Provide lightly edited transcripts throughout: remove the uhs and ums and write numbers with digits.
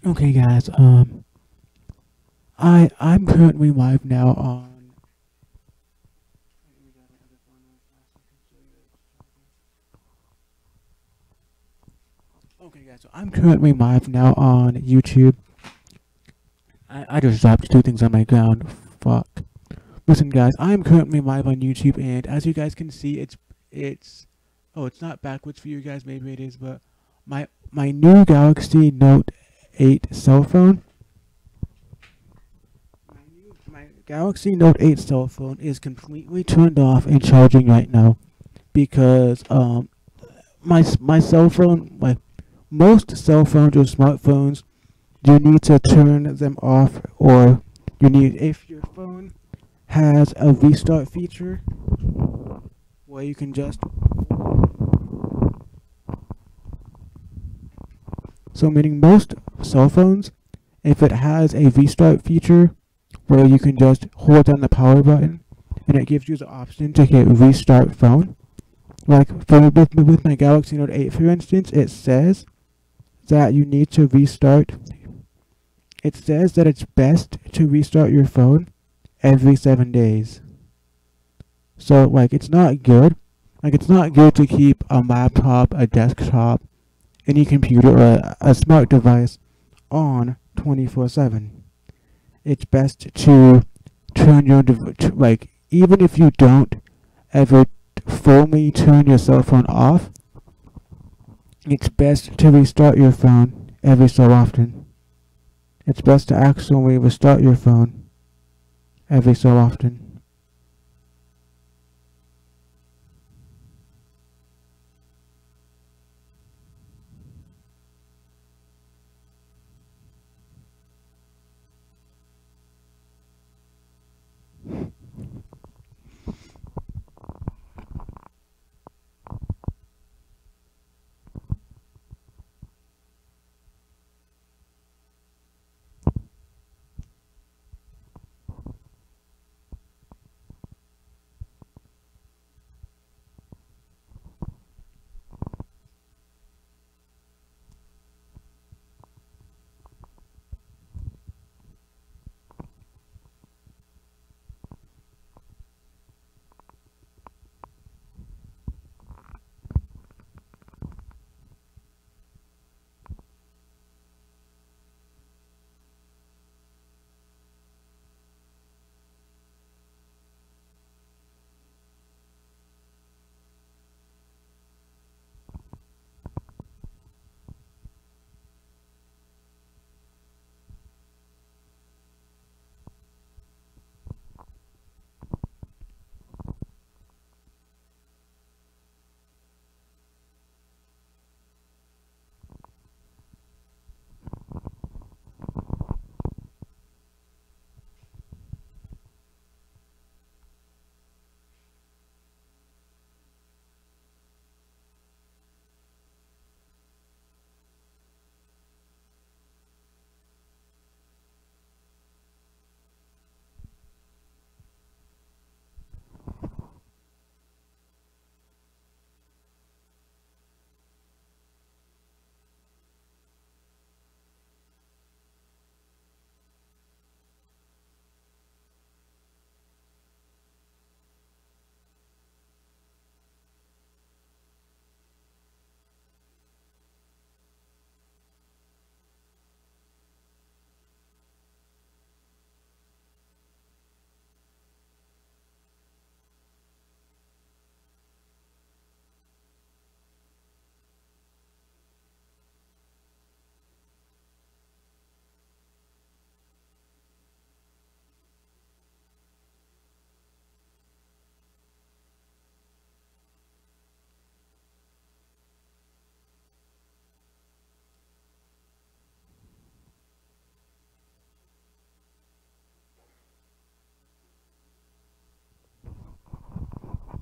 Okay, guys. I'm currently live now on. Okay, guys. So I'm currently live now on YouTube. I just dropped two things on my ground. Fuck. Listen, guys. I'm currently live on YouTube, and as you guys can see, it's. Oh, it's not backwards for you guys. Maybe it is, but my new Galaxy Note 8 cell phone. My Galaxy Note 8 cell phone is completely turned off and charging right now because my cell phone, like most cell phones or smartphones, you need to turn them off, or you need, if your phone has a restart feature where you can just, so meaning most cell phones, if it has a restart feature where you can just hold down the power button and it gives you the option to hit restart phone. Like with my Galaxy Note 8, for instance, it says that you need to restart. It says that it's best to restart your phone every 7 days. So, like, it's not good. Like, it's not good to keep a laptop, a desktop, any computer, or a smart device on 24/7. It's best to turn your like, even if you don't ever fully turn your cell phone off, it's best to restart your phone every so often. It's best to actually restart your phone every so often.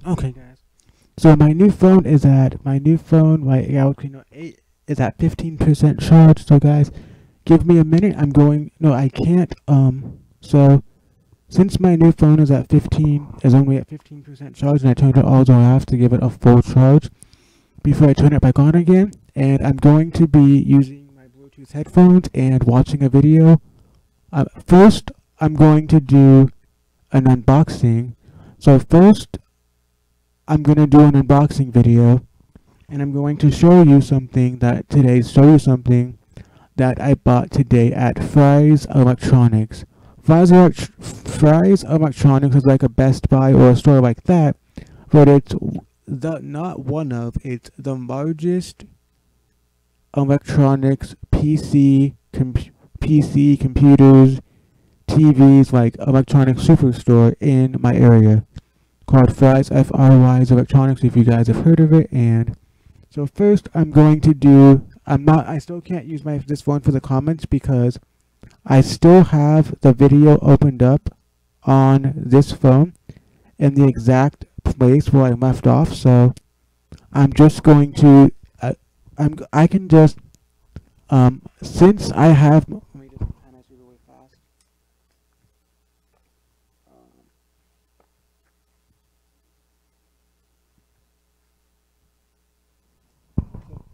Okay, guys. So my Galaxy Note 8 is at 15% charge. So, guys, give me a minute. I'm going. No, I can't. So since my new phone is only at 15% charge, and I turned it all the way off to give it a full charge before I turn it back on again. And I'm going to be using my Bluetooth Bluetooth headphones and watching a video. First, I'm going to do an unboxing. So first, I'm going to do an unboxing video, and I'm going to show you something that I bought today at Fry's Electronics. Fry's Electronics is like a Best Buy or a store like that, but it's it's the largest electronics, PC, computers, TVs, like electronic superstore in my area, called Fry's, F-R-Y's Electronics, if you guys have heard of it. And so first I still can't use this phone for the comments because I still have the video opened up on this phone in the exact place where I left off. So I'm just going to, I can just, since I have, let me just kind of do really fast.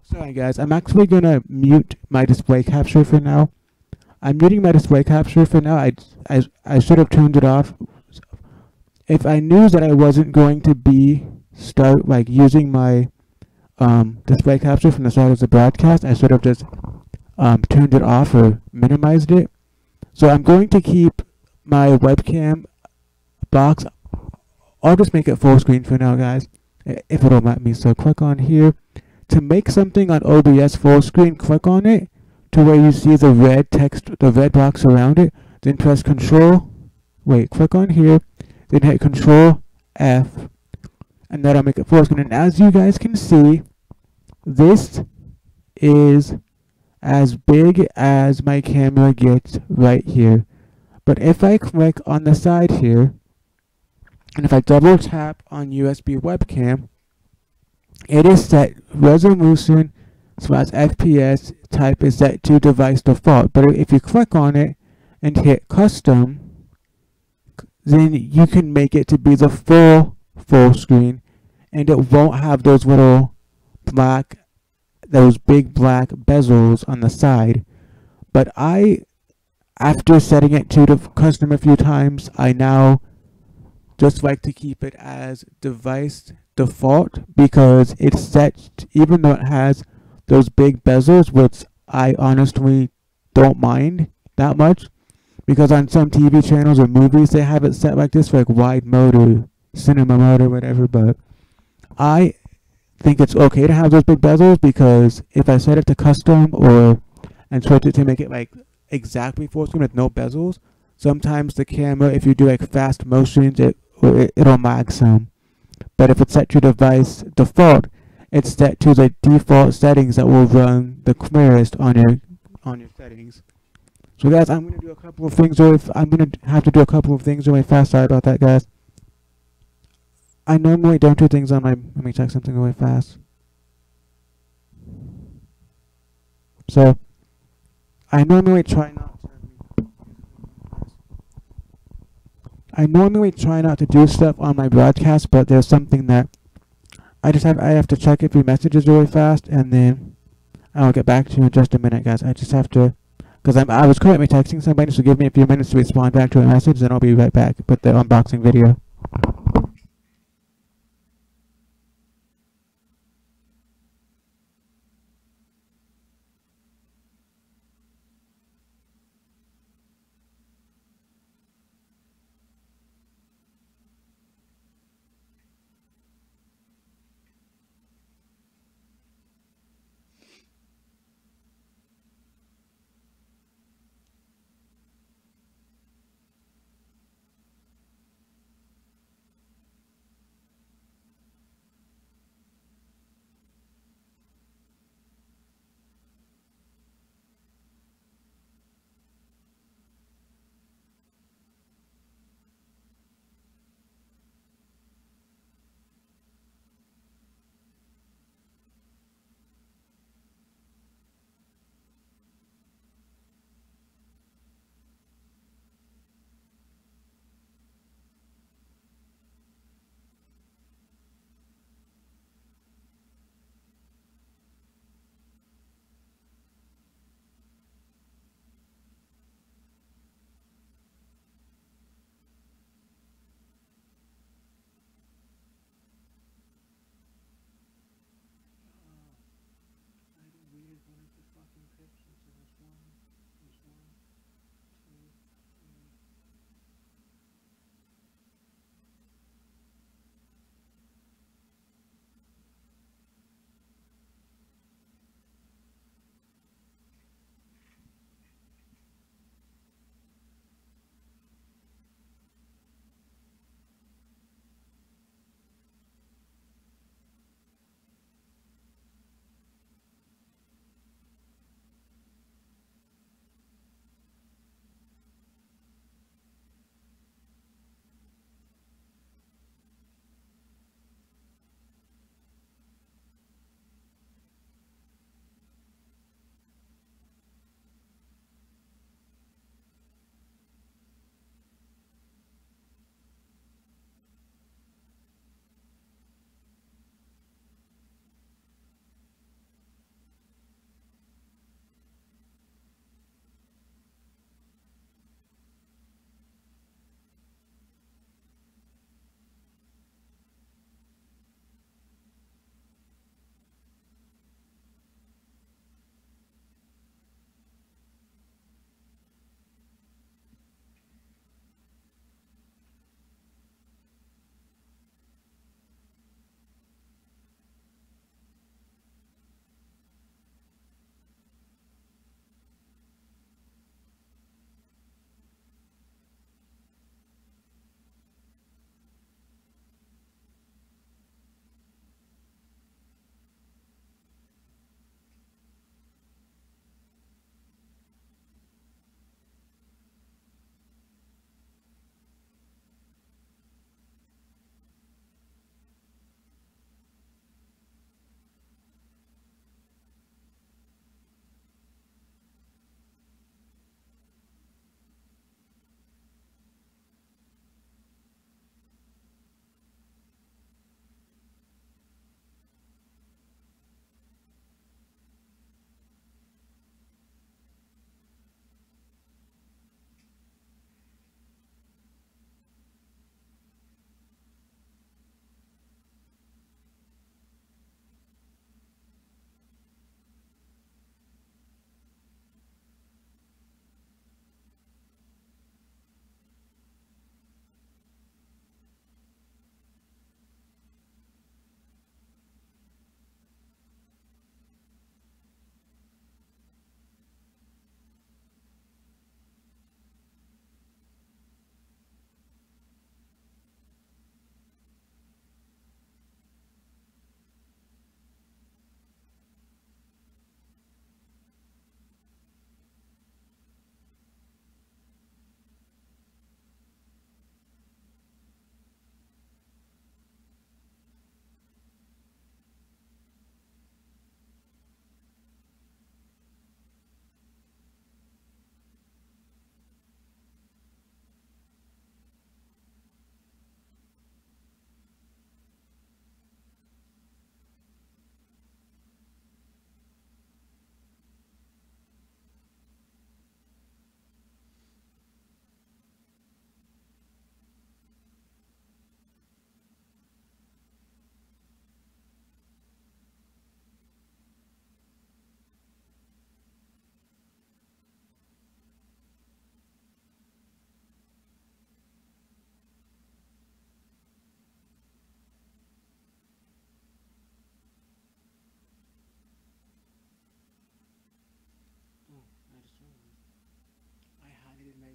Sorry guys, I'm actually gonna mute my display capture for now. I'm muting my display capture for now. I should have turned it off. If I knew that I wasn't going to start using my display capture from the start of the broadcast, I should have just turned it off or minimized it. So I'm going to keep my webcam box. I'll just make it full screen for now, guys, if it'll let me. So click on here. To make something on OBS full screen, click on it to where you see the red text, the red box around it. Then press click on here, then hit Control F, and that'll make it full screen. And as you guys can see, this is as big as my camera gets right here. But if I click on the side here, and if I double tap on USB webcam, it is set resolution / FPS type is set to device default. But if you click on it and hit custom, then you can make it to be the full screen, and it won't have those big black bezels on the side. But after setting it to the custom a few times, I now just like to keep it as device default because it's set, even though it has those big bezels, which I honestly don't mind that much, because on some TV channels or movies they have it set like this for wide mode or cinema mode or whatever. But I think it's okay to have those big bezels, because if I set it to custom and switch it to make it exactly full screen with no bezels, sometimes the camera, if you do fast motions, it'll lag some. But if it's set to device default, it's set to the default settings that will run the clearest on your settings. So guys, I'm gonna do a couple of things. I'm gonna have to do a couple of things really fast. Sorry about that, guys. I normally don't do things on my. Let me check something really fast. So I normally try not to do stuff on my broadcast, but there's something that I have to check a few messages really fast, and then I'll get back to you in just a minute, guys. I just have to, because I was currently texting somebody, so give me a few minutes to respond back to a message, then I'll be right back with the unboxing video.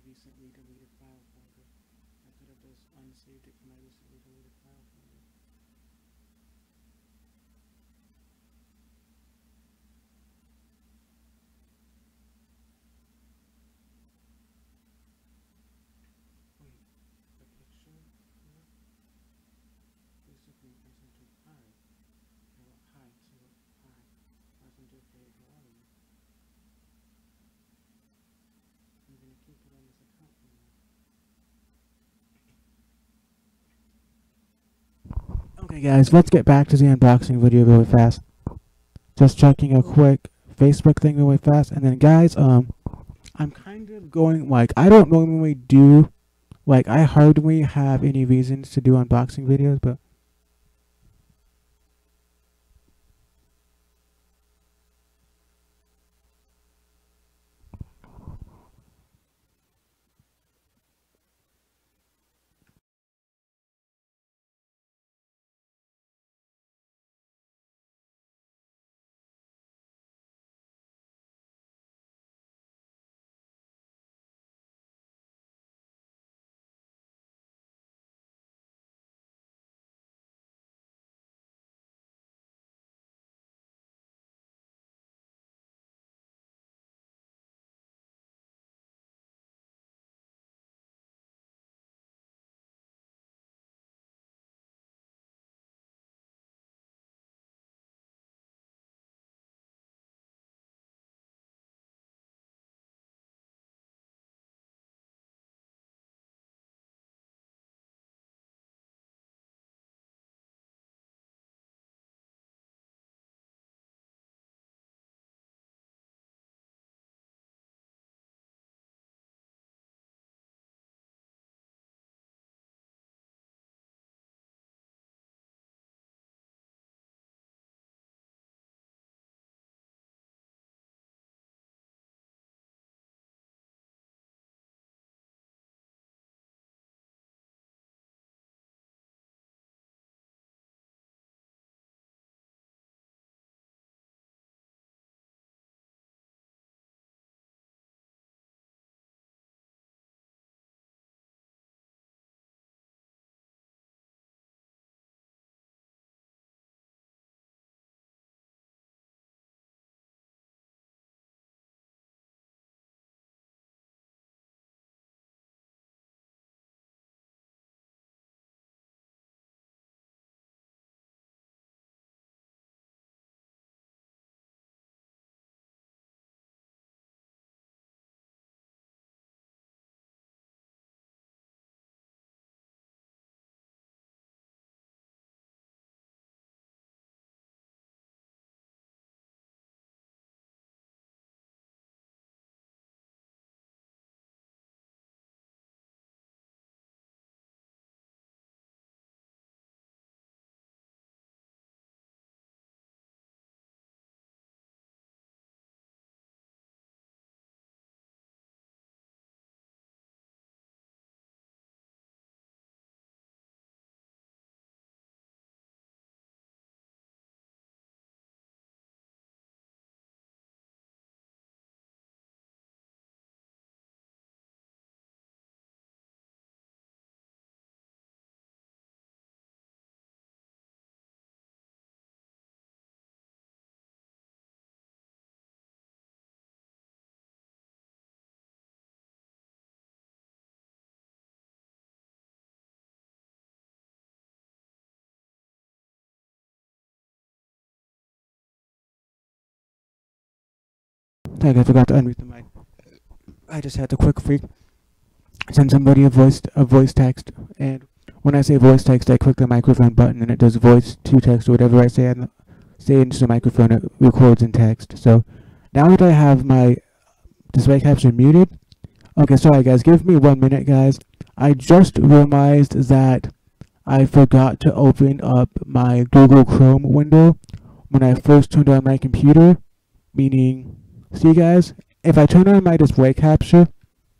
recently deleted file folder. I could have just unsaved it from my recently deleted file folder. Wait, the picture? What? Basically, I sent you hi. Hello, hi, so hi. I sent you hey, how are you? I'm gonna keep it on this account for now. Okay guys, let's get back to the unboxing video really fast. Just checking a quick Facebook thing really fast, and then guys, I'm kind of going, like, I don't normally do, like, I hardly have any reasons to do unboxing videos, but I forgot to unmute the mic. I just had to quick freak send somebody a voice text, and when I say voice text, I click the microphone button and it does voice to text or whatever I say into the microphone, it records in text. So now that I have my display capture muted, okay, sorry guys, give me 1 minute guys. I just realized that I forgot to open up my Google Chrome window when I first turned on my computer, meaning, see guys, if I turn on my display capture,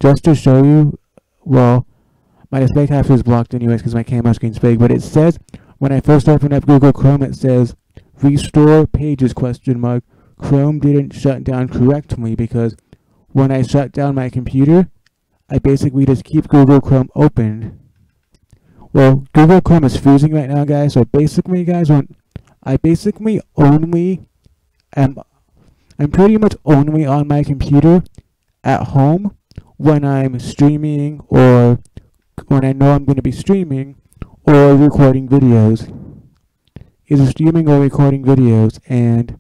just to show you, well, my display capture is blocked anyways because my camera screen's big, but it says, when I first open up Google Chrome, it says, restore pages, question mark. Chrome didn't shut down correctly because when I shut down my computer, I basically just keep Google Chrome open. Well, Google Chrome is freezing right now, guys. So basically, guys, when I basically only am, I'm pretty much only on my computer at home when I'm streaming or when I know I'm going to be streaming or recording videos. Either streaming or recording videos, and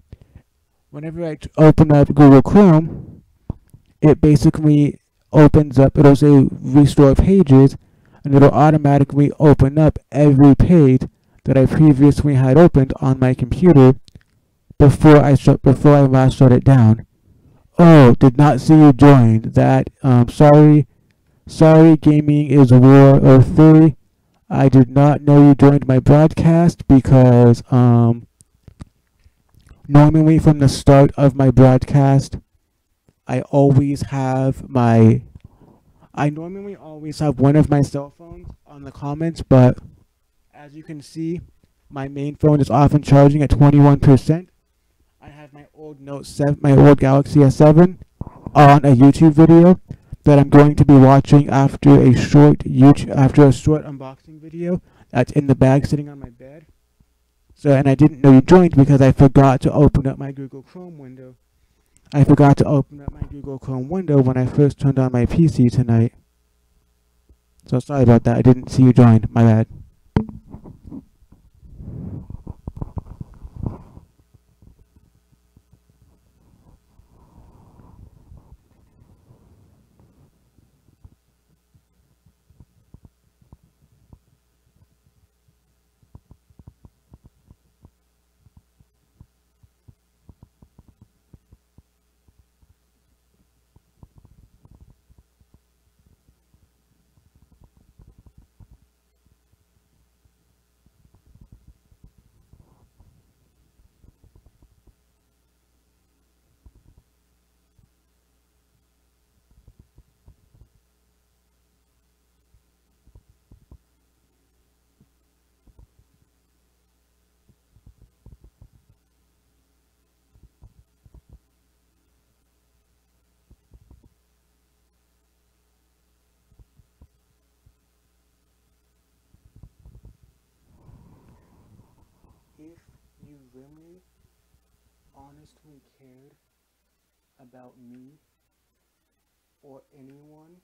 whenever I open up Google Chrome, it basically opens up, it'll say restore pages, and it'll automatically open up every page that I previously had opened on my computer before I last shut it down. Oh, did not see you joined. Sorry, gaming is War 03. I did not know you joined my broadcast because, normally from the start of my broadcast, I always have my, I normally always have one of my cell phones on the comments, but as you can see, my main phone is often charging at 21%. I have my old Note 7, my old Galaxy S7 on a YouTube video that I'm going to be watching after a short unboxing video that's in the bag sitting on my bed. So, and I didn't know you joined because I forgot to open up my Google Chrome window. I forgot to open up my Google Chrome window when I first turned on my PC tonight. So sorry about that. I didn't see you join. My bad. If you really honestly cared about me or anyone,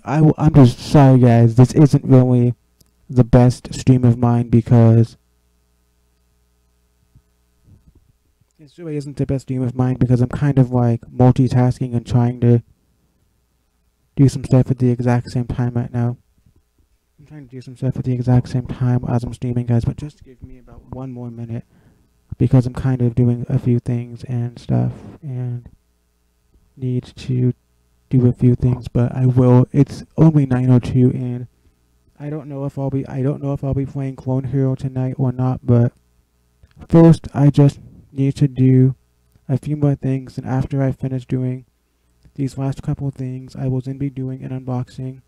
I'm just sorry, guys. This isn't really the best stream of mine because this really isn't the best stream of mine because I'm kind of like multitasking and trying to do some stuff at the exact same time right now. I'm trying to do some stuff at the exact same time as I'm streaming, guys, but just give me about 1 more minute because I'm kind of doing a few things and stuff and need to do a few things, but I will. It's only 9:02 and I don't know if I'll be playing Clone Hero tonight or not, but first I just need to do a few more things, and after I finish doing these last couple things, I will then be doing an unboxing.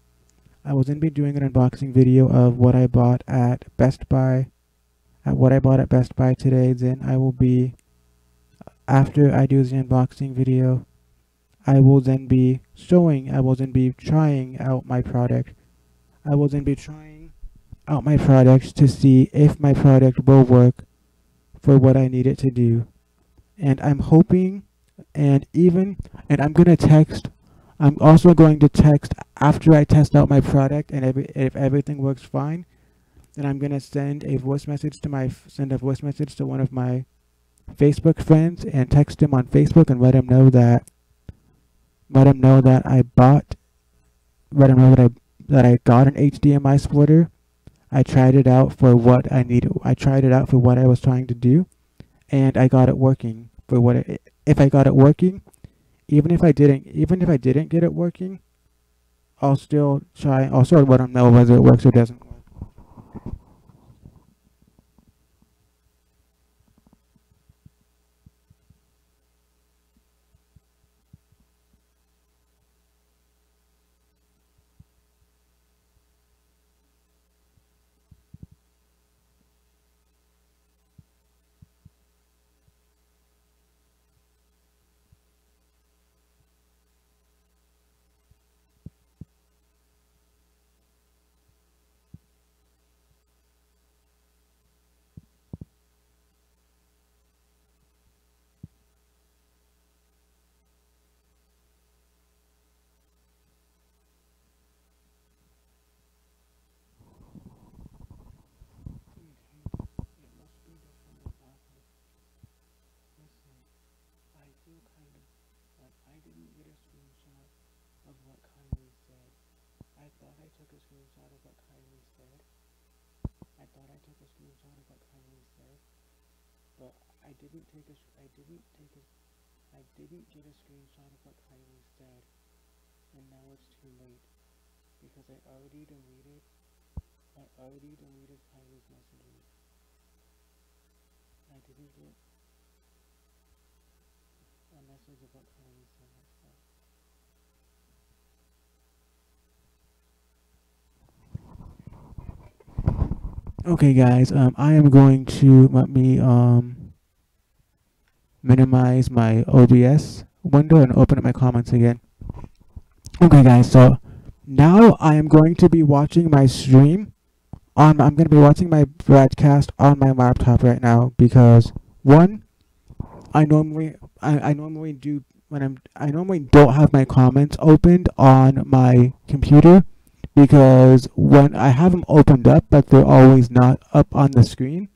I will then be doing an unboxing video of what I bought at Best Buy. At what I bought at Best Buy today. Then I will be, after I do the unboxing video, I will then be trying out my product. I will then be trying out my products to see if my product will work for what I need it to do. And I'm hoping, and I'm also going to text after I test out my product, and if everything works fine, then I'm gonna send a voice message to one of my Facebook friends and text him on Facebook and let him know that I got an HDMI splitter. I tried it out for what I needed. I tried it out for what I was trying to do, and I got it working for what if I got it working. Even if I didn't get it working, I'll still try. I'll still let them know whether it works or doesn't work. But I didn't take a I didn't take a I didn't get a screenshot of what Kylie said, and now it's too late because I already deleted Kylie's messages. I didn't get a message of what Kylie said. Okay, guys. I am going to let me minimize my OBS window and open up my comments again. Okay, guys. So now I am going to be watching my stream I'm going to be watching my broadcast on my laptop right now because one, I normally do I normally don't have my comments opened on my computer because when I have them opened up, but they're always not up on the screen.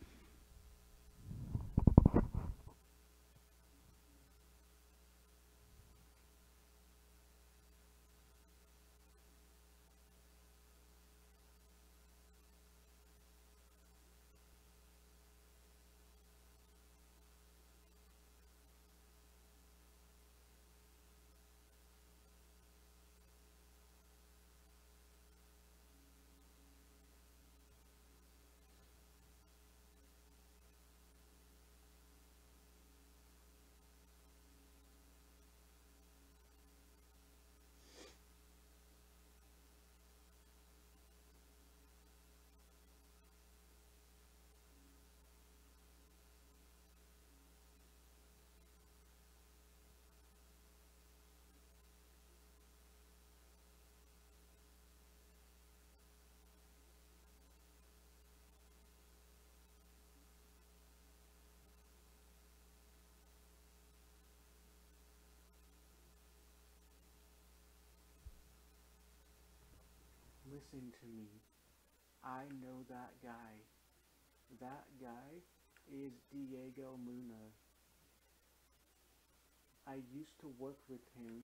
listen to me. I know that guy. That guy is Diego Luna. I used to work with him.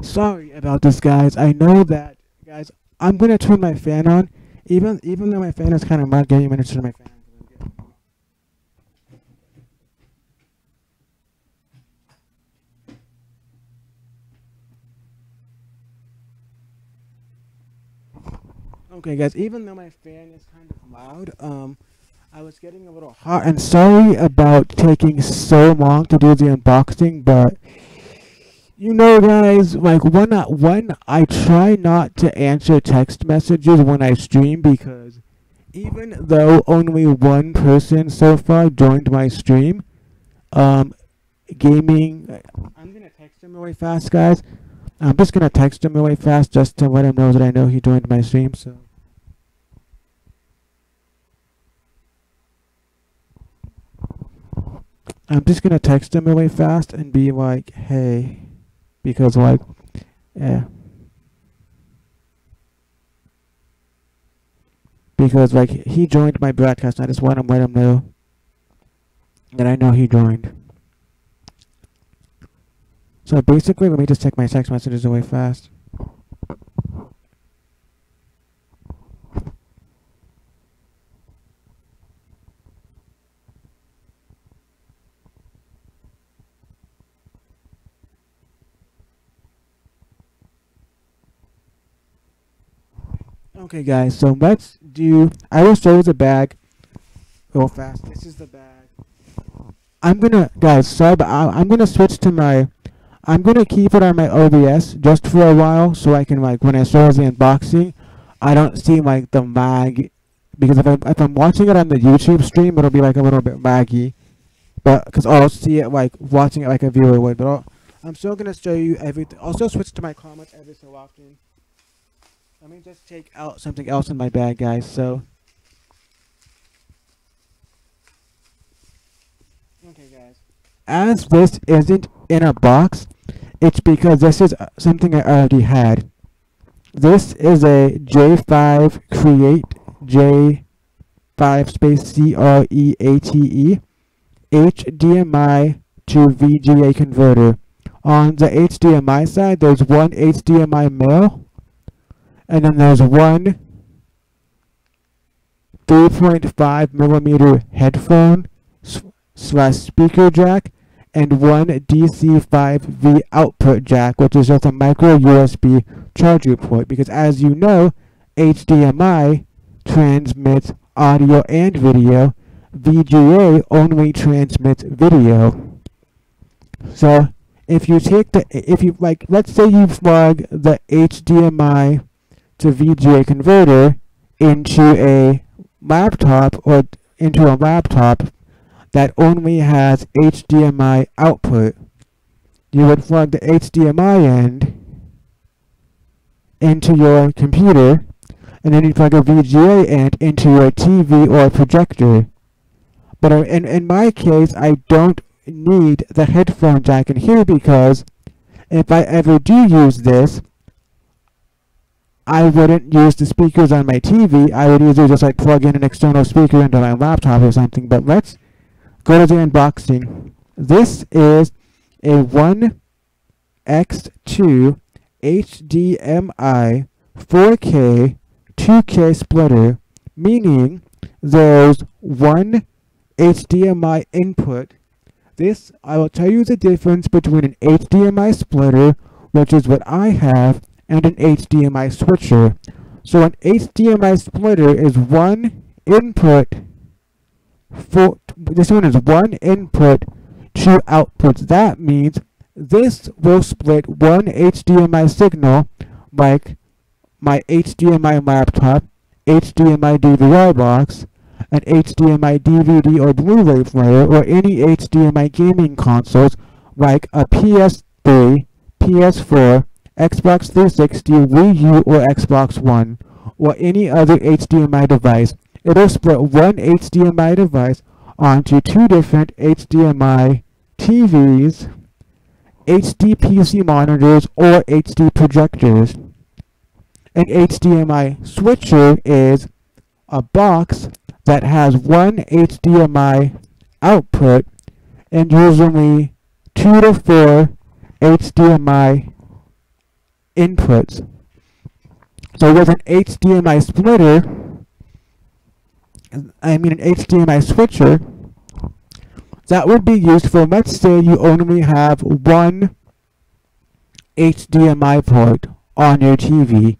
Sorry about this, guys. I know that, guys. I'm gonna turn my fan on, even though my fan is kind of muggy. I'm gonna turn my fan on. Okay, guys. Even though my fan is kind of loud, I was getting a little hot. And sorry about taking so long to do the unboxing, but you know, guys, like when I try not to answer text messages when I stream because even though only one person so far joined my stream, um, gaming, I'm gonna text him really fast, guys. I'm just gonna text him really fast just to let him know that I know he joined my stream. So. I'm just gonna text him really fast and be like, hey, because like, yeah, because like he joined my broadcast. And I just want to let him know that I know he joined. So basically, let me just check my text messages really fast. Okay, guys, so I will show you the bag real fast. This is the bag. I'm gonna switch to I'm gonna keep it on my OBS just for a while so I can, like, when I show the unboxing, I don't see, like, the lag, because if I'm watching it on the YouTube stream, it'll be, like, a little bit laggy, but, because I'll see it, like, watching it like a viewer would, but I'm still gonna show you everything. I'll still switch to my comments every so often. Let me just take out something else in my bag, guys. So, okay, guys. As this isn't in a box, it's because this is something I already had. This is a J5 Create, J5 space CREATE, HDMI to VGA converter. On the HDMI side, there's one HDMI male, and then there's one 3.5 millimeter headphone / speaker jack, and one DC5V output jack, which is just a micro USB charger port, because as you know, HDMI transmits audio and video, VGA only transmits video. So if you let's say you plug the HDMI to VGA converter into a laptop that only has HDMI output, you would plug the HDMI end into your computer, and then you plug a VGA end into your TV or projector. But in my case, I don't need the headphone jack in here, because if I ever do use this, I wouldn't use the speakers on my TV. I would usually just, like, plug in an external speaker into my laptop or something. But let's go to the unboxing. This is a 1x2 HDMI 4K 2K splitter, meaning there's one HDMI input. I will tell you the difference between an HDMI splitter, which is what I have, and an HDMI switcher. So an HDMI splitter is one input this one is one input, two outputs. That means this will split one HDMI signal, like my HDMI laptop, HDMI DVR box, an HDMI DVD or Blu-ray player, or any HDMI gaming consoles like a PS3, PS4, Xbox 360, Wii U, or Xbox One, or any other HDMI device. It'll split one HDMI device onto two different HDMI TVs, HD PC monitors, or HD projectors. An HDMI switcher is a box that has one HDMI output and usually 2 to 4 HDMI inputs. So with an HDMI splitter, an HDMI switcher, that would be used for, let's say you only have one HDMI port on your TV.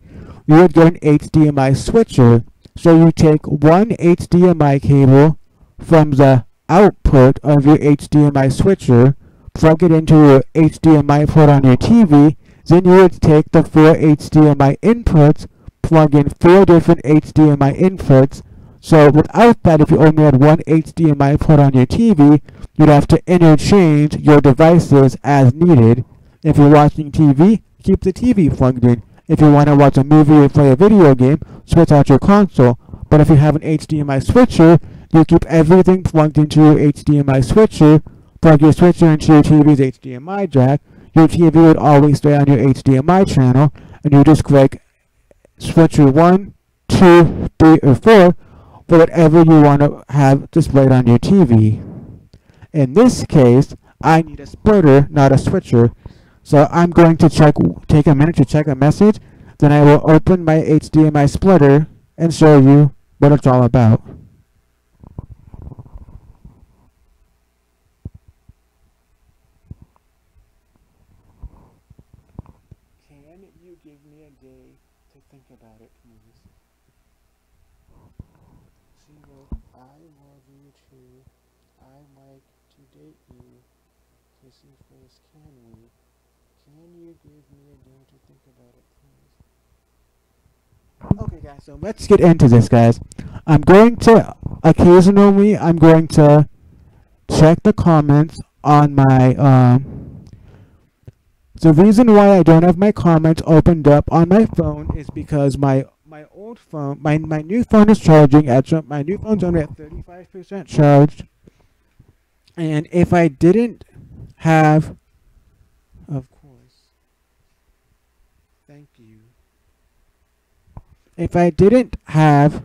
You would get an HDMI switcher. So you take one HDMI cable from the output of your HDMI switcher, plug it into your HDMI port on your TV, then you would take the four HDMI inputs, plug in four different HDMI inputs. So without that, if you only had one HDMI port on your TV, you'd have to interchange your devices as needed. If you're watching TV, keep the TV plugged in. If you want to watch a movie or play a video game, switch out your console. But if you have an HDMI switcher, you keep everything plugged into your HDMI switcher, plug your switcher into your TV's HDMI jack, your TV would always stay on your HDMI channel, and you just click switcher 1, 2, 3, or 4 for whatever you want to have displayed on your TV. In this case, I need a splitter, not a switcher. So I'm going to take a minute to check a message, then I will open my HDMI splitter and show you what it's all about. Can you give me a day to think about it, please? She wrote, I love you too. I like to date you. Kissy face, can we? Can you give me a day to think about it, please? Okay, guys, so let's get into this, guys. Occasionally, I'm going to check the comments on my, the reason why I don't have my comments opened up on my phone is because my old phone, my new phone is charging my new phone's only at 35% charged. And if I didn't have, of course, thank you. If I didn't have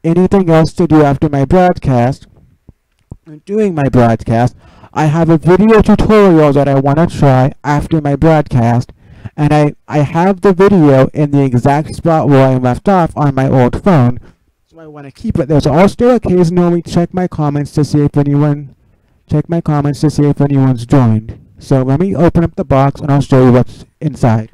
anything else to do after my broadcast, doing my broadcast, I have a video tutorial that I want to try after my broadcast, and I have the video in the exact spot where I left off on my old phone, so I want to keep it there. So I'll still occasionally check my comments to see if anyone's joined. So let me open up the box and I'll show you what's inside.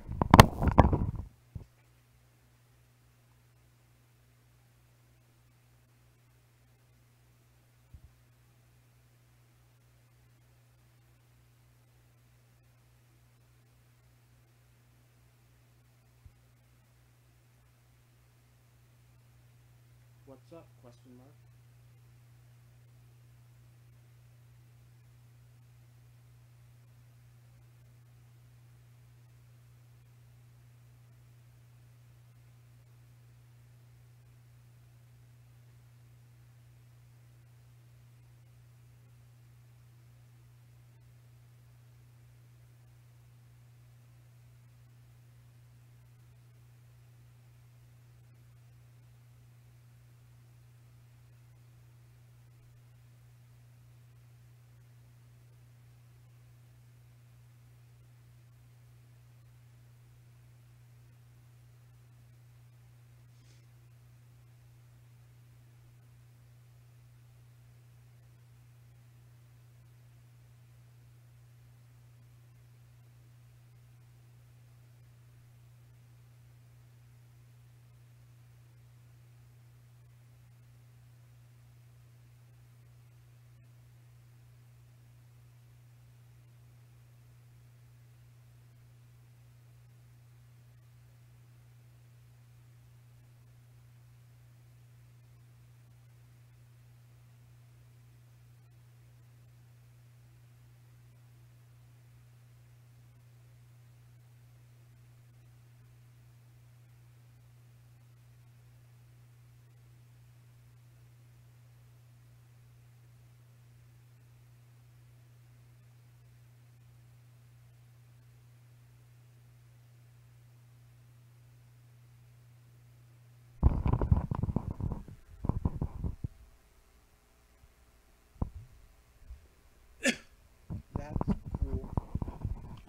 What's up? Question mark.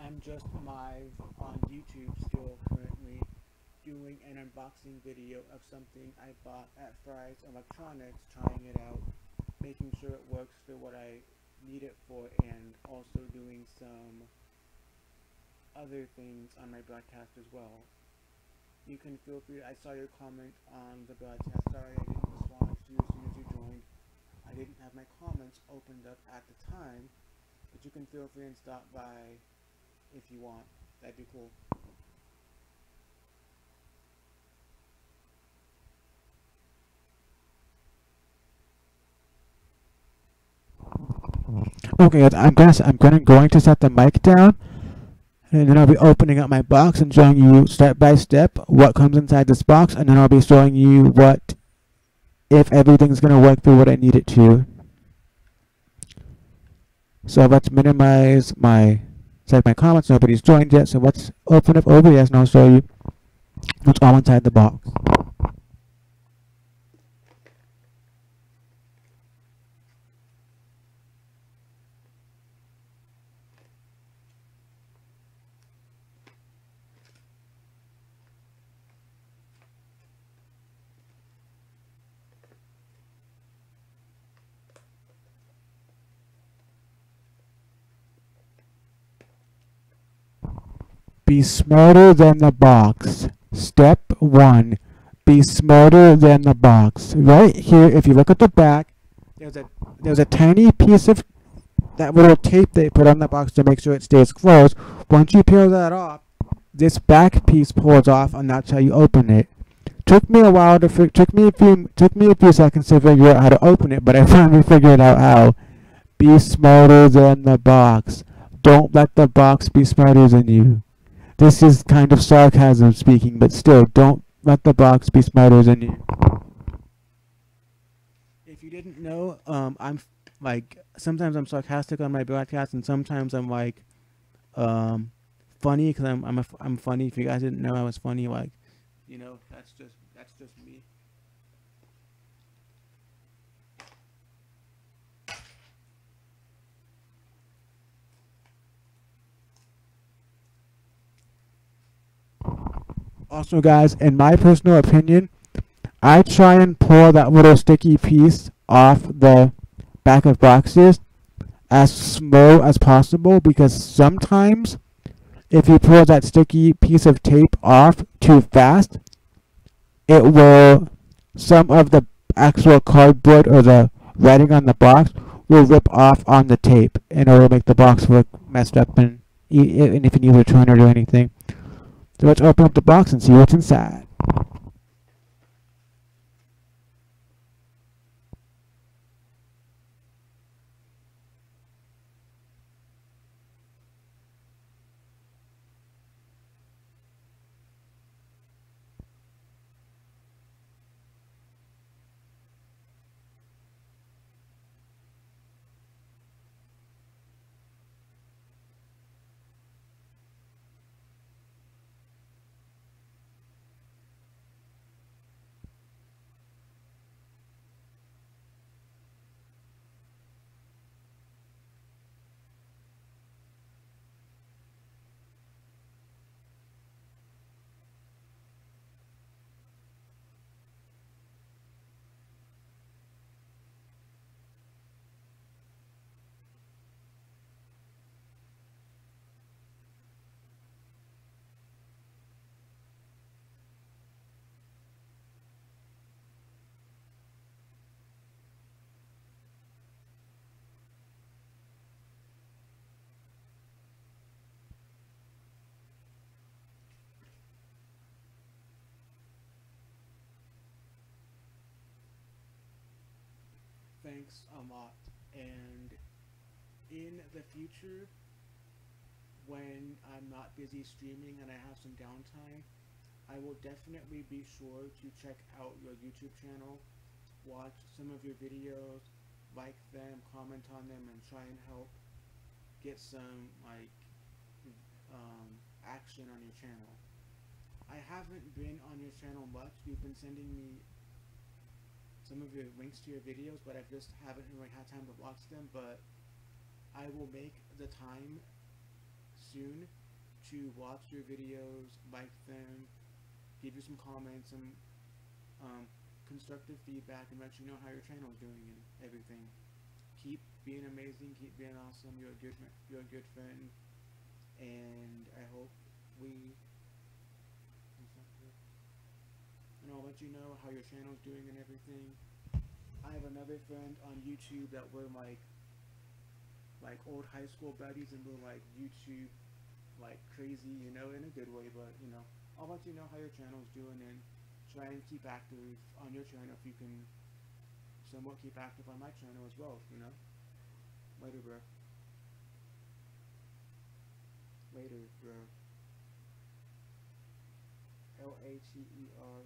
I'm just live on YouTube still currently doing an unboxing video of something I bought at Fry's Electronics, trying it out, making sure it works for what I need it for, and also doing some other things on my broadcast as well. You can feel free, I saw your comment on the broadcast, sorry I didn't respond to you as soon as you joined. I didn't have my comments opened up at the time, but you can feel free and stop by if you want. That'd be cool. Okay, I'm going to set the mic down, and then I'll be opening up my box and showing you step by step what comes inside this box, and then I'll be showing you what, if everything's gonna work for what I need it to. So let's minimize my comments. Nobody's joined yet, so let's open up OBS and I'll show you what's all inside the box. Be smarter than the box. Step 1. Be smarter than the box. Right here, if you look at the back, there's a tiny piece of that little tape they put on the box to make sure it stays closed. Once you peel that off, this back piece pulls off, and that's how you open it. Took me a few seconds to figure out how to open it, but I finally figured out how. Be smarter than the box. Don't let the box be smarter than you. This is kind of sarcasm speaking, but still, don't let the box be smarter than you. If you didn't know, sometimes I'm sarcastic on my broadcast, and sometimes I'm funny because I'm funny. If you guys didn't know I was funny, that's just me. Also, guys, in my personal opinion, I try and pull that little sticky piece off the back of boxes as slow as possible, because sometimes if you pull that sticky piece of tape off too fast, some of the actual cardboard or the writing on the box will rip off on the tape, and it will make the box look messed up, and if you need to return it or anything. So let's open up the box and see what's inside. Thanks a lot. And in the future, when I'm not busy streaming and I have some downtime, I will definitely be sure to check out your YouTube channel, watch some of your videos, like them, comment on them, and try and help get some action on your channel. I haven't been on your channel much. You've been sending me some of your links to your videos, but I just haven't really had time to watch them. But I will make the time soon to watch your videos, like them, give you some comments, some constructive feedback, and let you know how your channel is doing and everything. Keep being amazing, keep being awesome. You're a good friend, and I hope and I'll let you know how your channel is doing and everything. I have another friend on YouTube that we're like old high school buddies, and we're like YouTube like crazy, you know, in a good way, but you know, I'll let you know how your channel is doing and try and keep active on your channel if you can somewhat keep active on my channel as well, you know. Later, bro. Later, bro. LATERBRO.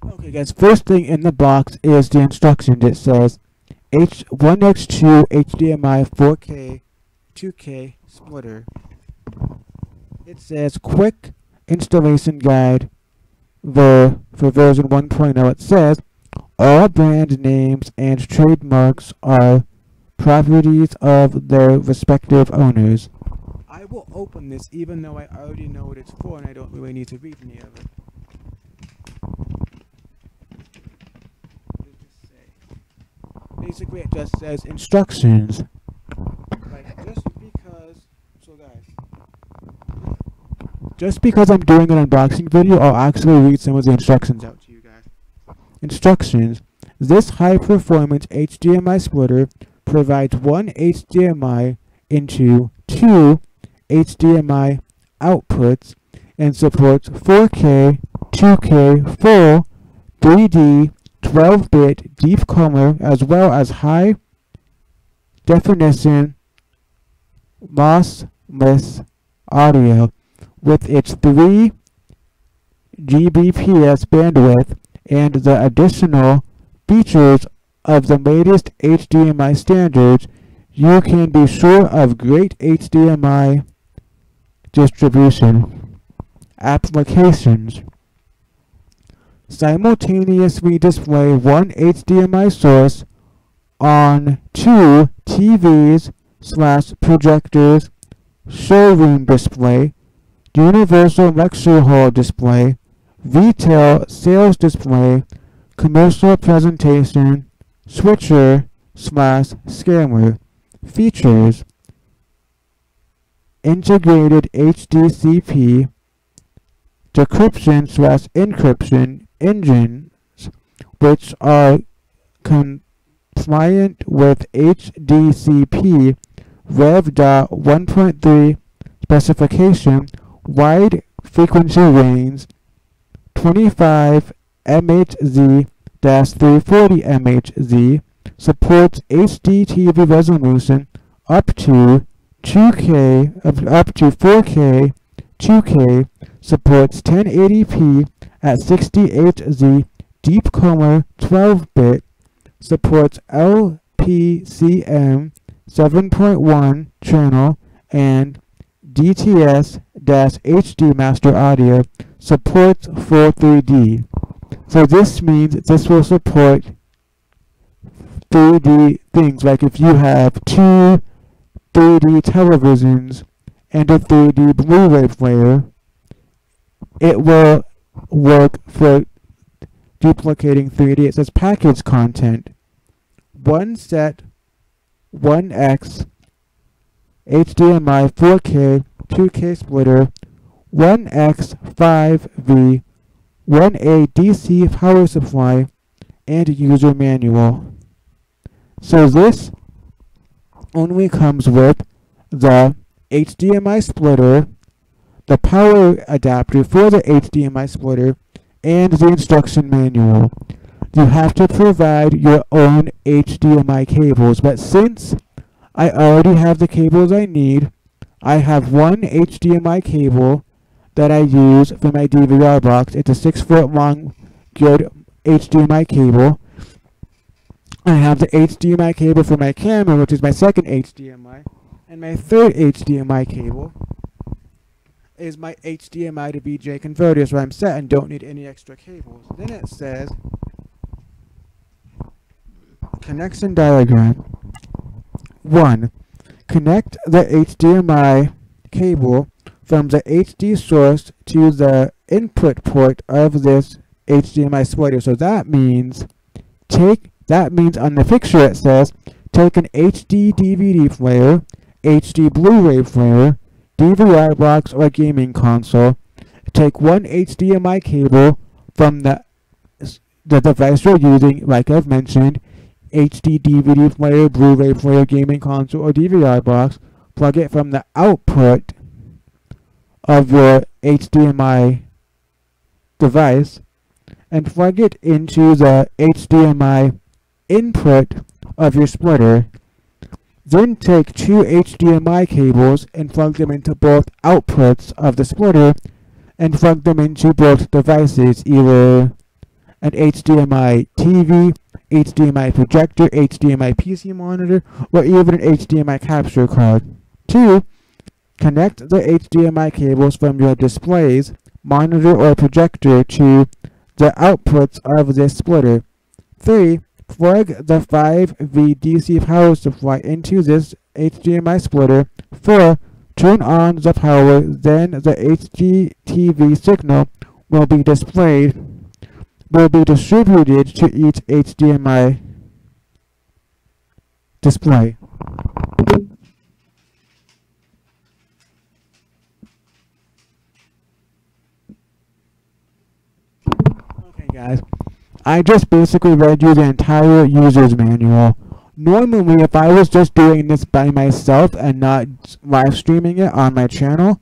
Okay guys, first thing in the box is the instructions. It says H1X2 HDMI 4K 2K splitter. It says quick installation guide for version 1.0. It says all brand names and trademarks are properties of their respective owners. I will open this even though I already know what it's for and I don't really need to read any of it. Basically, it just says instructions. Like, just because I'm doing an unboxing video, I'll actually read some of the instructions out to you guys. Instructions. This high-performance HDMI splitter provides one HDMI into two HDMI outputs and supports 4K, 2K, full, 3D, 12-bit deep color, as well as high definition lossless audio with its 3 Gbps bandwidth and the additional features of the latest HDMI standards. You can be sure of great HDMI distribution. Applications. Simultaneously display one HDMI source on two TVs/projectors, showroom display, universal lecture hall display, retail sales display, commercial presentation, switcher/scanner. Features: integrated HDCP, decryption/encryption engines, which are compliant with HDCP Rev. 1.3 specification, wide frequency range 25 MHz-340 MHz, supports HD TV resolution up to 4K, 2K, supports 1080p at 60Hz, deep color 12-bit, supports LPCM 7.1 channel, and DTS-HD master audio, supports full 3D. So this means this will support 3D things, like if you have two 3D televisions and a 3D Blu-ray player, it will work for duplicating 3D. It says package content. One set, 1x, HDMI 4K 2K splitter, 1X5V, 1A DC power supply, and user manual. So this only comes with the HDMI splitter, the power adapter for the HDMI splitter, and the instruction manual. You have to provide your own HDMI cables, but since I already have the cables I need, I have one HDMI cable that I use for my DVR box. It's a 6-foot long good HDMI cable. I have the HDMI cable for my camera, which is my second HDMI, and my third HDMI cable is my HDMI to VGA converter, so I'm set and don't need any extra cables. Then it says connection diagram. 1. Connect the HDMI cable from the HD source to the input port of this HDMI splitter. So that means on the picture it says take an HD DVD player, HD Blu-ray player, DVR box or gaming console, take one HDMI cable from the device you're using, like I've mentioned, HD DVD player, Blu-ray player, gaming console, or DVR box, plug it from the output of your HDMI device, and plug it into the HDMI input of your splitter. Then take two HDMI cables and plug them into both outputs of the splitter and plug them into both devices, either an HDMI TV, HDMI projector, HDMI PC monitor, or even an HDMI capture card. 2. Connect the HDMI cables from your display's monitor or projector to the outputs of this splitter. 3. Plug the 5V DC power supply into this HDMI splitter. 4. Turn on the power, then the HD TV signal will be distributed to each HDMI display. Okay guys, I just basically read you the entire user's manual. Normally, if I was just doing this by myself and not live streaming it on my channel,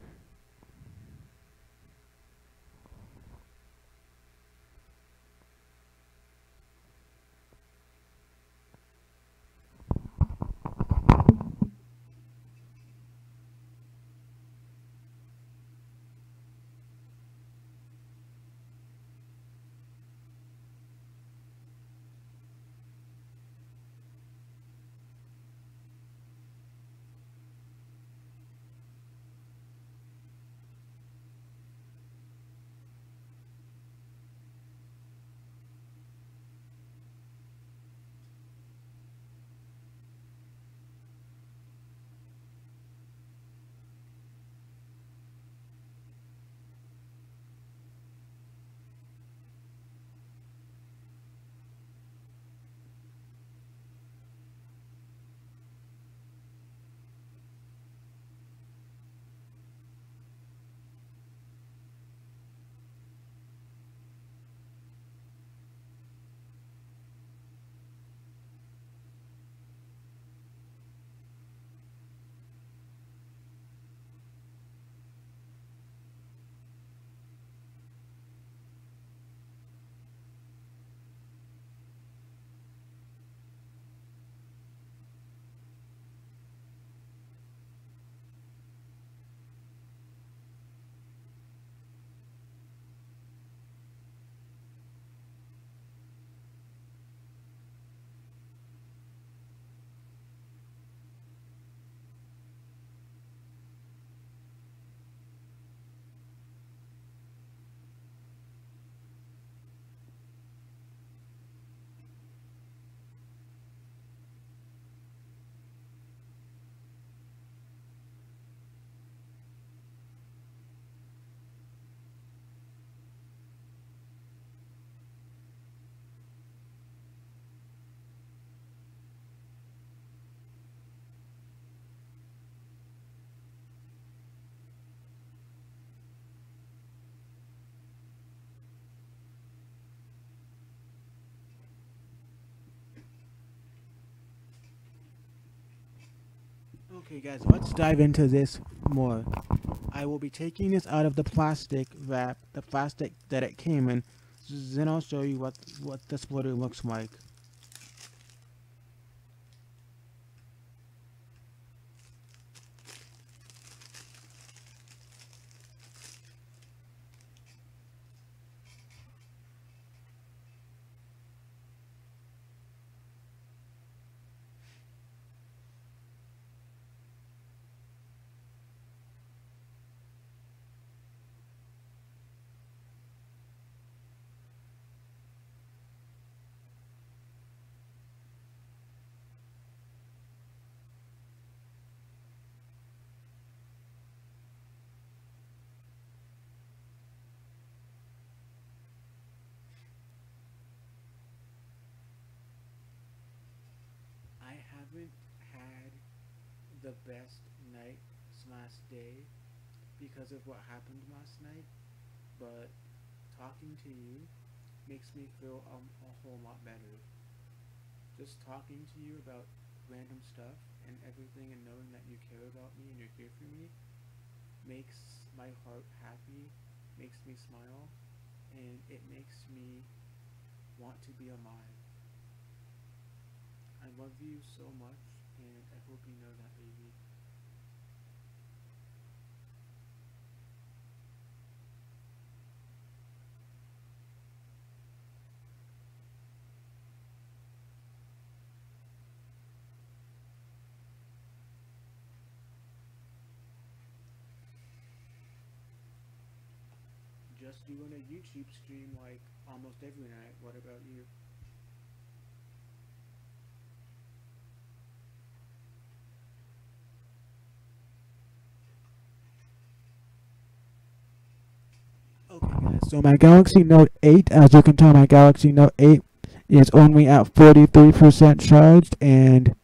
Okay guys, let's dive into this more. I will be taking this out of the plastic wrap, the plastic that it came in, then I'll show you what the splitter looks like. I haven't had the best night slash day because of what happened last night, but talking to you makes me feel a whole lot better. Just talking to you about random stuff and everything and knowing that you care about me and you're here for me makes my heart happy, makes me smile, and it makes me want to be alive. I love you so much, and I hope you know that, baby. Just doing a YouTube stream like almost every night. What about you? Okay guys, so my Galaxy Note 8, as you can tell, my Galaxy Note 8 is only at 43% charged, and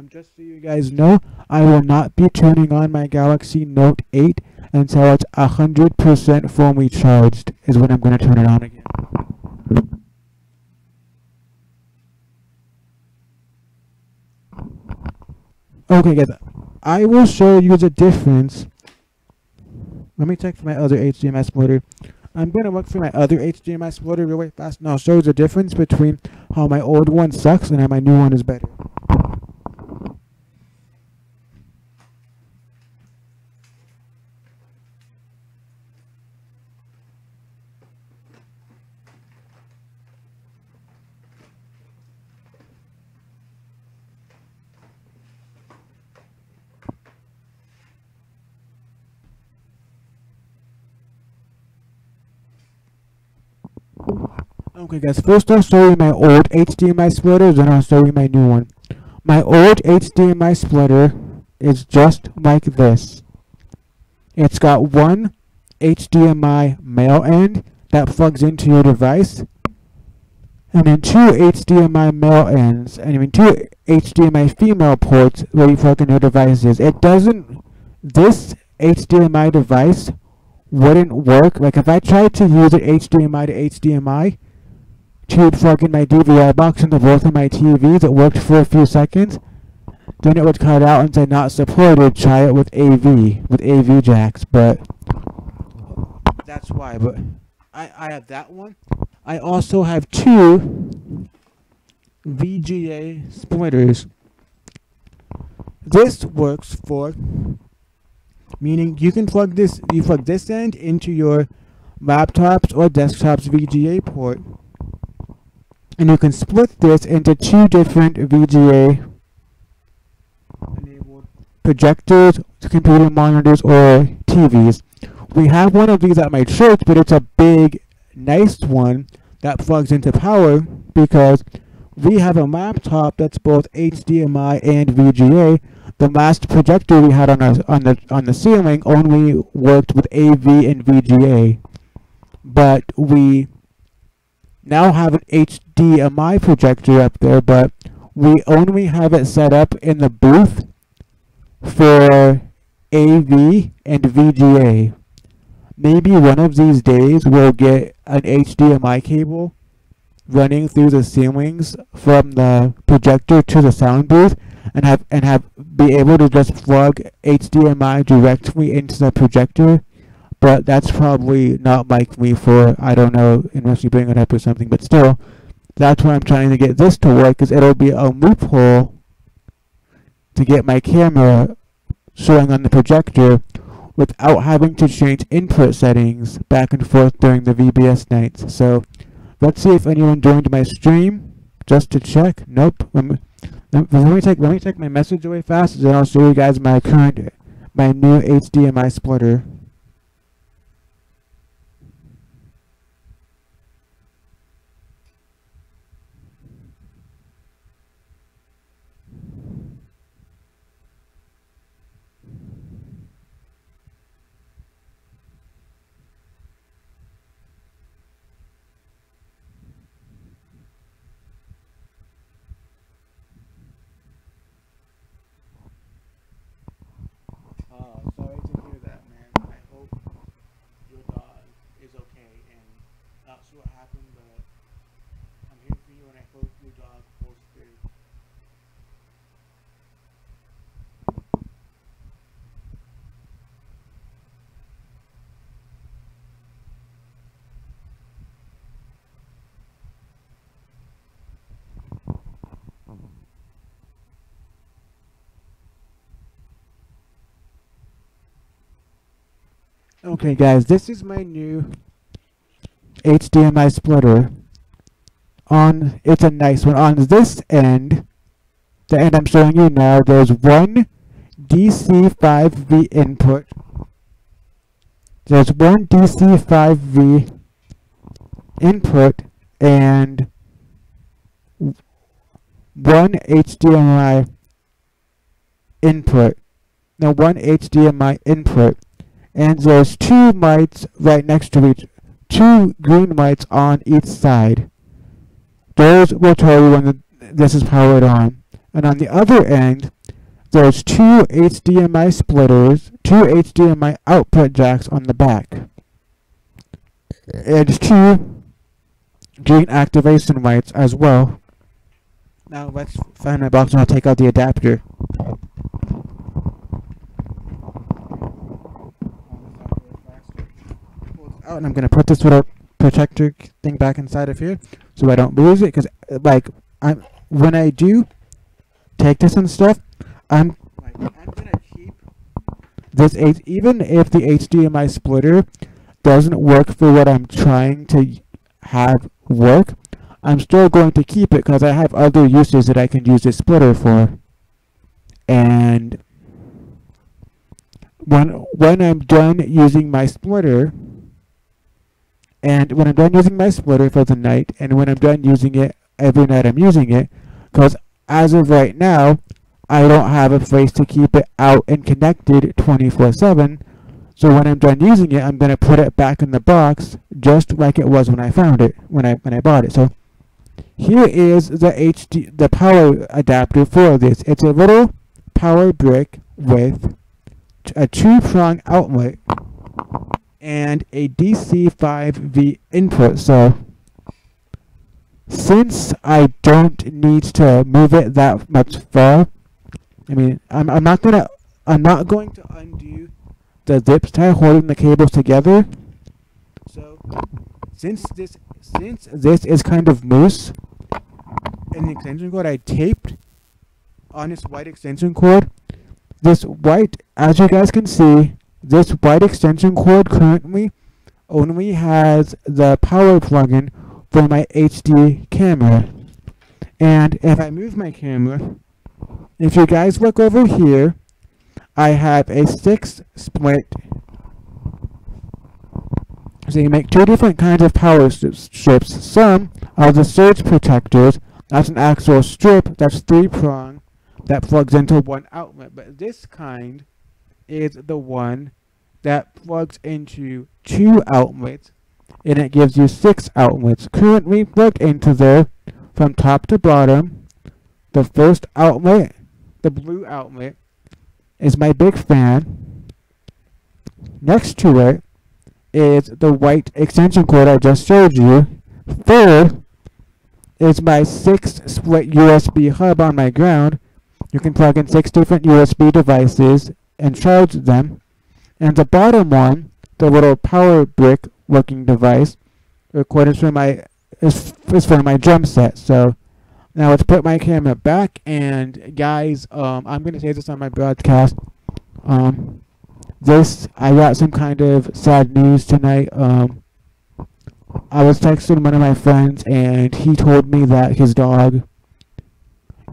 just so you guys know, I will not be turning on my Galaxy Note 8 until it's 100% fully charged, is when I'm going to turn it on again. Okay guys, I will show you the difference. Let me check for my other HDMI splitter. I'm going to look for my other HDMI splitter really fast, and I'll show you the difference between how my old one sucks and how my new one is better. Okay guys, first I'll show you my old HDMI splitter, then I'll show you my new one. My old HDMI splitter is just like this. It's got one HDMI male end that plugs into your device, and then two HDMI male ends, and I mean two HDMI female ports where you plug in your devices. This HDMI device wouldn't work. Like if I tried to use it HDMI to HDMI, to plug in my DVR box into both of my TVs, it worked for a few seconds. Then it would cut out and say not supported. Try it with AV jacks, but that's why. But I have that one. I also have two VGA splitters. This works for, meaning you plug this end into your laptop's or desktop's VGA port, and you can split this into two different VGA enabled projectors, computer monitors, or TVs. We have one of these at my church, but it's a big, nice one that plugs into power because we have a laptop that's both HDMI and VGA. The last projector we had on the ceiling only worked with AV and VGA, but we now have an HDMI projector up there, but we only have it set up in the booth for AV and VGA. Maybe one of these days we'll get an HDMI cable running through the ceilings from the projector to the sound booth, and have be able to just plug HDMI directly into the projector. But that's probably not like me for, I don't know, unless you bring it up or something. But still, that's why I'm trying to get this to work, because it'll be a loophole to get my camera showing on the projector without having to change input settings back and forth during the VBS nights. So let's see if anyone joined my stream just to check. Nope. Let me take my message away fast, and then I'll show you guys my new HDMI splitter. Sorry to hear that, man. I hope your dog is okay, and not sure what happened, but I'm here for you, and I hope your dog pulls through. Okay, guys, this is my new HDMI splitter. It's a nice one. On this end, the end I'm showing you now, there's one DC5V input. There's one DC5V input and one HDMI input. Now, one HDMI input. And there's two lights right next to two green lights on each side. Those will tell you when this is powered on. And on the other end, there's two HDMI splitters, two HDMI output jacks on the back. And two green activation lights as well. Now let's find my box and I'll take out the adapter. Oh, and I'm going to put this little protector thing back inside of here so I don't lose it, because when I do take this and stuff, I'm going to keep this, even if the HDMI splitter doesn't work for what I'm trying to have work, I'm still going to keep it because I have other uses that I can use this splitter for. And when I'm done using my splitter, for the night, and when I'm done using it every night I'm using it, because as of right now, I don't have a place to keep it out and connected 24/7. So when I'm done using it, I'm going to put it back in the box just like it was when I found it, when I bought it. So here is the power adapter for this. It's a little power brick with a 2-prong outlet and a DC5V input. So since I don't need to move it that much far, I mean, I'm not going to undo the zip tie holding the cables together. So since this is kind of loose, and the extension cord I taped on this white extension cord, as you guys can see, this white extension cord currently only has the power plug-in for my HD camera. And if I move my camera, if you guys look over here, I have a 6 split. So you make two different kinds of power strips. Some are the surge protectors. That's an actual strip that's 3-prong that plugs into one outlet. But this kind is the one that plugs into 2 outlets, and it gives you 6 outlets. Currently plugged into there from top to bottom. The first outlet, the blue outlet, is my big fan. Next to it is the white extension cord I just showed you. Third is my 6 split USB hub on my ground. You can plug in 6 different USB devices and charge them. And the bottom one, the little power brick looking device, records for my is for my drum set. So now let's put my camera back, and guys, I'm gonna say this on my broadcast. I got some kind of sad news tonight. I was texting one of my friends, and he told me that his dog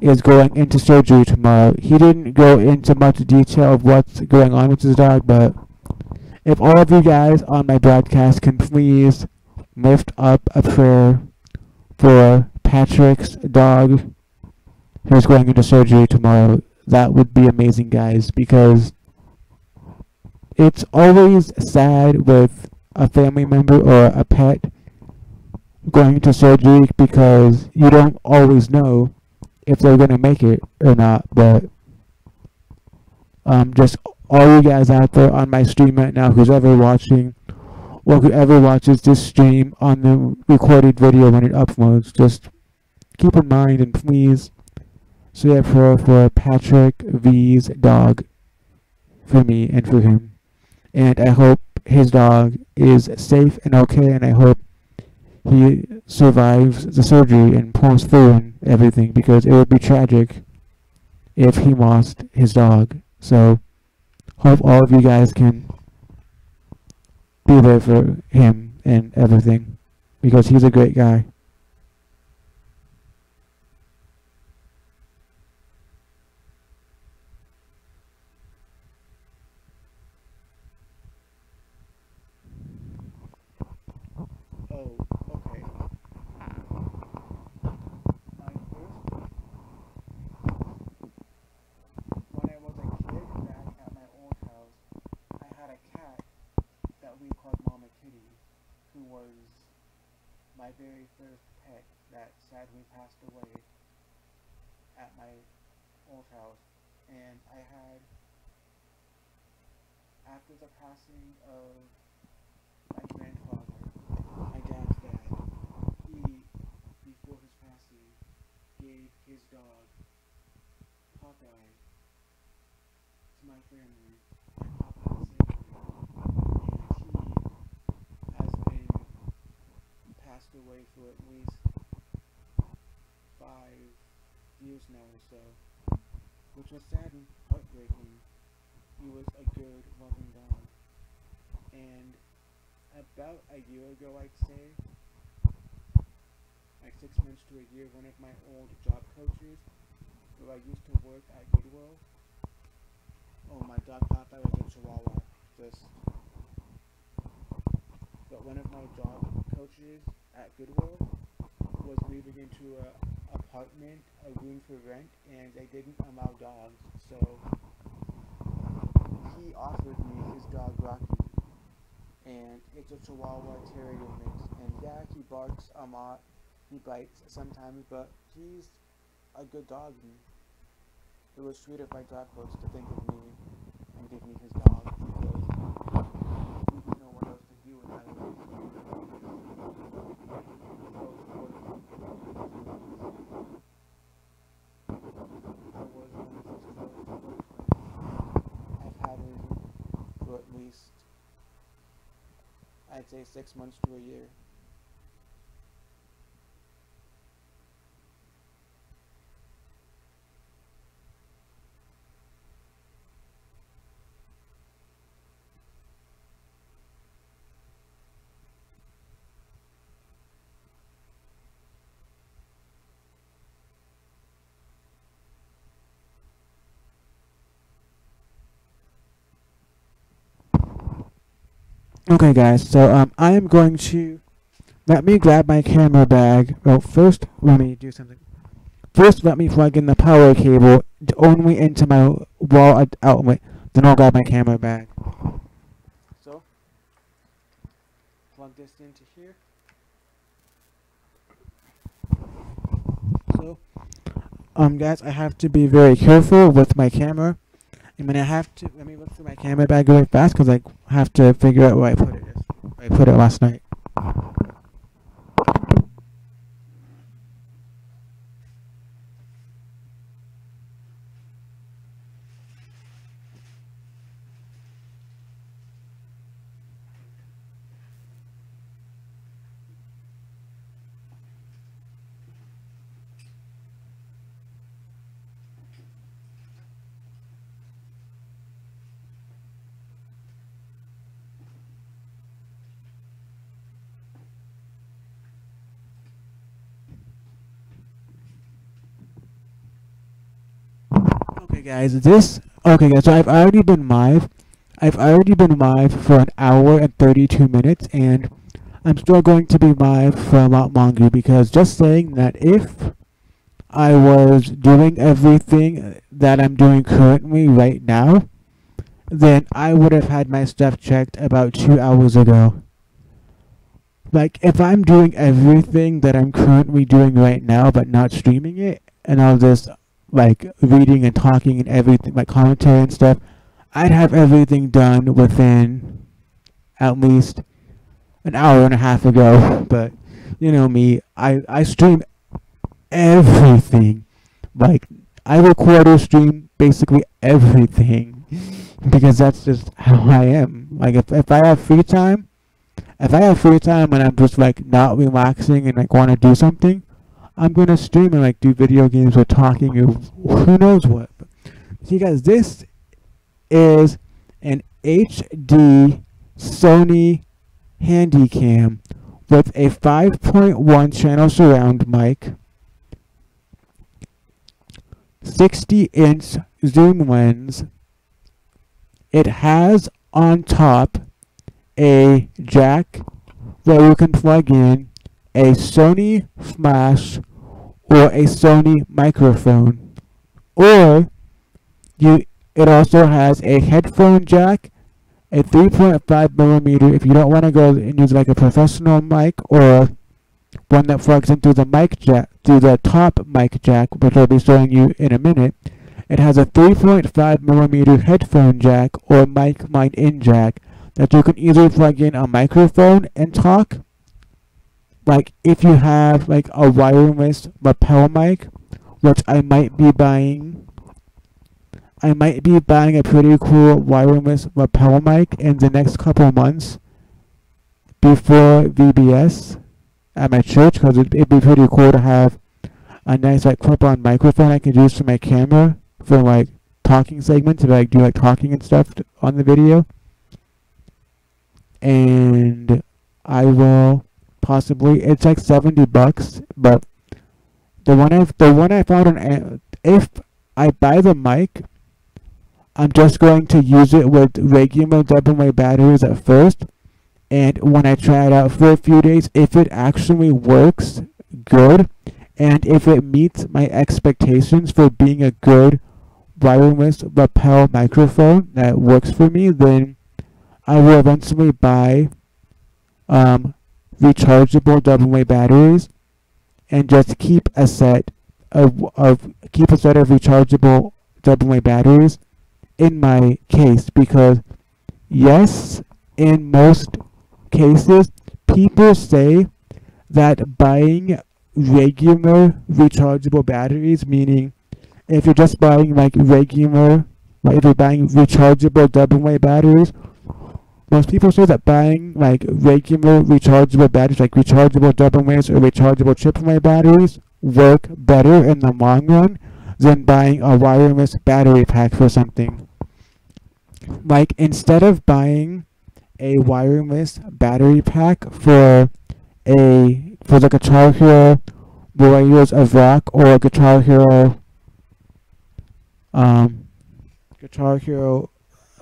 is going into surgery tomorrow. He didn't go into much detail of what's going on with his dog, but if all of you guys on my broadcast can please lift up a prayer for Patrick's dog who's going into surgery tomorrow, that would be amazing, guys, because it's always sad with a family member or a pet going into surgery because you don't always know if they're going to make it or not. But just all you guys out there on my stream right now, who's ever watching or whoever watches this stream on the recorded video when it uploads, just keep in mind and please say a prayer for Patrick V's dog, for me and for him. And I hope his dog is safe and okay, and I hope he survives the surgery and pulls through and everything, because it would be tragic if he lost his dog. So hope all of you guys can be there for him and everything, because he's a great guy. Oh, okay. My first, when I was a kid back at my old house, I had a cat that we called Mama Kitty, who was my very first pet that sadly passed away at my old house. And I had, after the passing of my grandfather, my dad's dad, he, before his passing, gave his dog, Popeye, to my family. And Popeye saved me. And he has been passed away for at least 5 years now or so, which was sad and heartbreaking. He was a good, loving dog. And about a year ago, I'd say, like 6 months to a year, one of my old job coaches, where I used to work at Goodwill, oh, my dog Popeye was a Chihuahua, but one of my job coaches at Goodwill was moving into a apartment, a room for rent, and they didn't allow dogs, so he offered me his dog Rocky, and it's a Chihuahua Terrier mix, and yeah, he barks a lot, he bites sometimes, but he's a good dog, and it was sweet of my job coach to think of me and give me his dog, because he didn't know what else to do with that. I've had him for at least, I'd say 6 months to a year. Okay, guys, so I am going to, let me grab my camera bag. Well, first, let me do something. First, let me plug in the power cable only into my wall outlet. Then I'll grab my camera bag. So, plug this into here. So, guys, I have to be very careful with my camera. I mean, I have to, let me look through my camera bag really fast because I have to figure out where I put it. Where I put it last night. Okay guys, so I've already been live. I've already been live for an hour and 32 minutes, and I'm still going to be live for a lot longer, because just saying that if I was doing everything that I'm doing currently right now, then I would have had my stuff checked about 2 hours ago. Like, if I'm doing everything that I'm currently doing right now but not streaming it, and I'll just, like, reading and talking and everything, like commentary and stuff, I'd have everything done within at least an hour and a half ago. But, you know me, I stream everything. Like, I record or stream basically everything, because that's just how I am. Like, if I have free time, and I'm just like not relaxing and like want to do something, I'm gonna stream and like do video games or talking or who knows what. See guys, this is an HD Sony Handycam with a 5.1 channel surround mic, 60-inch zoom lens. It has on top a jack where you can plug in a Sony flash or a Sony microphone, or it also has a headphone jack, a 3.5mm if you don't want to go and use like a professional mic, or one that plugs into the mic jack, to the top mic jack, which I'll be showing you in a minute. It has a 3.5mm headphone jack or mic line in jack that you can either plug in a microphone and talk, like if you have like a wireless lapel mic, which I might be buying. I might be buying a pretty cool wireless lapel mic in the next couple months before VBS at my church, because it'd be pretty cool to have a nice like clip-on microphone I can use for my camera for like talking segments, if I do like talking and stuff on the video. And I will possibly, it's like $70, but the one I found on, if I buy the mic, I'm just going to use it with regular AA batteries at first, and when I try it out for a few days, if it actually works good, and if it meets my expectations for being a good wireless lapel microphone that works for me, then I will eventually buy rechargeable AA batteries and just keep a set of rechargeable AA batteries in my case, because yes, in most cases people say that buying regular rechargeable batteries, meaning if you're just buying like regular, like if you're buying rechargeable AA batteries, most people say that buying like regular rechargeable batteries, like rechargeable AA's or rechargeable AAA batteries, work better in the long run than buying a wireless battery pack for something. Like, instead of buying a wireless battery pack for the Guitar Hero Warriors of Rock, or Guitar Hero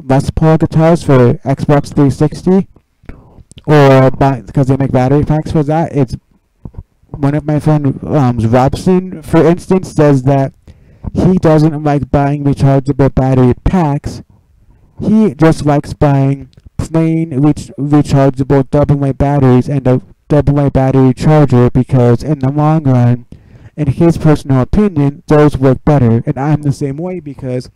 Les Paul guitars for Xbox 360, or because they make battery packs for that. It's one of my friends, Robson, for instance, says that he doesn't like buying rechargeable battery packs. He just likes buying plain rechargeable AA batteries and a AA battery charger, because in the long run, in his personal opinion, those work better. And I'm the same way, because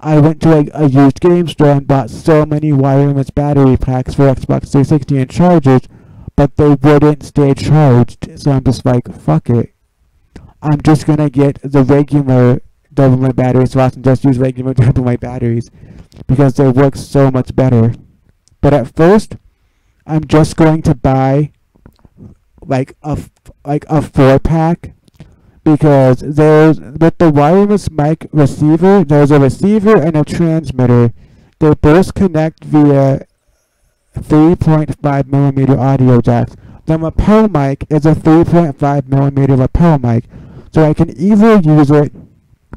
I went to a used game store and bought so many wireless battery packs for Xbox 360 and chargers, but they wouldn't stay charged. So I'm just like, fuck it. I'm just gonna get the regular AA battery slots and just use regular AA batteries, because they work so much better. But at first, I'm just going to buy like a 4-pack, because there's, with the wireless mic receiver, there's a receiver and a transmitter. They both connect via 3.5mm audio jacks. The lapel mic is a 3.5mm lapel mic, so I can either use it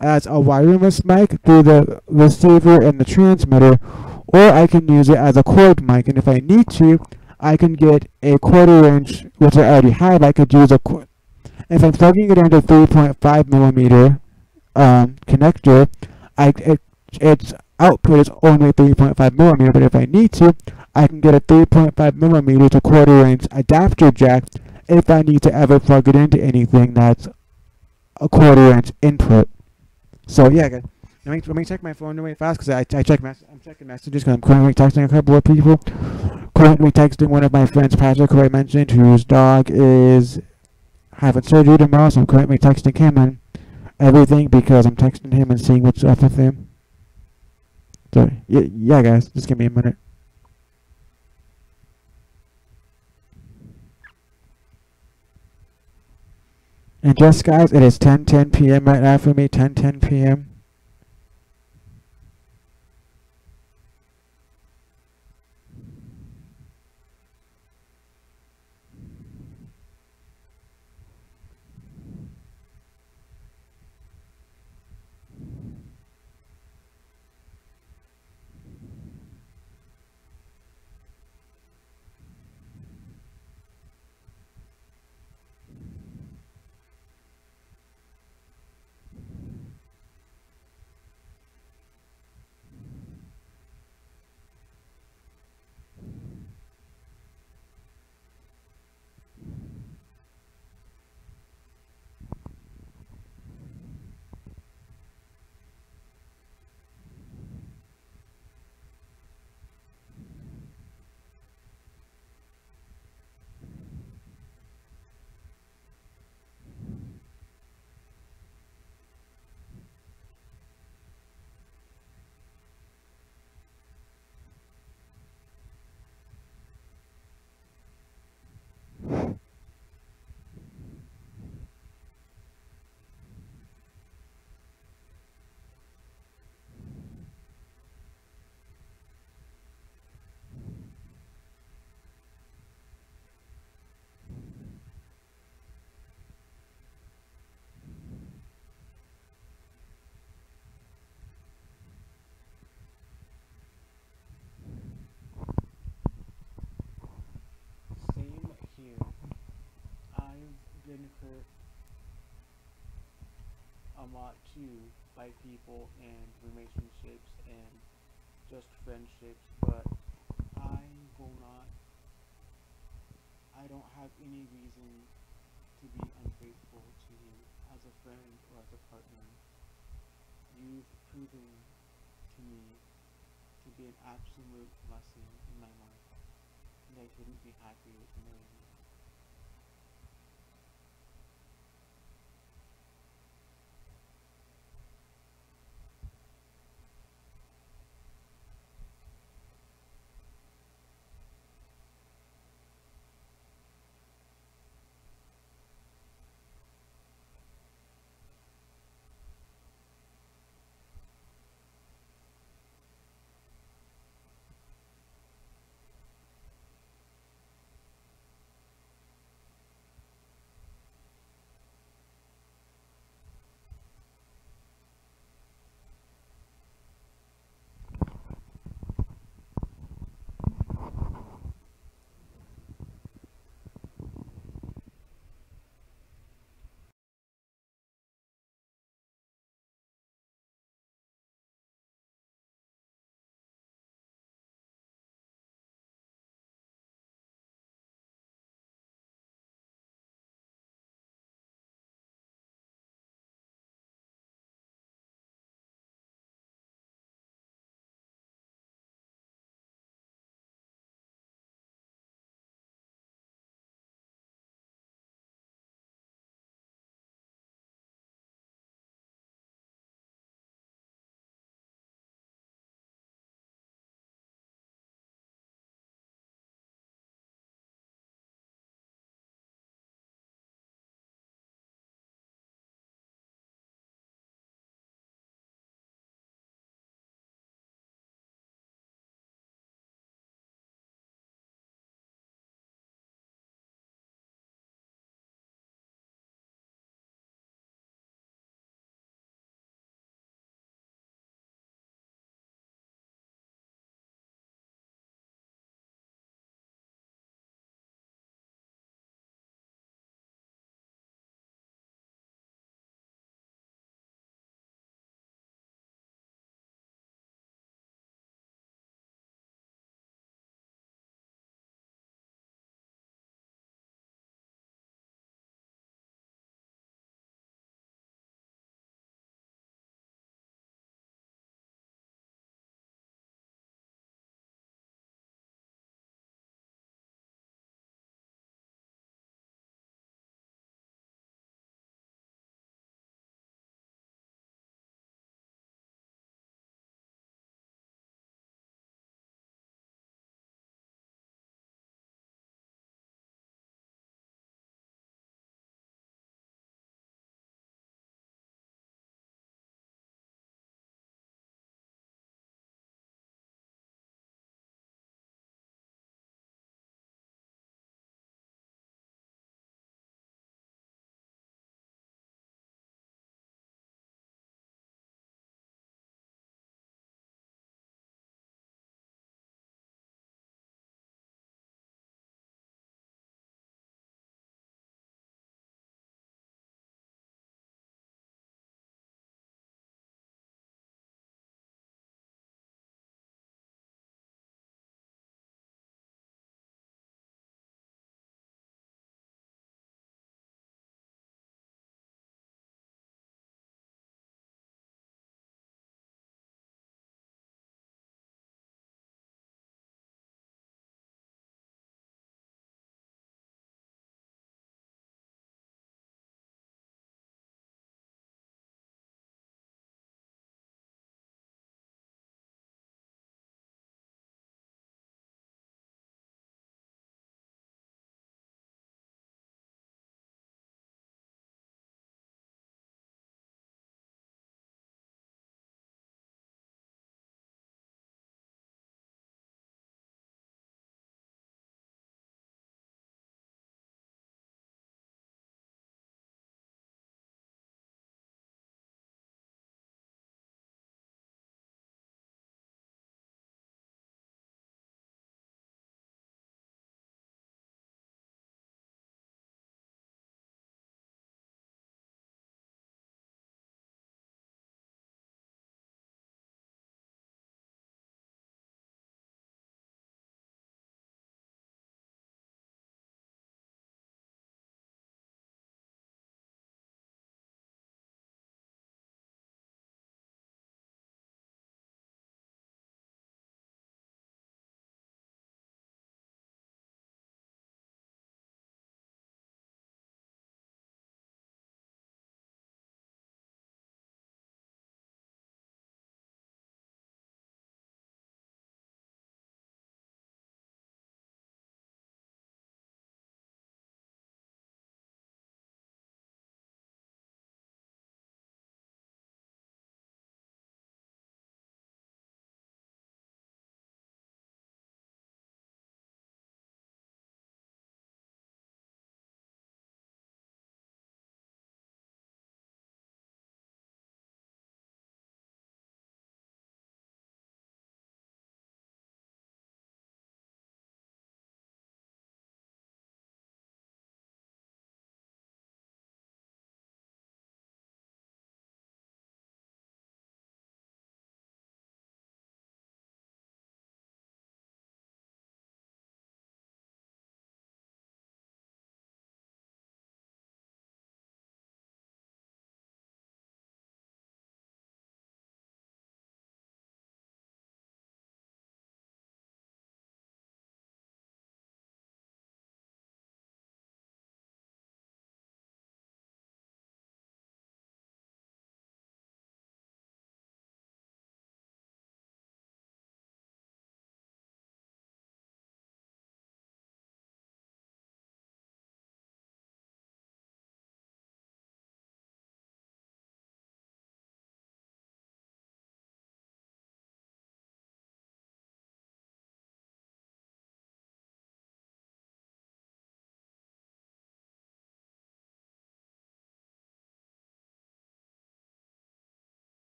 as a wireless mic through the receiver and the transmitter, or I can use it as a cord mic. And if I need to, I can get a 1/4 inch, which I already have. I could use if I'm plugging it into 3.5 millimeter connector, its output is only 3.5 millimeter. But if I need to, I can get a 3.5 millimeter to 1/4 inch adapter jack if I need to ever plug it into anything that's a 1/4 inch input. So yeah, guys. Let me check my phone really fast because I'm checking messages because I'm currently texting a couple of people. Currently texting one of my friends, Patrick, who I mentioned, whose dog is having surgery tomorrow. So I'm currently texting him and everything because I'm texting him and seeing what's up with him. So yeah, guys, just give me a minute. And just guys, it is 10:10 p.m. right now for me. 10:10 p.m. Same here. I've been hurt a lot too by people and relationships and just friendships, but I will not, I don't have any reason to be unfaithful to you as a friend or as a partner. You've proven to me to be an absolute blessing in my life, and I couldn't be happier to know you.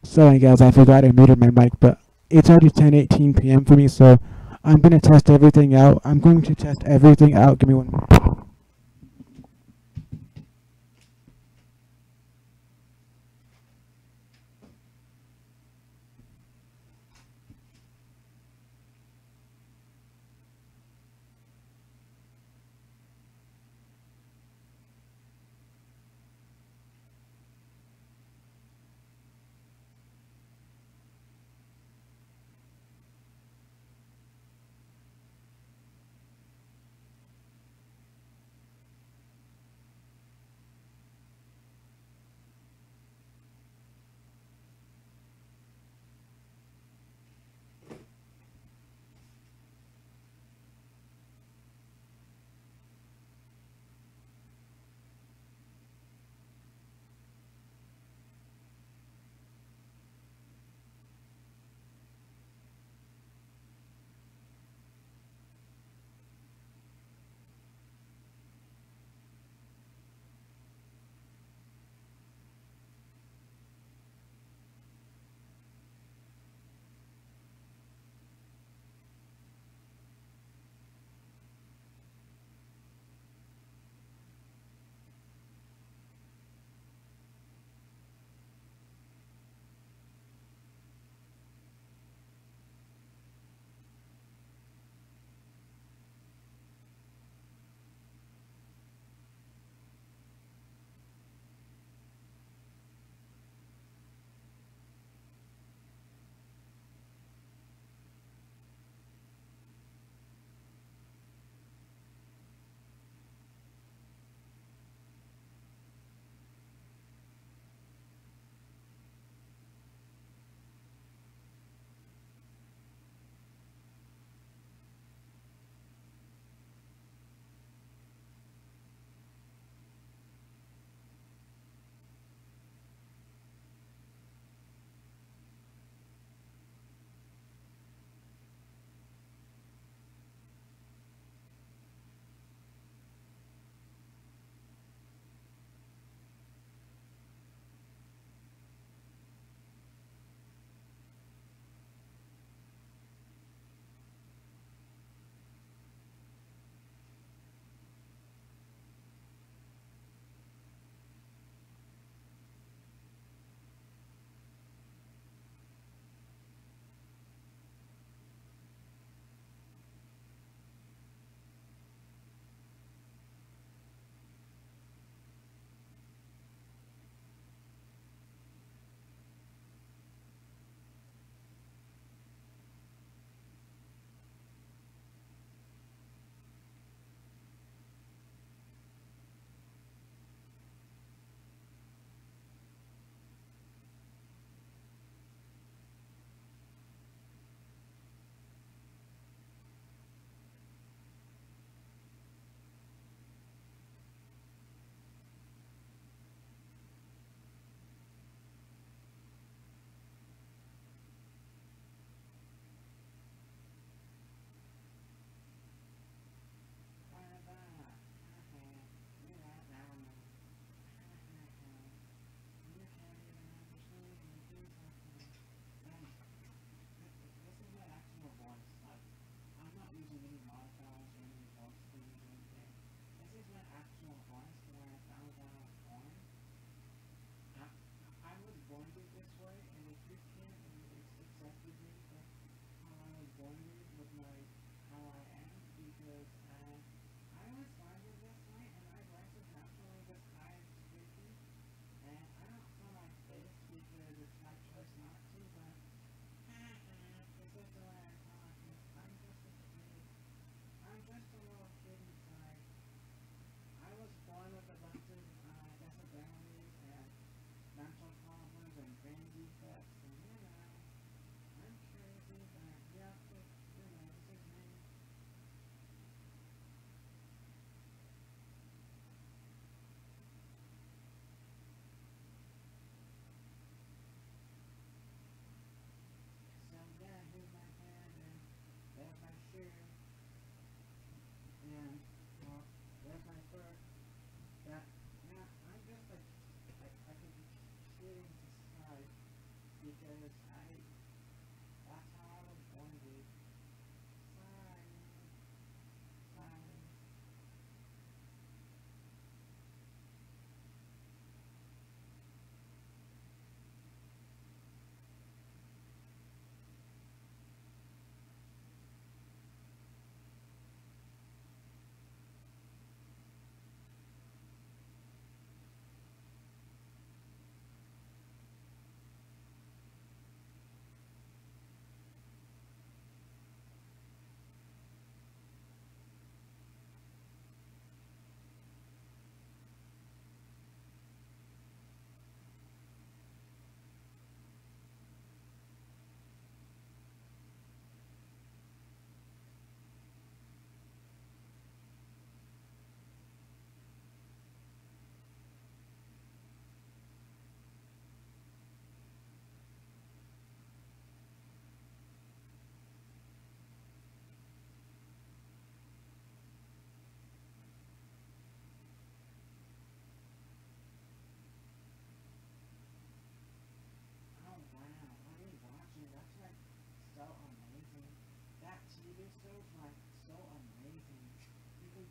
Sorry guys, I forgot I muted my mic, but it's already 10:18 p.m. for me, so I'm gonna test everything out. I'm going to test everything out. Give me one minute.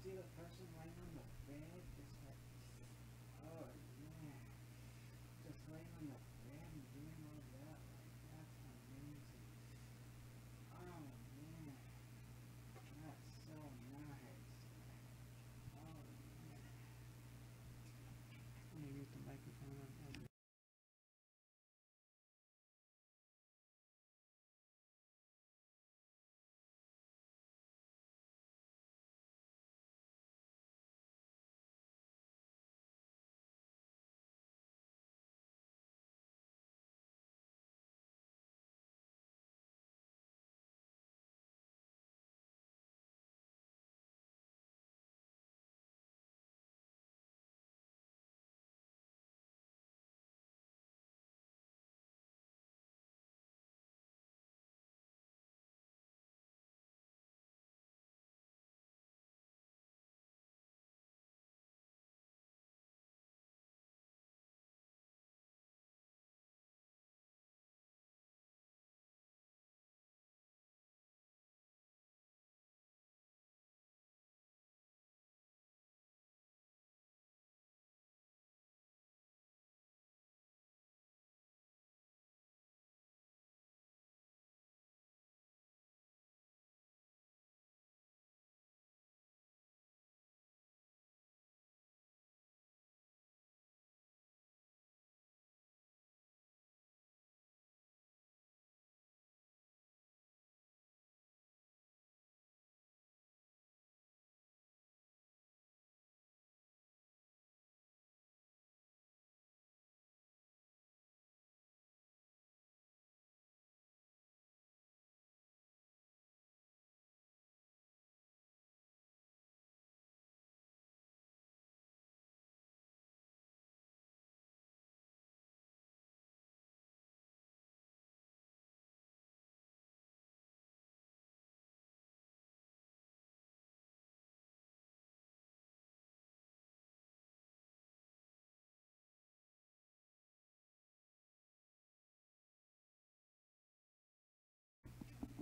see the person laying on the bed? It's like, oh yeah, just laying on the bed and doing all that. Like, that's amazing. Oh man, that's so nice. Oh man. Let me mute the microphone on.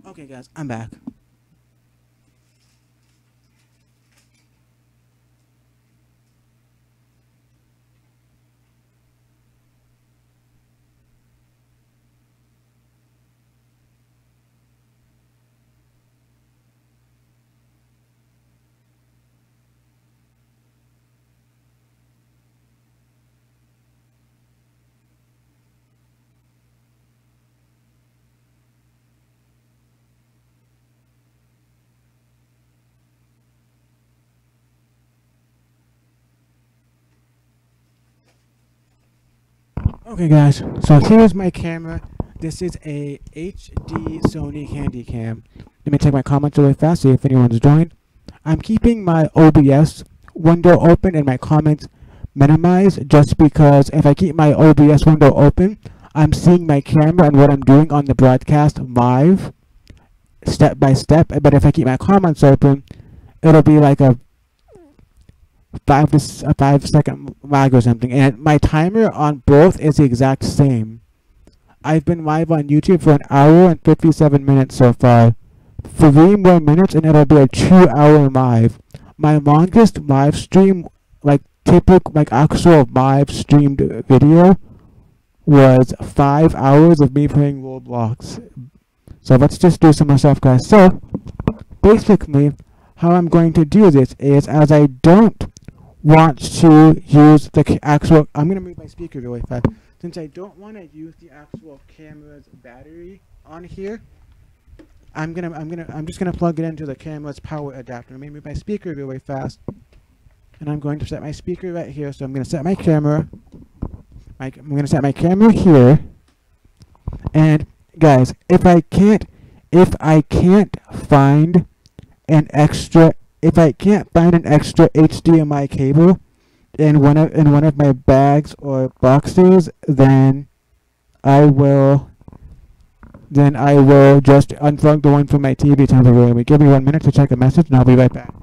Okay, guys, I'm back. Okay, guys, so here's my camera. This is a HD Sony Handycam. Let me take my comments really fast, see if anyone's joined. I'm keeping my OBS window open and my comments minimized just because if I keep my OBS window open, I'm seeing my camera and what I'm doing on the broadcast live, step by step. But if I keep my comments open, it'll be like a 5 second lag or something. And my timer on both is the exact same. I've been live on YouTube for an hour and 57 minutes so far. 3 more minutes and it'll be a 2 hour live. My longest live stream, like typical, like actual live streamed video, was 5 hours of me playing Roblox. So let's just do some more stuff, guys. So basically, how I'm going to do this is, as I don't want to use the actual, I'm gonna move my speaker really fast. Since I don't want to use the actual camera's battery on here, I'm just gonna plug it into the camera's power adapter. Let me move my speaker really fast, and I'm going to set my speaker right here. So I'm gonna set my camera. I'm gonna set my camera here, and guys, if I can't find an extra HDMI cable in one of my bags or boxes, then I will just unplug the one from my TV temporarily. Give me 1 minute to check a message and I'll be right back.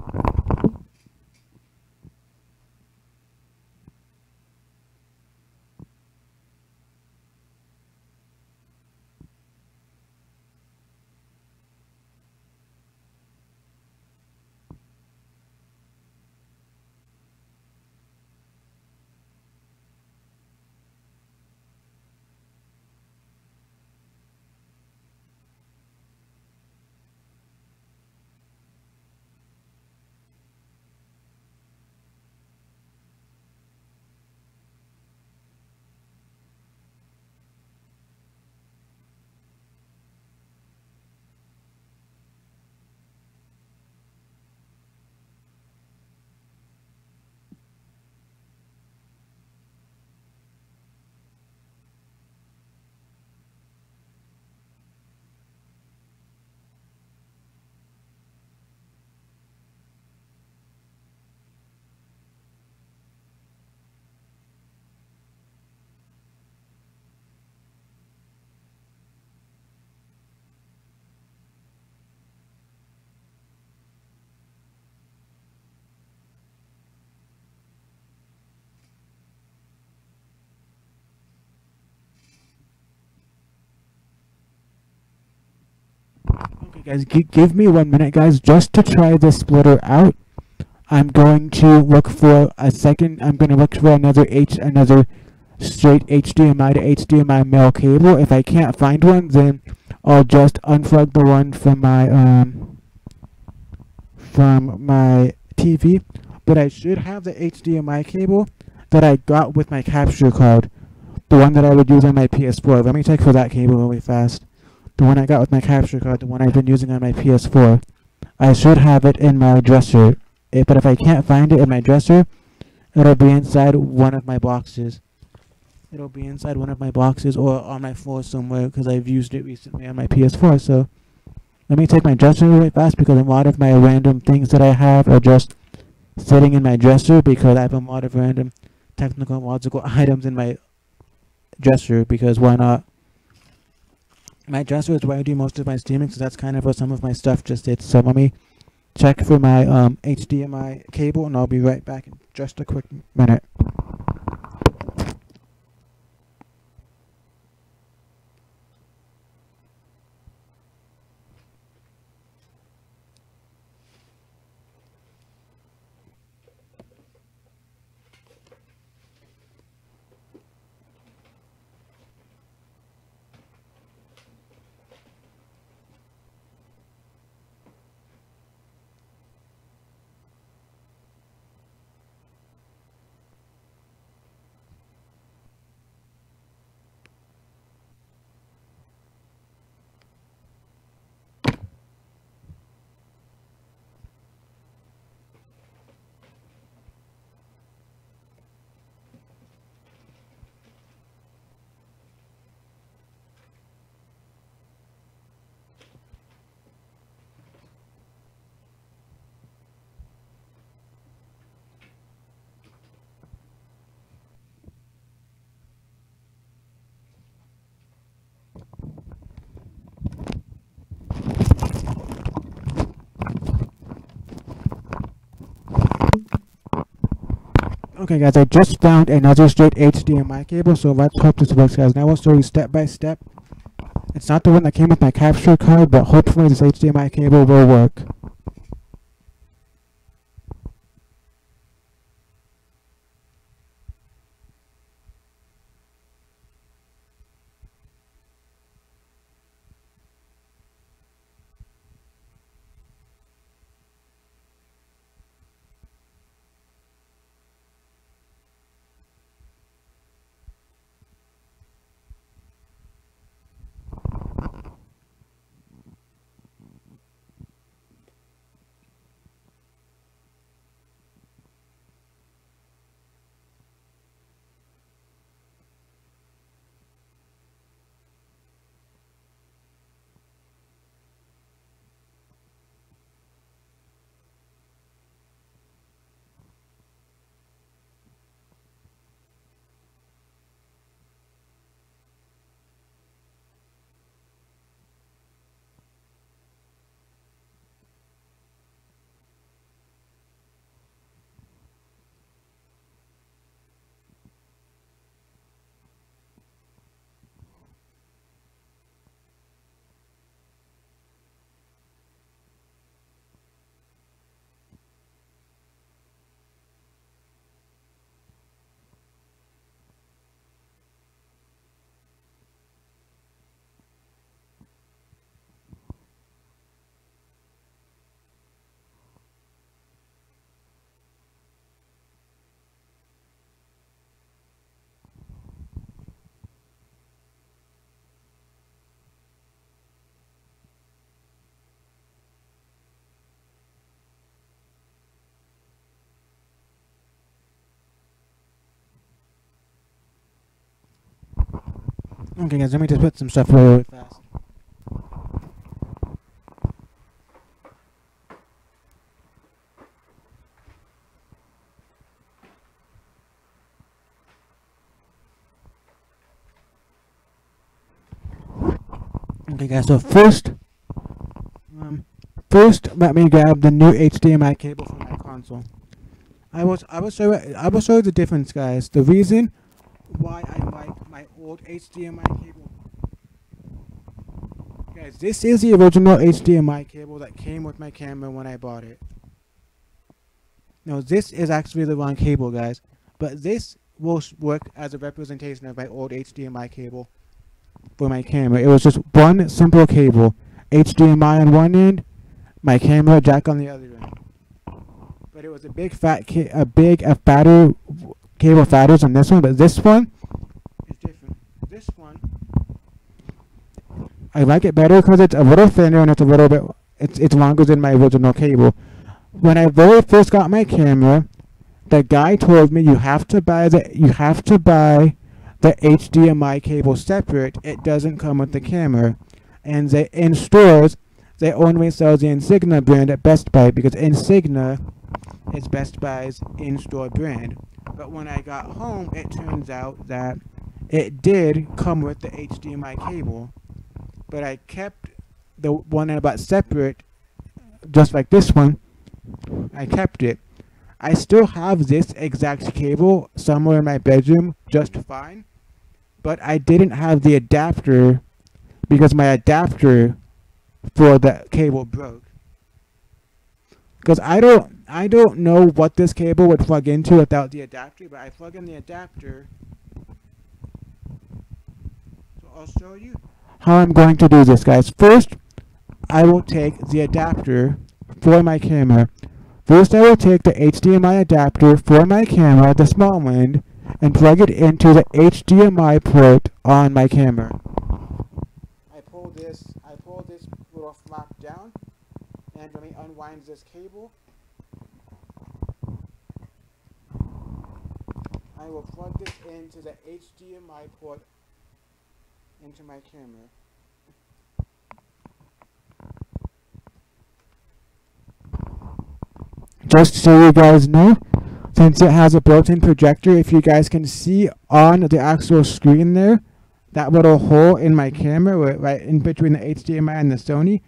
guys, give me 1 minute, guys, just to try this splitter out. I'm going to look for a second. I'm going to look for another straight HDMI to HDMI male cable. If I can't find one, then I'll just unplug the one from my TV. But I should have the HDMI cable that I got with my capture card, the one that I would use on my PS4. Let me check for that cable really fast. The one I got with my capture card, the one I've been using on my PS4. I should have it in my dresser. But if I can't find it in my dresser, it'll be inside one of my boxes. It'll be inside one of my boxes or on my floor somewhere because I've used it recently on my PS4. So let me take my dresser really fast because a lot of my random things that I have are just sitting in my dresser because I have a lot of random technological items in my dresser because why not? My dresser is where I do most of my streaming, so that's kind of where some of my stuff just sits. So let me check for my HDMI cable and I'll be right back in just a quick minute. Okay guys, I just found another straight HDMI cable, so let's hope this works, guys. Now I'll show you step by step. It's not the one that came with my capture card, but hopefully this HDMI cable will work. Okay guys, let me just put some stuff really fast. Okay guys, so first let me grab the new HDMI cable for my console. I will show you the difference, guys. The reason why I like my old HDMI cable Guys, this is the original HDMI cable that came with my camera when I bought it. No, this is actually the wrong cable, guys. But this will work as a representation of my old HDMI cable for my camera. It was just one simple cable. HDMI on one end, my camera jack on the other end. But it was a big fatter cable fatter than this one, but this one is different. This one, I like it better because it's a little thinner and it's a little bit, it's longer than my original cable. When I very first got my camera, the guy told me you have to buy the HDMI cable separate. It doesn't come with the camera. And in stores, they only sell the Insignia brand at Best Buy because Insignia is Best Buy's in-store brand. But when I got home, it turns out that it did come with the HDMI cable. But I kept the one I bought separate, just like this one. I kept it. I still have this exact cable somewhere in my bedroom just fine. But I didn't have the adapter because my adapter for the cable broke. Because I don't know what this cable would plug into without the adapter, but I plug in the adapter. So I'll show you how I'm going to do this, guys. First, I will take the adapter for my camera. First, I will take the HDMI adapter for my camera, the small end, and plug it into the HDMI port on my camera. I pull this little flap down, and let me unwind this cable. I will plug this into the HDMI port into my camera. Just so you guys know, since it has a built-in projector, if you guys can see on the actual screen there, that little hole in my camera, right in between the HDMI and the Sony,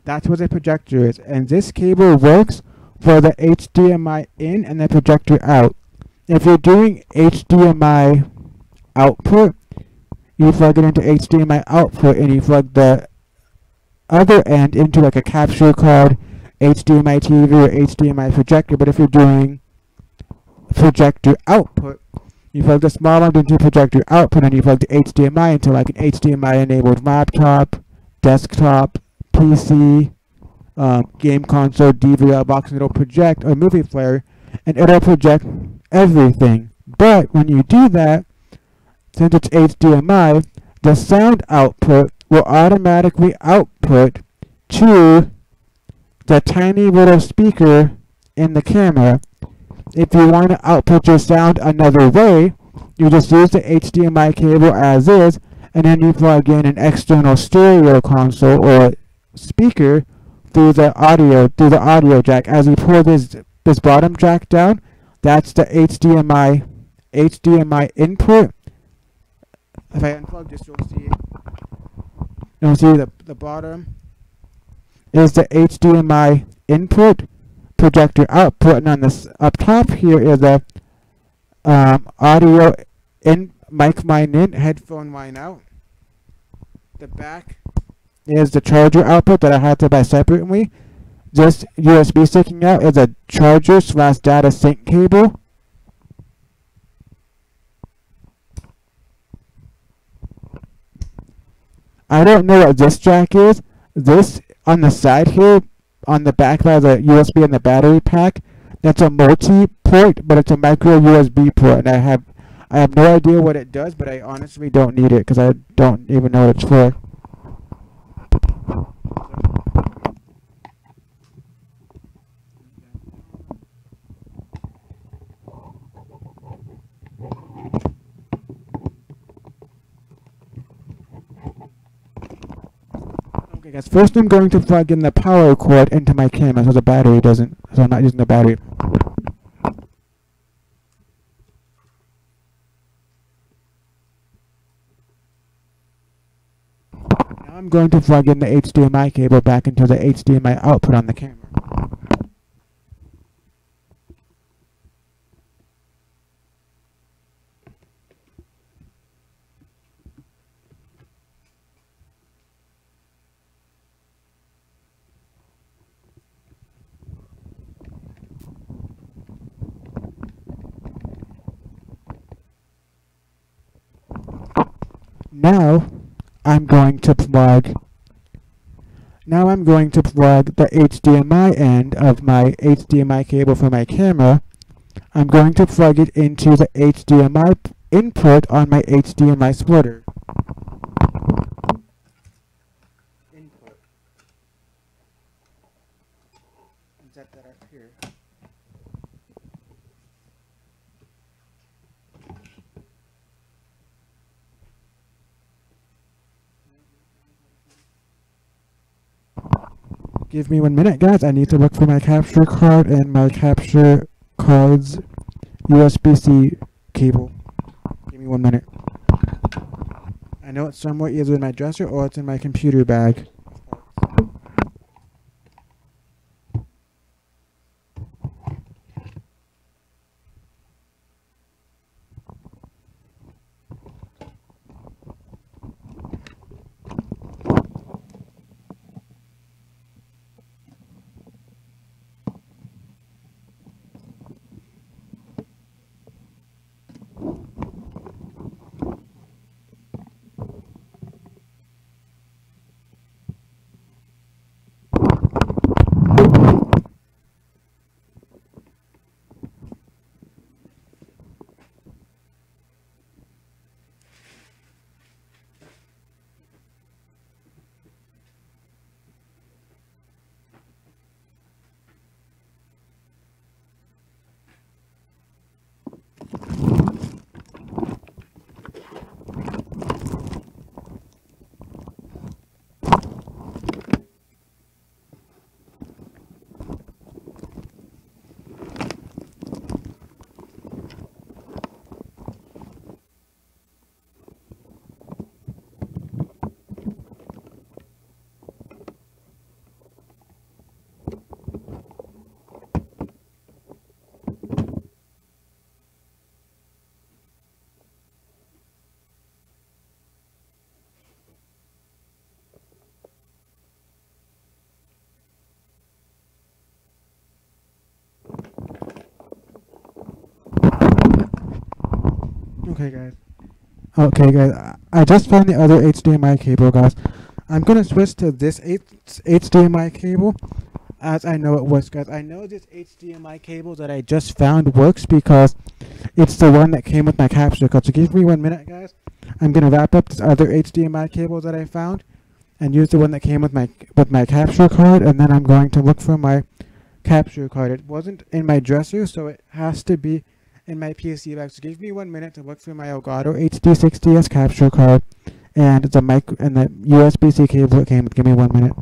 that's where the projector is. And this cable works for the HDMI in and the projector out. If you're doing HDMI output, you plug it into HDMI output and you plug the other end into like a capture card, HDMI TV or HDMI projector. But if you're doing projector output, you plug the small end into projector output and you plug the HDMI into like an HDMI enabled laptop, desktop, PC, game console, DVR box, and it'll project a movie player and it'll project everything. But when you do that, since it's HDMI, the sound output will automatically output to the tiny little speaker in the camera. If you want to output your sound another way, you just use the HDMI cable as is, and then you plug in an external stereo console or speaker through the audio jack. As you pull this bottom jack down, that's the HDMI input. If I unplug this, you'll see the bottom is the HDMI input, projector output, and on this up top here is a audio in, mic line in, headphone line out. The back is the charger output that I had to buy separately. This USB sticking out is a charger / data sync cable. I don't know what this jack is. This on the side here, on the back by the USB and the battery pack, that's a multi-port, but it's a micro USB port, and I have no idea what it does, but I honestly don't need it because I don't even know what it's for. Okay guys, first I'm going to plug in the power cord into my camera so the battery doesn't, so I'm not using the battery. Now I'm going to plug in the HDMI cable back into the HDMI output on the camera. Now I'm going to plug the HDMI end of my HDMI cable for my camera. I'm going to plug it into the HDMI input on my HDMI splitter. Input. And set that up here. Give me 1 minute, guys. I need to look for my capture card and my capture card's USB-C cable. Give me 1 minute. I know it's somewhere either in my dresser or it's in my computer bag. Okay guys, I just found the other HDMI cable, guys. I'm gonna switch to this HDMI cable as I know it works, guys. I know this HDMI cable that I just found works because it's the one that came with my capture card. So give me 1 minute, guys. I'm gonna wrap up this other HDMI cable that I found and use the one that came with my capture card, and then I'm going to look for my capture card. It wasn't in my dresser, so it has to be in my PC bag. So give me 1 minute to look through my Elgato HD60S capture card and the mic and the USB-C cable that came with. Give me 1 minute.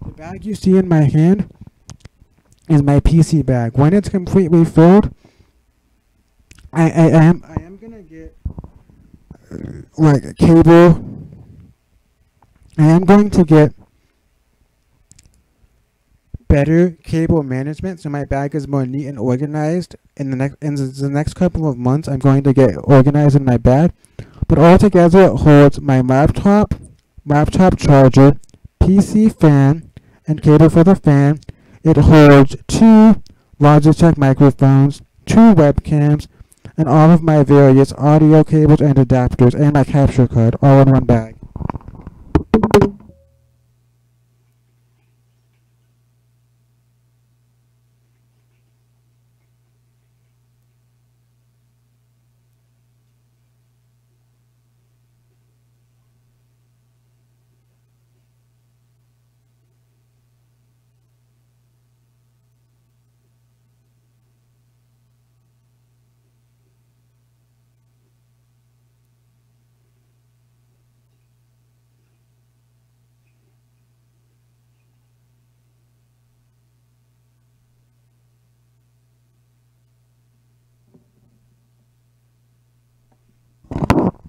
The bag you see in my hand is my PC bag. When it's completely filled, I am gonna get like a cable. I am going to get better cable management so my bag is more neat and organized. In the next couple of months, I'm going to get organized in my bag. But altogether, it holds my laptop charger, PC fan, and cable for the fan. It holds 2 Logitech microphones, 2 webcams, and all of my various audio cables and adapters, and my capture card, all in one bag.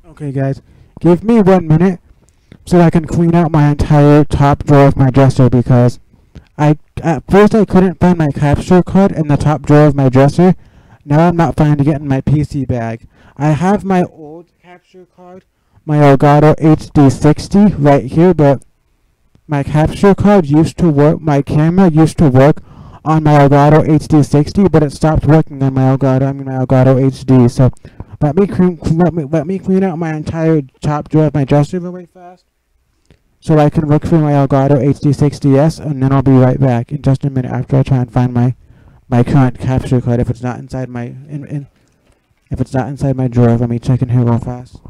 Okay guys, give me 1 minute so I can clean out my entire top drawer of my dresser, because at first I couldn't find my capture card in the top drawer of my dresser. Now I'm not finding it in my PC bag. I have my old capture card, my Elgato HD60 right here, but my capture card used to work, my camera used to work on my Elgato HD60, but it stopped working on my Elgato HD. So let me clean out my entire top drawer of my dresser really fast, so I can look for my Elgato HD60S, and then I'll be right back in just a minute after I try and find my current capture card. If it's not inside my if it's not inside my drawer, let me check in here real fast.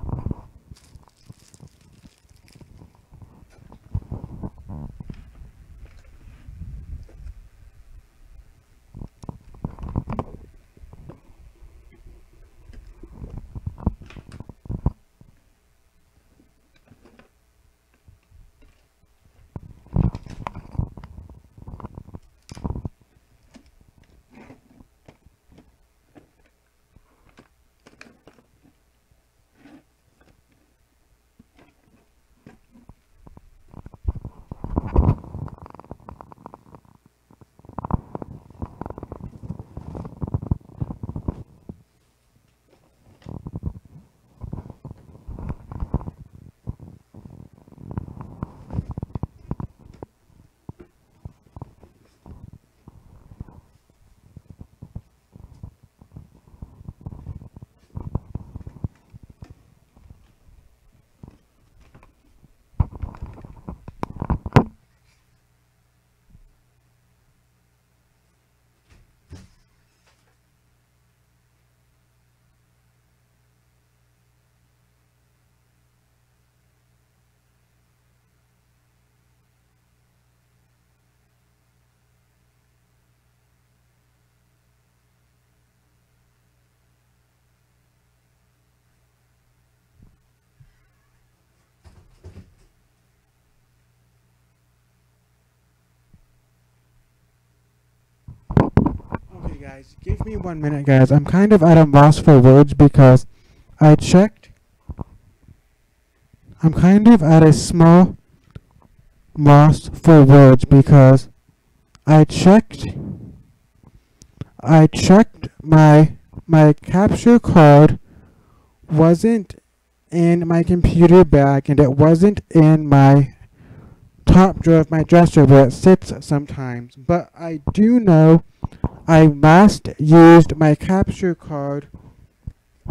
Okay, guys, give me 1 minute, guys. I'm kind of at a loss for words because I checked. I'm kind of at a small loss for words because I checked. I checked my capture card wasn't in my computer bag, and it wasn't in my top drawer of my dresser where it sits sometimes. But I do know I last used my capture card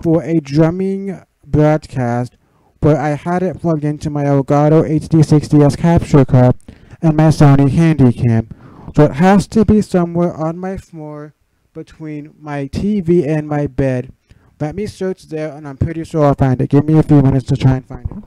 for a drumming broadcast where I had it plugged into my Elgato HD60S capture card and my Sony Handycam. So it has to be somewhere on my floor between my TV and my bed. Let me search there, and I'm pretty sure I'll find it. Give me a few minutes to try and find it.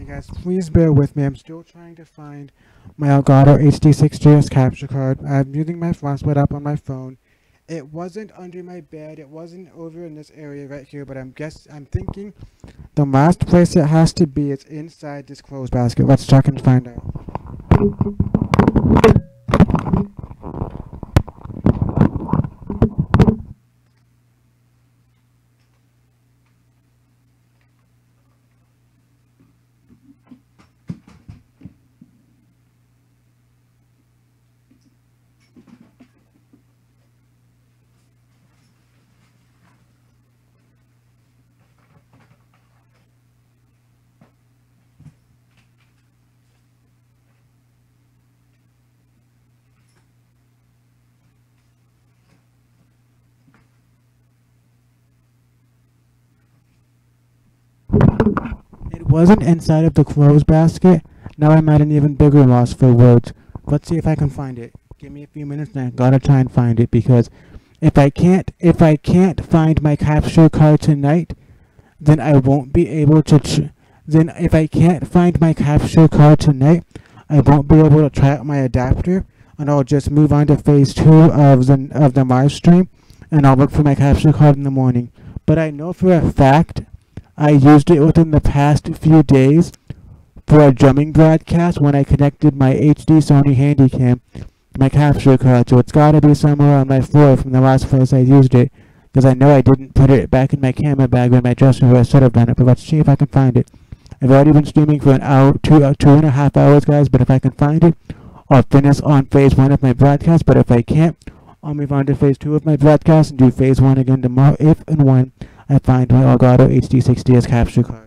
guys, please bear with me. I'm still trying to find my Elgato HD6GS capture card. I'm using my flashlight app on my phone. It wasn't under my bed. It wasn't over in this area right here, but I'm thinking the last place it has to be is inside this clothes basket. Let's check and find out. It wasn't inside of the clothes basket. Now I'm at an even bigger loss for words. Let's see if I can find it. Give me a few minutes and I gotta try and find it, because if I can't find my capture card tonight, then I won't be able to then if I can't find my capture card tonight, I won't be able to try out my adapter, and I'll just move on to phase 2 of the live stream, and I'll look for my capture card in the morning. But I know for a fact I used it within the past few days for a drumming broadcast when I connected my HD Sony Handycam to my capture card, so it's gotta be somewhere on my floor from the last place I used it, because I know I didn't put it back in my camera bag when my dresser where I should have done it, but let's see if I can find it. I've already been streaming for an hour, 2.5 hours, guys, but if I can find it, I'll finish on phase 1 of my broadcast, but if I can't, I'll move on to phase 2 of my broadcast and do phase 1 again tomorrow if and when I find my Elgato HD6DS capture card.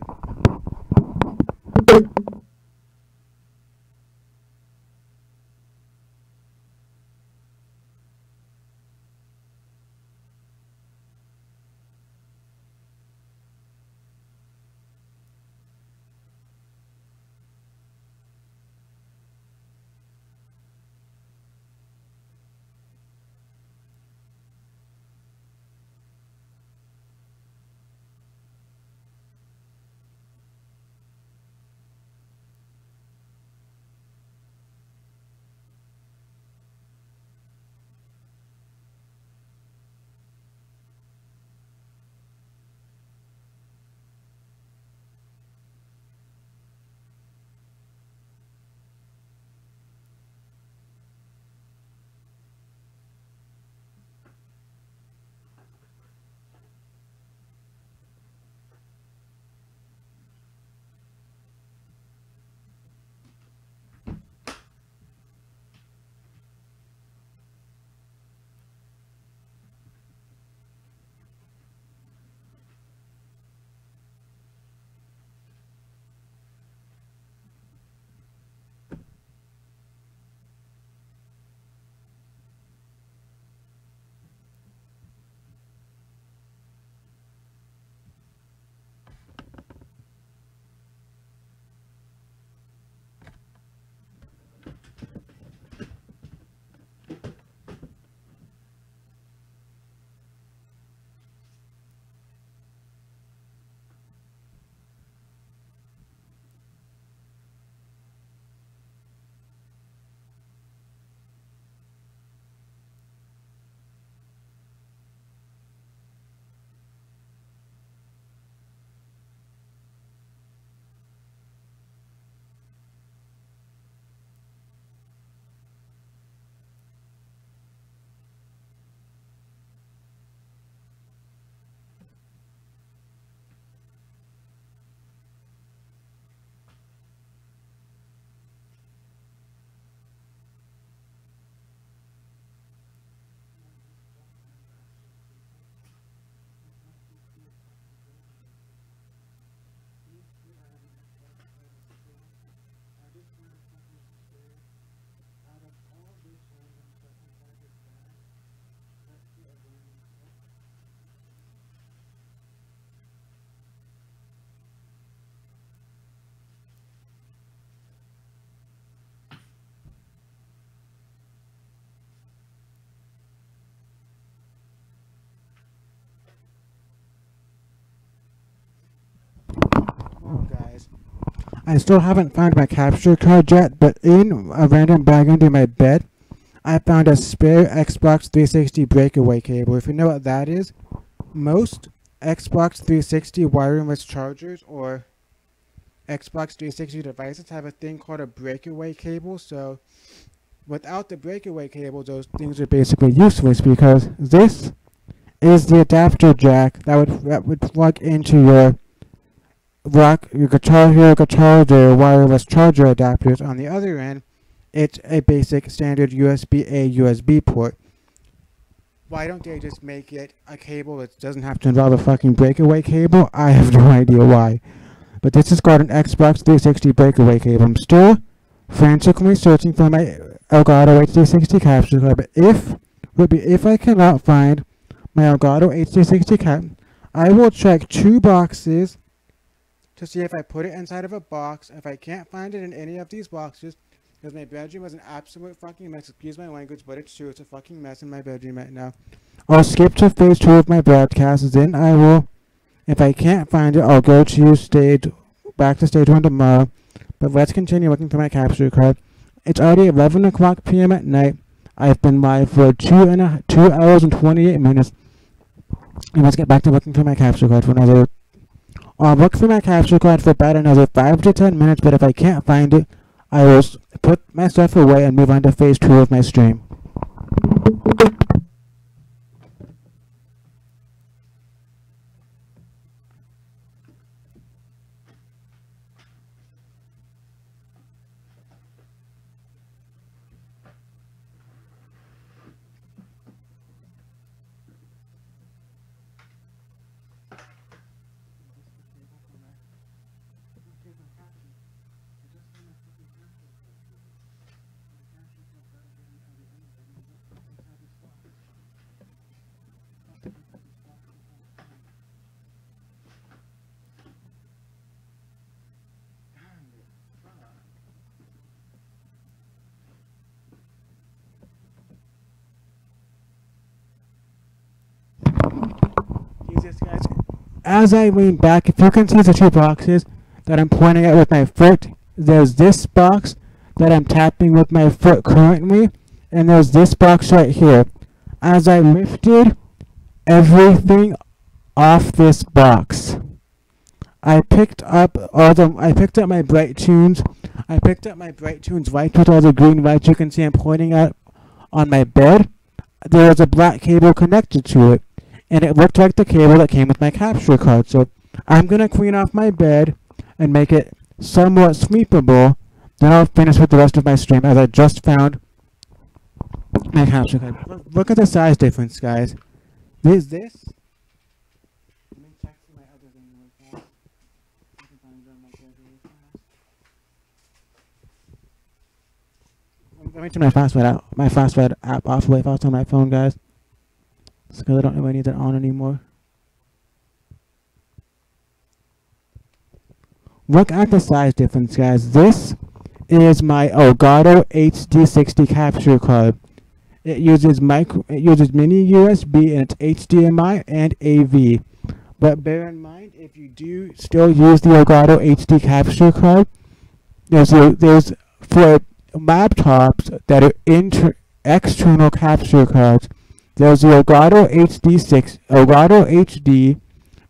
I still haven't found my capture card yet, but in a random bag under my bed, I found a spare Xbox 360 breakaway cable. If you know what that is, most Xbox 360 wireless chargers or Xbox 360 devices have a thing called a breakaway cable, so without the breakaway cable, those things are basically useless because this is the adapter jack that would plug into your Guitar Hero Guitar Hero wireless charger adapters. On the other end, it's a basic standard USB-A USB port. Why don't they just make it a cable that doesn't have to involve a fucking breakaway cable? I have no idea why. But this is called an Xbox 360 breakaway cable. I'm still frantically searching for my Elgato H360 capture card, but if I cannot find my Elgato H360 cap, I will check 2 boxes to see if I put it inside of a box. If I can't find it in any of these boxes, because my bedroom was an absolute fucking mess, excuse my language, but it's true, it's a fucking mess in my bedroom right now, I'll skip to phase 2 of my broadcast. Then I will, if I can't find it, I'll go to back to stage 1 tomorrow. But let's continue looking for my capture card. It's already 11 o'clock p.m. at night. I've been live for 2 hours and 28 minutes. And let's get back to looking for my capture card for another. I'll look for my capture card for about another 5 to 10 minutes, but if I can't find it, I will put my stuff away and move on to phase 2 of my stream. Jesus, guys. As I lean back, if you can see the 2 boxes that I'm pointing at with my foot, there's this box that I'm tapping with my foot currently, and there's this box right here. As I lifted everything off this box, I picked up my Bright Tunes. I picked up my Bright Tunes lights with all the green lights you can see I'm pointing at on my bed. There was a black cable connected to it, and it looked like the cable that came with my capture card. So I'm going to clean off my bed and make it somewhat sleepable. Then I'll finish with the rest of my stream as I just found my capture card. Look at the size difference, guys. This? Let me check my other thing really fast. I can find it on my bed really fast. Let me turn my flashlight app off the way fast on my phone, guys. Because I don't know if I need that on anymore. Look at the size difference, guys. This is my Elgato HD60 capture card. It uses mini USB and it's HDMI and AV. But bear in mind, if you do still use the Elgato HD capture card, there's for laptops that are external capture cards. There's the Elgato HD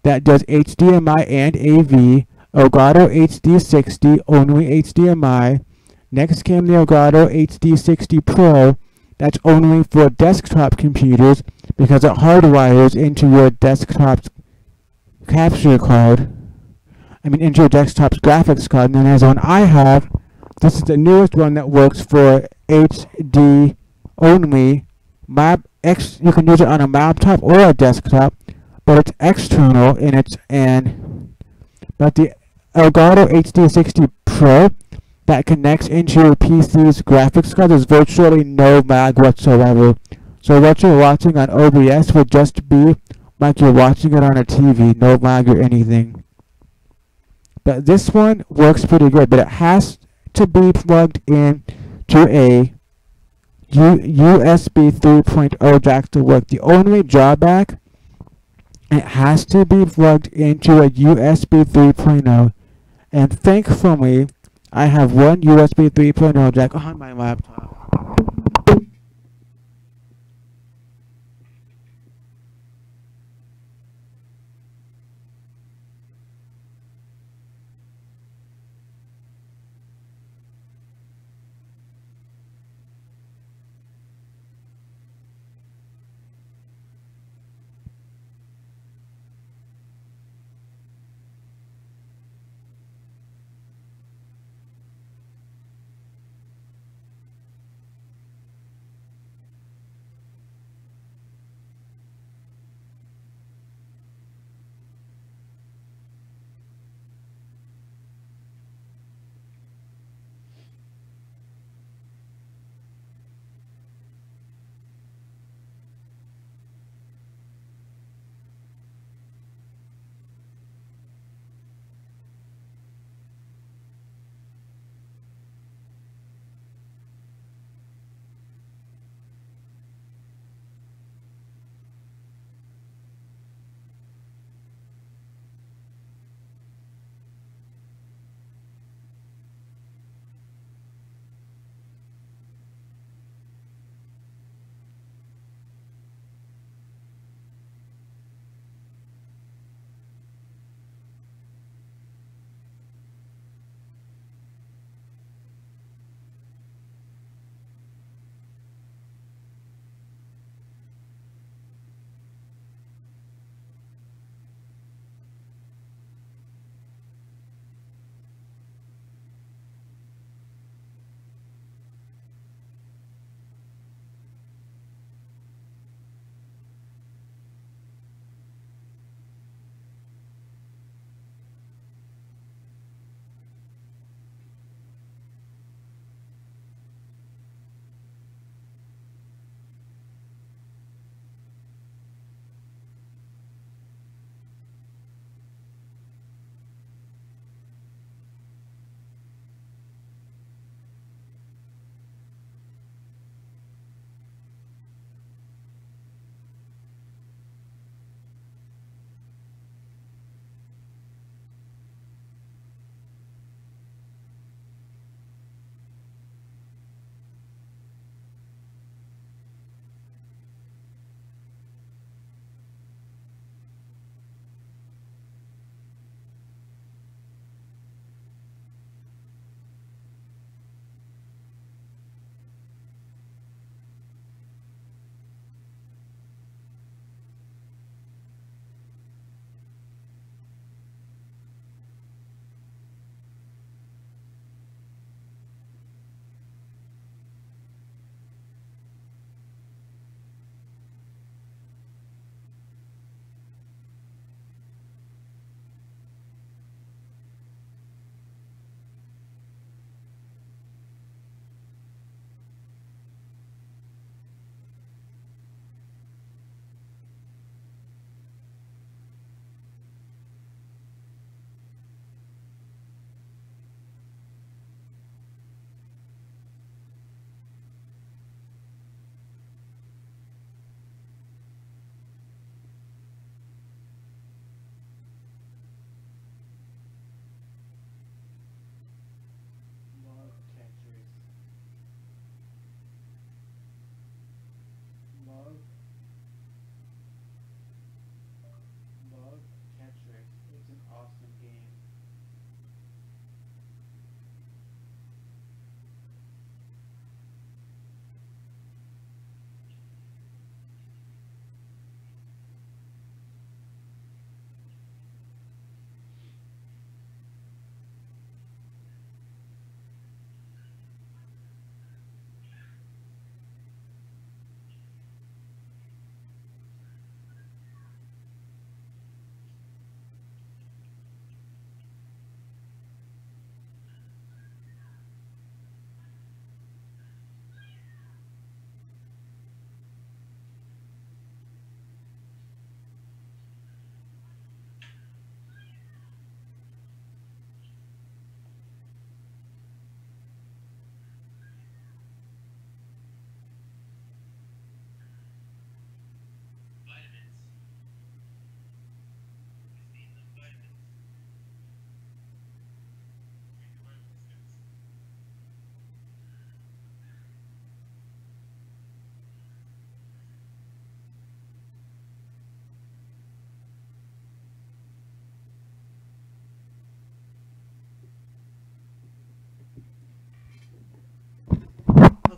that does HDMI and AV. Elgato HD60 only HDMI. Next came the Elgato HD60 Pro. That's only for desktop computers because it hardwires into your desktop's capture card. Into your desktop's graphics card. And then there's one I have. This is the newest one that works for HD only. You can use it on a laptop or a desktop, but it's external but the Elgato HD60 Pro that connects into your PC's graphics card, there's virtually no lag whatsoever. So what you're watching on OBS would just be like you're watching it on a TV, no lag or anything. But this one works pretty good, but it has to be plugged in to a USB 3.0 jack to work. The only drawback, it has to be plugged into a USB 3.0. And thankfully, I have one USB 3.0 jack on my laptop.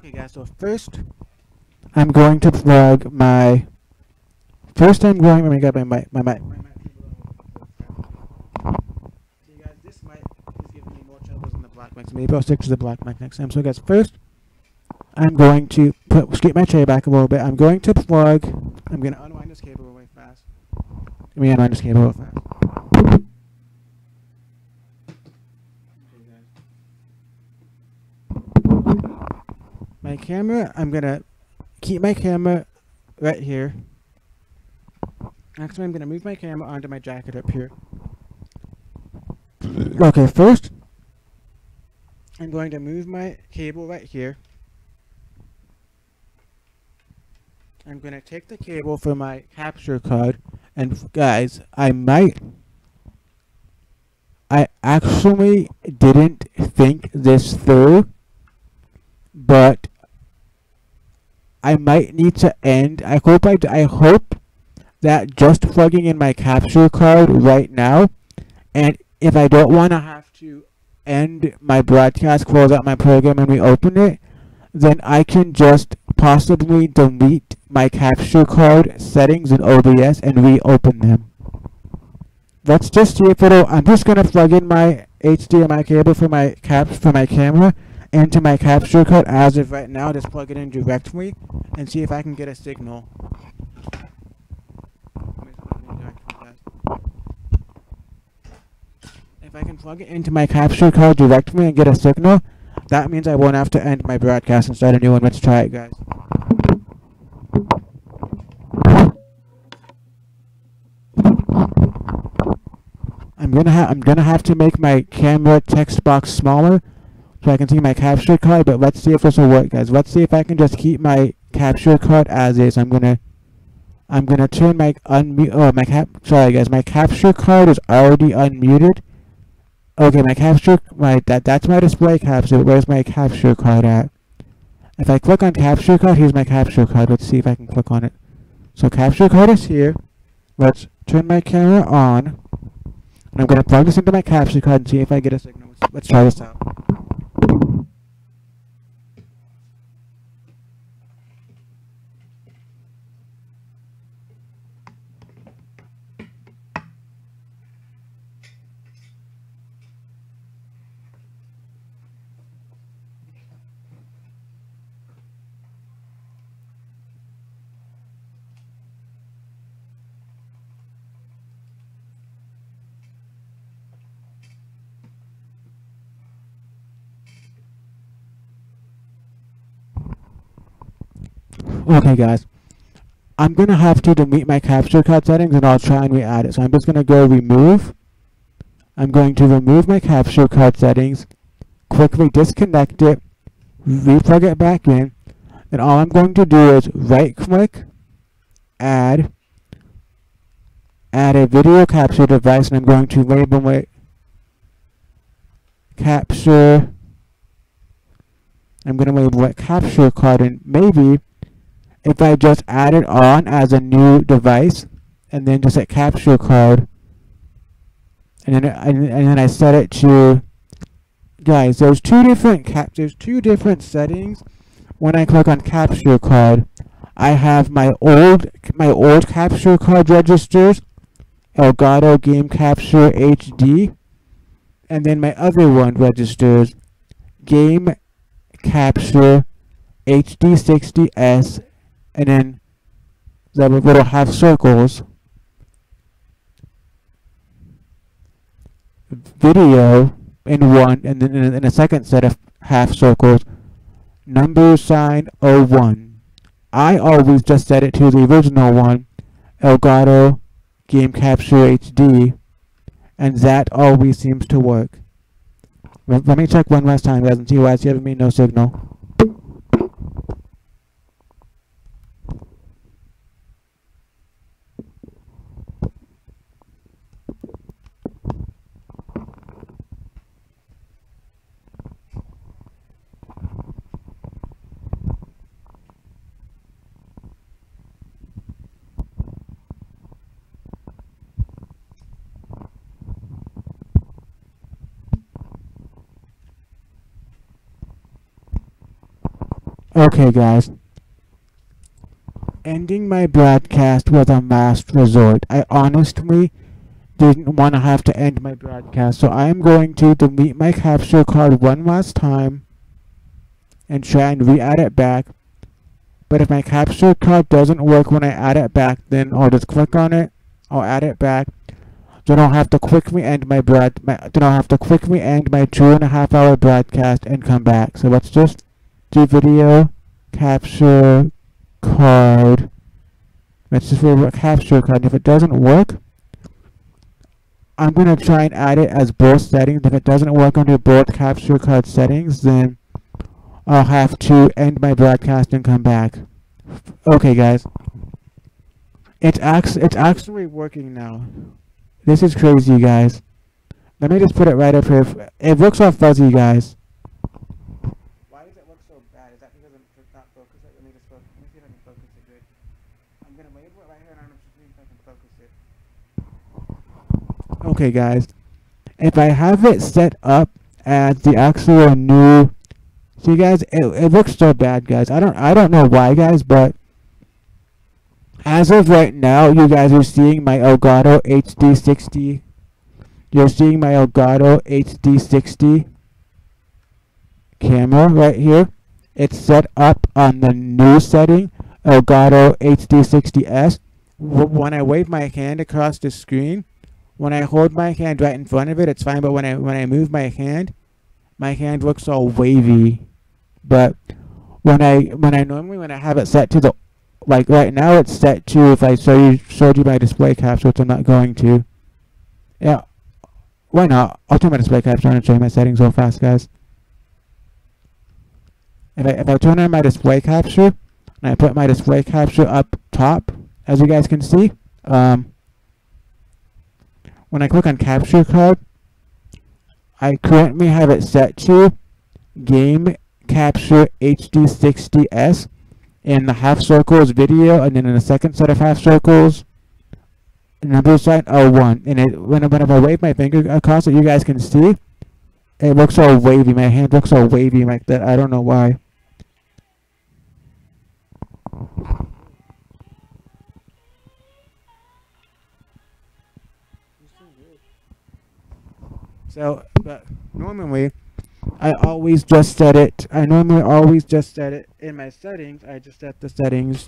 Okay guys, so first I'm going to plug my I'm going to get my mic. See guys, this mic is giving me more troubles than the black mic, so maybe I'll stick to the black mic next time. So guys, first I'm going to skip my tray back a little bit. I'm going to unwind this cable really fast. Let me unwind this cable real fast. My camera, I'm gonna keep my camera right here. Actually, I'm gonna move my camera onto my jacket up here. Okay, first, I'm going to move my cable right here. I'm gonna take the cable for my capture card, and guys, I actually didn't think this through, but I might need to end. I hope that just plugging in my capture card right now, and if I don't want to have to end my broadcast, close out my program, and reopen it, then I can just possibly delete my capture card settings in OBS and reopen them. Let's just see if I'm just gonna plug in my HDMI cable for my camera into my capture card as of right now. Just plug it in directly and see if I can get a signal. If I can plug it into my capture card directly and get a signal, that means I won't have to end my broadcast and start a new one. Let's try it, guys. I'm gonna have to make my camera text box smaller so I can see my capture card, but let's see if this will work, guys. Let's see if I can just keep my capture card as is. I'm gonna turn my sorry guys, my capture card is already unmuted. Okay, that's my display capture. Where's my capture card at? If I click on capture card, here's my capture card. Let's see if I can click on it. So capture card is here. Let's turn my camera on. And I'm gonna plug this into my capture card and see if I get a signal. Let's try this out. Okay guys, I'm gonna have to delete my capture card settings and I'll try and re-add it. So I'm just gonna go remove. I'm going to remove my capture card settings, quickly disconnect it, re-plug it back in, and all I'm going to do is right click, add a video capture device, and I'm going to label it capture. I'm gonna label it capture card, and maybe if I just add it on as a new device and then just hit capture card and then I set it to, guys, there's two different settings when I click on capture card. I have my old capture card registers, Elgato Game Capture HD, and then my other one registers Game Capture HD60S, and then the little half circles, video in one, and then in a second set of half circles, number sign 01. I always just set it to the original one, Elgato Game Capture HD, and that always seems to work. Let me check one last time, guys, and see why it's giving me no signal. Okay, guys. Ending my broadcast was a last resort. I honestly didn't want to have to end my broadcast, so I am going to delete my capture card one last time and try and re-add it back. But if my capture card doesn't work when I add it back, then I'll just click on it, I'll add it back. Then I'll have to quickly end my 2.5 hour broadcast and come back. So let's just do video capture card. Let's just do capture card. If it doesn't work, I'm gonna try and add it as both settings. If it doesn't work under both capture card settings, then I'll have to end my broadcast and come back. Okay, guys. It's actually working now. This is crazy, guys. Let me just put it right up here. It looks all fuzzy, guys. Why does it look so bad? Is that because I'm not focused? Let me see if I can focus it good. I'm gonna label it right here and I'm gonna see if I can focus it. Okay, guys. If I have it set up as the actual new, see, guys, it looks so bad, guys. I don't know why, guys, but as of right now, you guys are seeing my Elgato HD60. You're seeing my Elgato HD60 camera right here. It's set up on the new setting, Elgato HD60S. When I wave my hand across the screen, when I hold my hand right in front of it, it's fine. But when I move my hand looks all wavy. But when I have it set to the, like right now it's set to, if I showed you my display capture, which I'm not going to. Yeah, why not? I'll turn my display capture on and show you my settings real fast, guys. If I turn on my display capture, and I put my display capture up top, as you guys can see, when I click on capture card, I currently have it set to Game Capture HD60S. In the half circles video, and then in the second set of half circles, number sign 01. And whenever I wave my finger across it, you guys can see it looks all wavy. My hand looks all wavy like that. I don't know why. So, but normally, I always just set it. I normally always just set it in my settings. I just set the settings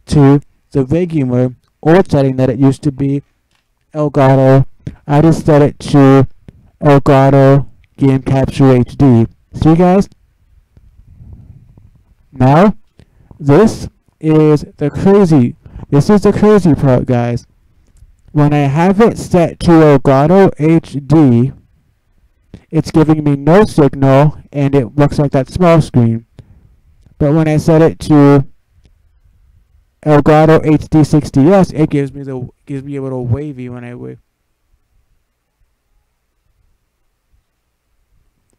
to the regular old setting that it used to be, Elgato. I just set it to Elgato Game Capture HD. See, guys? Now, this is the crazy part, guys. When I have it set to Elgato HD, it's giving me no signal, and it looks like that small screen. But when I set it to Elgato HD60S, it gives me a little wavy when I wave.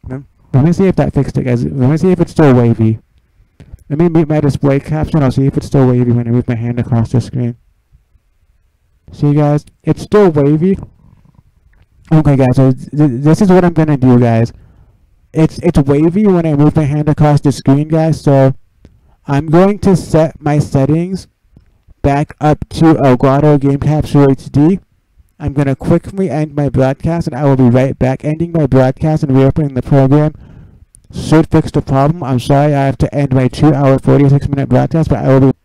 Let me see if that fixed it, guys. Let me see if it's still wavy. Let me mute my display capture, and I'll see if it's still wavy when I move my hand across the screen. See, guys? It's still wavy. Okay, guys, so this is what I'm gonna do, guys. It's wavy when I move my hand across the screen, guys, so I'm going to set my settings back up to Elgato Game Capture HD. I'm gonna quickly end my broadcast, and I will be right back. Ending my broadcast and reopening the program should fix the problem. I'm sorry I have to end my 2-hour, 46-minute broadcast, but I will be...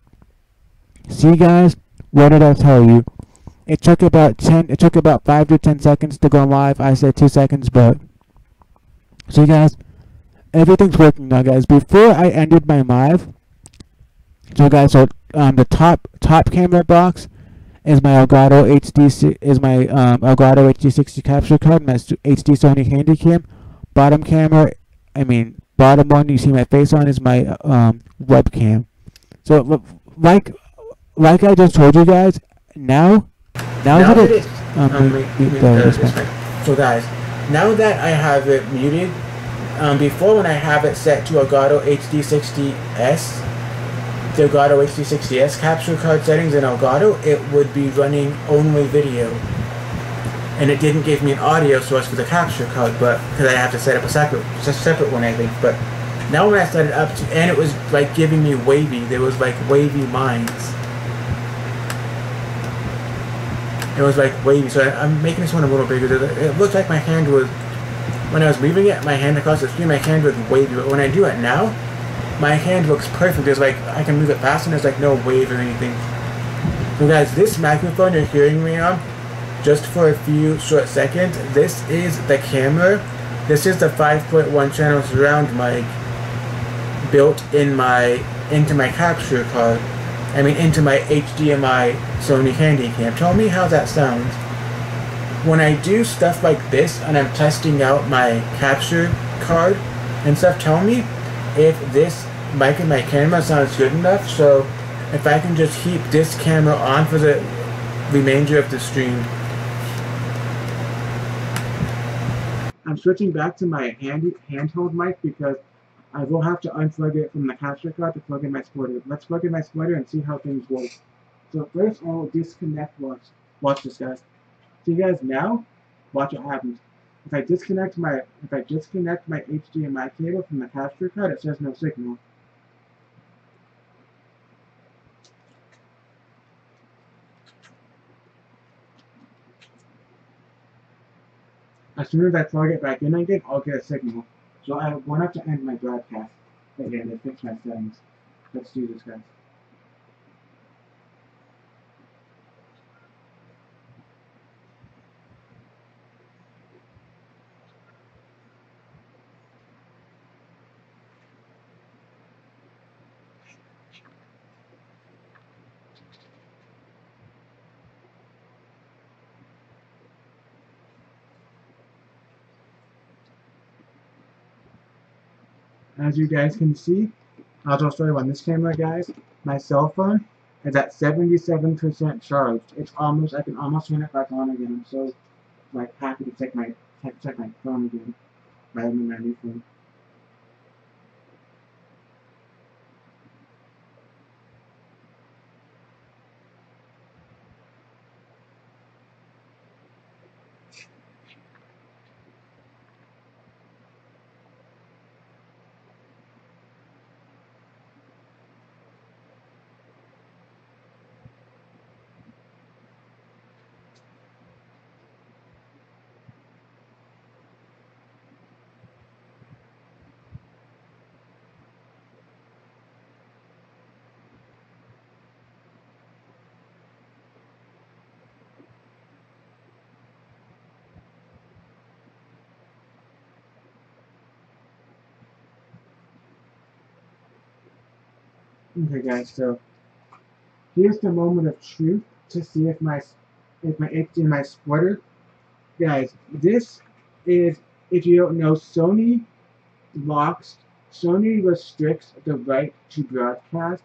See, guys? What did I tell you? It took about 5 to 10 seconds to go live. I said 2 seconds, but so guys, everything's working now, guys. Before I ended my live, so guys, so the top camera box is my Elgato Elgato HD60 capture card, my HD Sony Handycam. Bottom one you see my face on is my webcam. So like I just told you guys, now that it's so guys, now that I have it muted, before when I have it set to Elgato HD60S, the Elgato HD60S capture card settings in Elgato, it would be running only video, and it didn't give me an audio source for the capture card, but because I have to set up a separate one, I think. But Now when I started up to, and it was like giving me wavy. There was like wavy lines. It was like wavy. So I'm making this one a little bigger. It looked like my hand was, when I was moving it, my hand across the screen, my hand was wavy. But when I do it now, my hand looks perfect. There's like, I can move it fast and there's like no wave or anything. So guys, this microphone you're hearing me on, just for a few short seconds, this is the camera. This is the 5.1 channel surround mic built in into my capture card. I mean into my HDMI Sony Handycam. Tell me how that sounds. When I do stuff like this and I'm testing out my capture card and stuff, tell me if this mic in my camera sounds good enough, so if I can just keep this camera on for the remainder of the stream. I'm switching back to my handheld mic because I will have to unplug it from the capture card to plug in my splitter. Let's plug in my splitter and see how things work. So first I'll disconnect, watch this guys. See guys, now, watch what happens. If I disconnect my HDMI cable from the capture card, it says no signal. As soon as I plug it back in again, I'll get a signal. So I won't have to end my broadcast again to fix my settings. Let's do this, guys. As you guys can see, I'll just show you on this camera, guys. My cell phone is at 77% charged. It's almost, I can almost turn it back on again. I'm so like happy to check my phone again rather than my new phone. Okay guys, so here's the moment of truth to see if my HDMI splitter. Guys, this is, if you don't know, Sony restricts the right to broadcast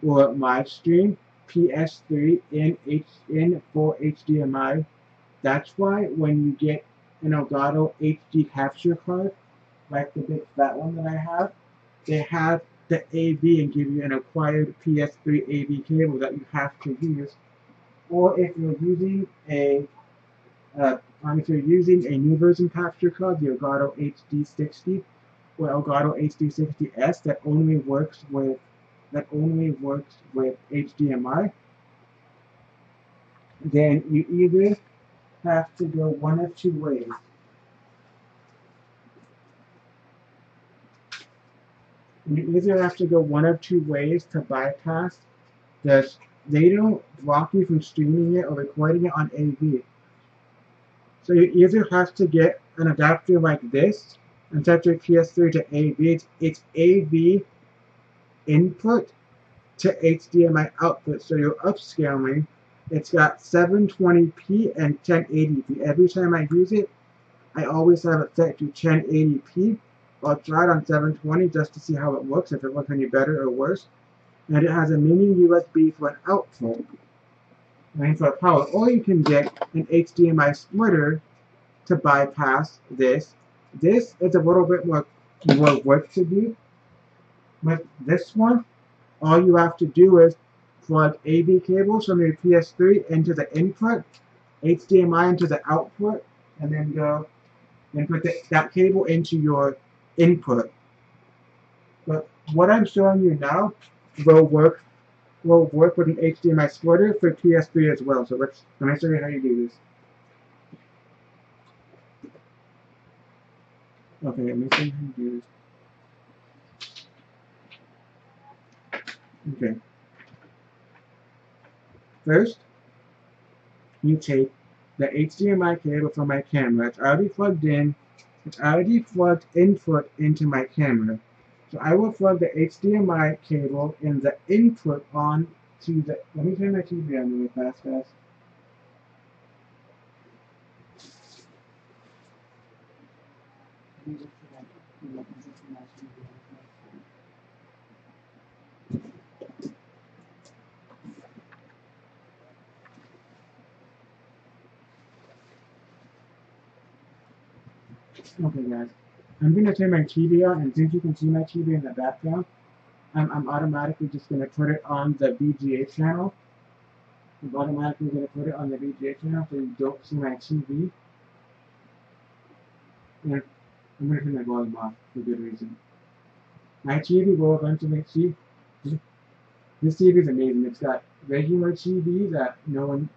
or live stream PS3 in full HDMI. That's why when you get an Elgato HD capture card, like the big fat one that I have, they have the AV and give you an acquired PS3 AV cable that you have to use. Or if you're using a new version capture card, the Elgato HD60 or Elgato HD60S that only works with HDMI, then you either have to go one of two ways. You either have to go one of two ways to bypass this. They don't block you from streaming it or recording it on AV. So you either have to get an adapter like this and set your PS3 to AV. It's AV input to HDMI output. So you're upscaling. It's got 720p and 1080p. Every time I use it, I always have it set to 1080p. I'll try it on 720 just to see how it looks, if it looks any better or worse. And it has a mini USB for an output and for power. Or you can get an HDMI splitter to bypass this. This is a little bit more work to do. With this one, all you have to do is plug AV cables from your PS3 into the input, HDMI into the output, and then go and put that cable into your input. what I'm showing you now will work with an HDMI splitter for PS3 as well. So let me show you how you do this. Okay, let me show you how you do this. Okay. First, you take the HDMI cable from my camera. It's already plugged in. It's already plugged input into my camera. So I will plug the HDMI cable in the input on to the. Let me turn my TV on really fast, guys. Okay, guys. I'm going to turn my TV on, and since you can see my TV in the background, I'm automatically just going to put it on the VGA channel. I'm automatically going to put it on the VGA channel so you don't see my TV. And I'm going to turn my volume off for good reason. My TV will eventually see. This TV is amazing. It's got regular TV that no one.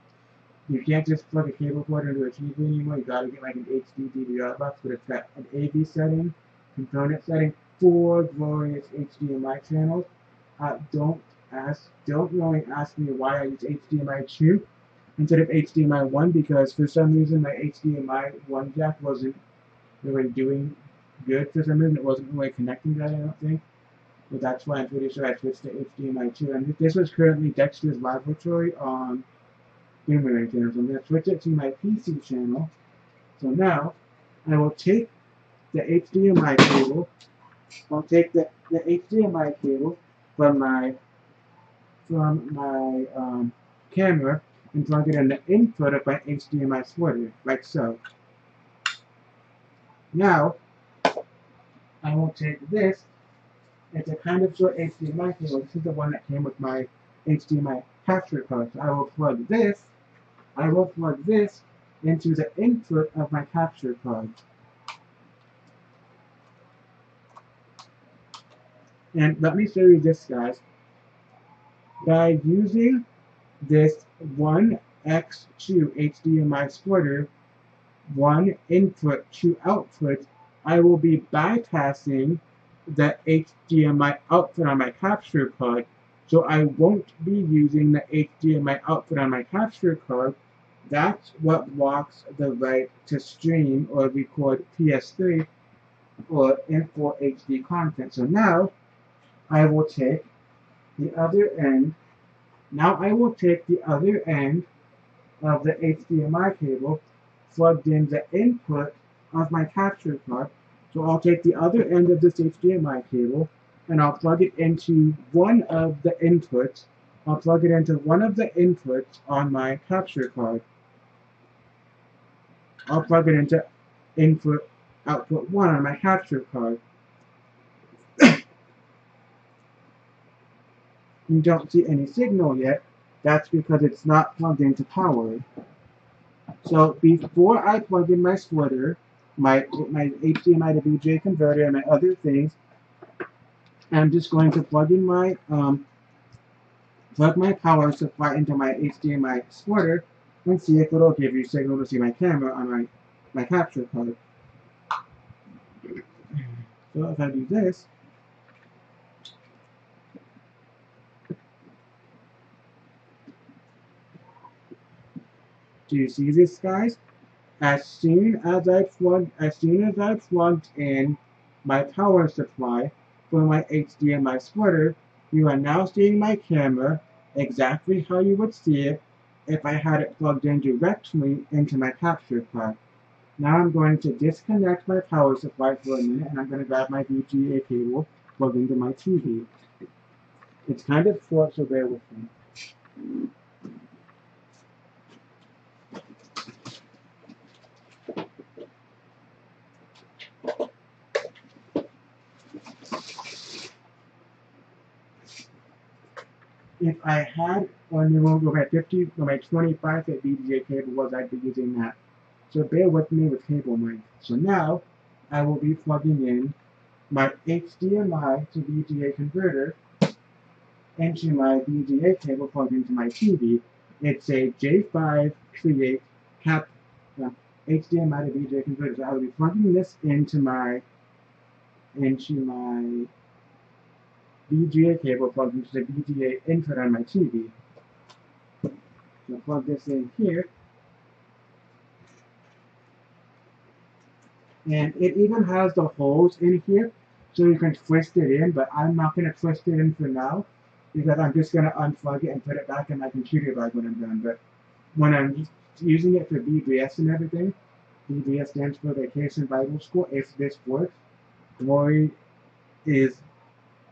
You can't just plug a cable cord into a TV anymore. You gotta get like an HD DVR box, but it's got an AV setting, component setting, 4 glorious HDMI channels. Don't really ask me why I use HDMI 2 instead of HDMI 1 because for some reason my HDMI 1 jack wasn't really doing good for some reason. It wasn't really connecting that, I don't think. But that's why I'm pretty sure I switched to HDMI 2. And this was currently Dexter's Laboratory on Boomerang channel. So I'm going to switch it to my PC channel. So now I will take the HDMI cable. I'll take the HDMI cable from my camera and plug it in the input of my HDMI splitter, like so. Now I will take this. It's a kind of short HDMI cable. This is the one that came with my HDMI capture card. So I will plug this into the input of my capture card. And let me show you this, guys. By using this 1x2 HDMI splitter, 1 input, 2 output, I will be bypassing the HDMI output on my capture card, so I won't be using the HDMI output on my capture card. That's what blocks the right to stream or record PS3 or import HD content. So now I will take the other end. Now I will take the other end of the HDMI cable plugged in the input of my capture card. So I'll take the other end of this HDMI cable and I'll plug it into one of the inputs. I'll plug it into one of the inputs on my capture card. I'll plug it into input output 1 on my capture card. You don't see any signal yet. That's because it's not plugged into power. So before I plug in my splitter, my HDMI to VGA converter, and my other things, I'm just going to plug in my power supply into my HDMI splitter and see if it'll give you signal to see my camera on my capture card. So if I do this, do you see this, guys? As soon as I plugged in my power supply for my HDMI splitter, you are now seeing my camera exactly how you would see it if I had it plugged in directly into my capture card. Now I'm going to disconnect my power supply for a minute and I'm going to grab my VGA cable plugged into my TV. It's kind of short, so bear with me. If I had on the road with my 25-foot VGA cable was, I'd be using that. So bear with me with cable mic. So now I will be plugging in my HDMI to VGA converter into my VGA cable plugged into my TV. It's a J5 Create Cap HDMI to VGA converter. So I will be plugging this into my VGA cable plugged into the VGA input on my TV. So plug this in here. And it even has the holes in here so you can twist it in, but I'm not going to twist it in for now because I'm just going to unplug it and put it back in my computer bag when I'm done. But when I'm using it for VBS and everything, VBS stands for Vacation Bible School, if this works. Glory is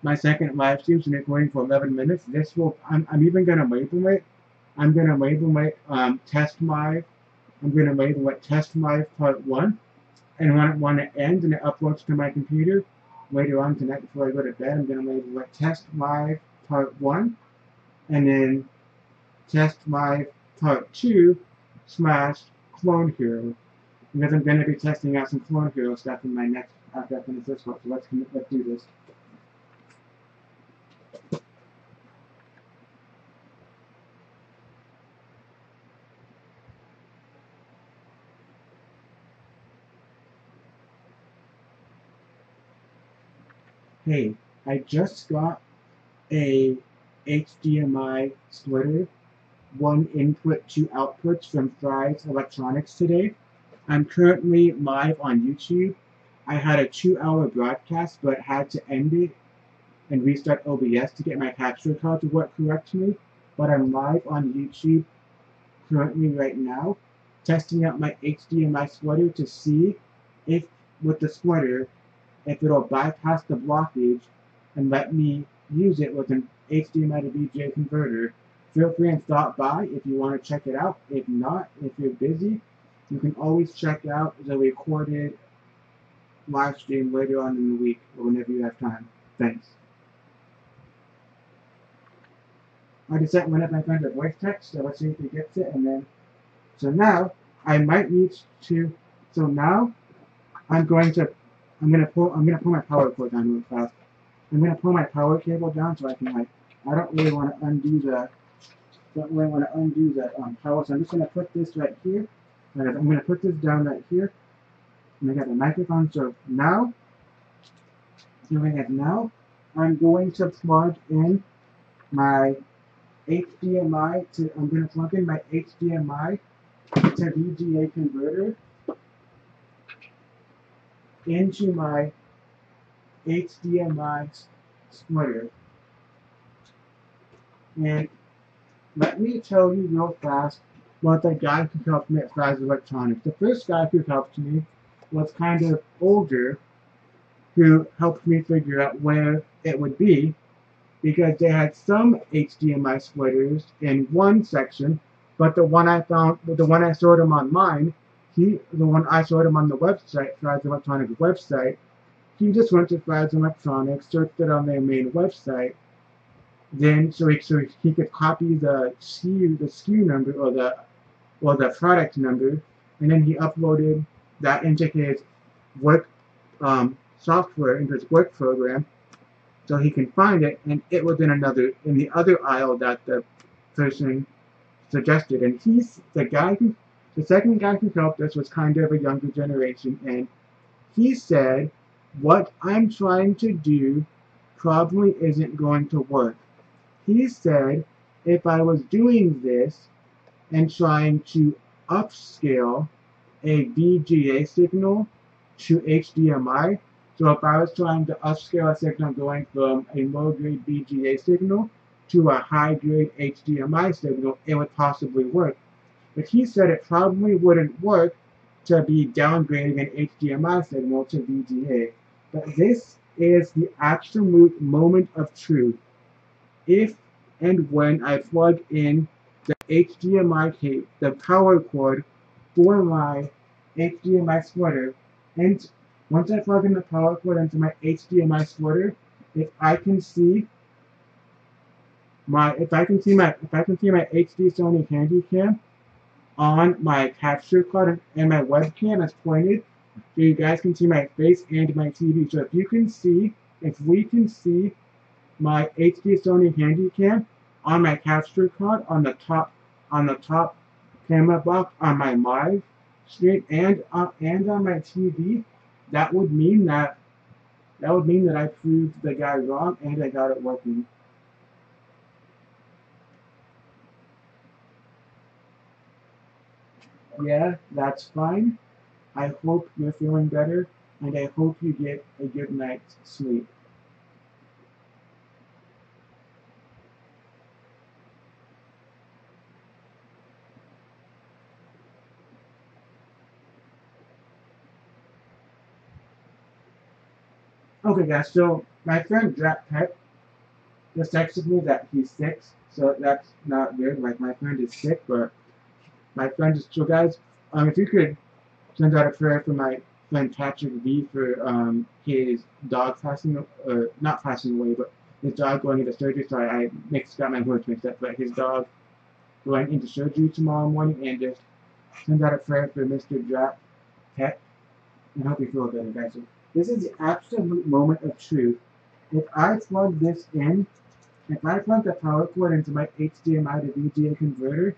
my second live stream, so it's going for 11 minutes. This will, I'm even going to label it. I'm going to label it Test Live. I'm going to label it Test Live Part 1. And when it ends and it uploads to my computer later on tonight before I go to bed, I'm going to label it Test Live Part 1. And then Test Live Part 2 / Clone Hero. Because I'm going to be testing out some Clone Hero stuff in my next, after I finish this one. So let's do this. Hey, I just got a HDMI splitter, 1 input, 2 outputs from Fry's Electronics today. I'm currently live on YouTube. I had a 2-hour broadcast but had to end it and restart OBS to get my capture card to work correctly. But I'm live on YouTube currently right now, testing out my HDMI splitter to see if, with the splitter, if it'll bypass the blockage and let me use it with an HDMI to VGA converter. Feel free and stop by if you want to check it out. If not, if you're busy, you can always check out the recorded live stream later on in the week or whenever you have time. Thanks. I just sent one of my friends a voice text, so let's see if he gets it, and then, so now, I might need to, so now, I'm gonna pull my power cord down real fast. I'm gonna pull my power cable down so I can, like, I don't really want to undo the power, so I'm just gonna put this right here. I'm gonna put this down right here. And I got the microphone, so now, I'm going to plug in my HDMI to, I'm going to plug in my HDMI to VGA converter into my HDMI splitter. And let me tell you real fast what the guy who helped me at Fry's Electronics. The first guy who helped me was kind of older, who helped me figure out where it would be, because they had some HDMI splitters in one section, but the one I saw them online, the one I saw them on the website, Fry's Electronics website, he just went to Fry's Electronics, searched it on their main website, then so he could copy the SKU number or the product number, and then he uploaded that into his work software, into his work program, so he can find it, and it was in the other aisle that the person suggested. And the second guy who helped us was kind of a younger generation, and he said, what I'm trying to do probably isn't going to work. He said, if I was doing this and trying to upscale a VGA signal to HDMI, so if I was trying to upscale a signal going from a low-grade VGA signal to a high-grade HDMI signal, it would possibly work. But he said it probably wouldn't work to be downgrading an HDMI signal to VGA. But this is the absolute moment of truth. If and when I plug in the HDMI cable, the power cord for my HDMI splitter, and once I plug in the power cord into my HDMI splitter, if I can see my HD Sony Handycam on my capture card and my webcam is pointed So you guys can see my face and my TV. So if we can see my HD Sony Handycam on my capture card on the top camera box on my live screen and on my TV, that would mean that I proved the guy wrong and I got it working. Yeah, that's fine. I hope you're feeling better and I hope you get a good night's sleep. Okay, guys, so my friend Jack Peck just texted me that he's sick, so that's not good. Like, my friend is sick, but my friend is, so guys, if you could send out a prayer for my friend Patrick V for his dog passing, not passing away, but his dog going into surgery. Sorry, I got my words mixed up, but his dog going into surgery tomorrow morning, and just send out a prayer for Mr. Jack Peck, and hope you feel better, guys. So this is the absolute moment of truth. If I plug this in, if I plug the power cord into my HDMI to VGA converter,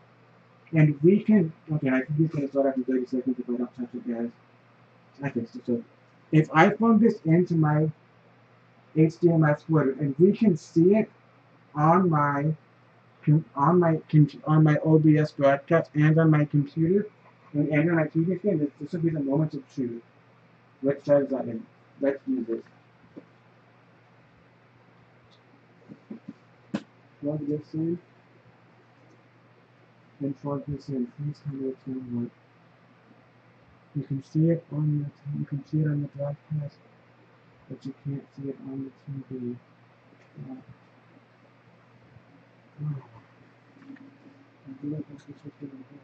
and we can, okay, I think this can start after 30 seconds if I don't touch it, guys. I fixed it. So if I plug this into my HDMI splitter, and we can see it on my OBS broadcast and on my computer and on my TV screen, this will be the moment of truth. Let's try that in. Let's do this. Plug this in. And plug this in. Please tell me it's going to work. You can see it on the broadcast, but you can't see it on the TV. I feel like that's what's going to happen.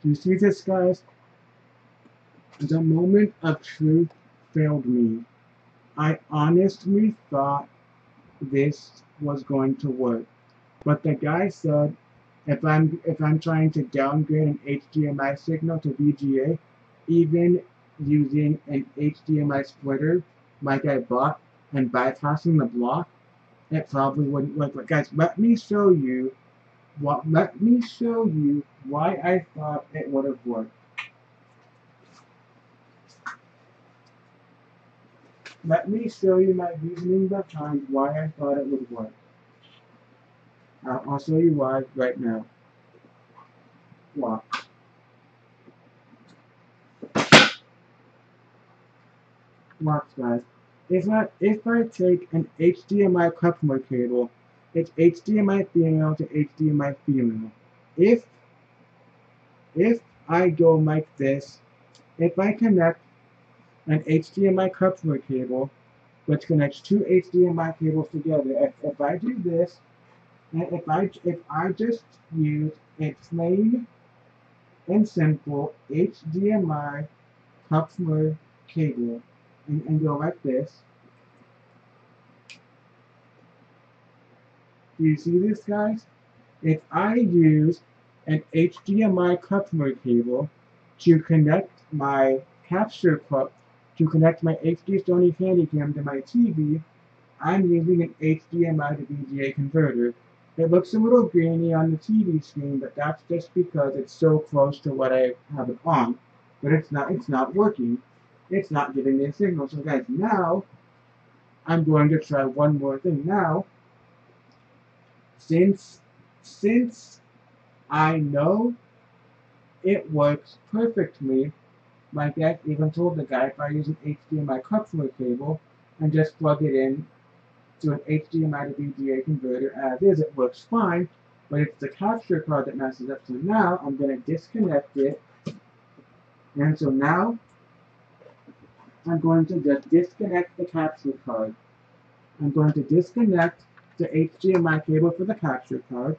Do you see this, guys? The moment of truth failed me. I honestly thought this was going to work, but the guy said if I'm trying to downgrade an HDMI signal to VGA, even using an HDMI splitter like I bought and bypassing the block, it probably wouldn't work. But guys, let me show you why I thought it would have worked. Let me show you my reasoning behind why I thought it would work. I'll show you why right now. Watch. Watch, guys. If I take an HDMI coupler cable, it's HDMI female to HDMI female. If I go like this, if I connect an HDMI coupler cable, which connects two HDMI cables together, if I do this, and if I just use a plain and simple HDMI coupler cable and go like this. Do you see this, guys? If I use an HDMI coupler cable to connect my capture card, to connect my HD Sony Handycam to my TV, I'm using an HDMI to VGA converter. It looks a little grainy on the TV screen, but that's just because it's so close to what I have it on. But it's not working. It's not giving me a signal. So guys, now I'm going to try one more thing. Now, since I know it works perfectly, my dad even told the guy if I use an HDMI coupler cable and just plug it in to an HDMI to VGA converter as is, it works fine, but it's the capture card that messes up. So now I'm going to disconnect it, and so now I'm going to just disconnect the capture card. I'm going to disconnect the HDMI cable for the capture card.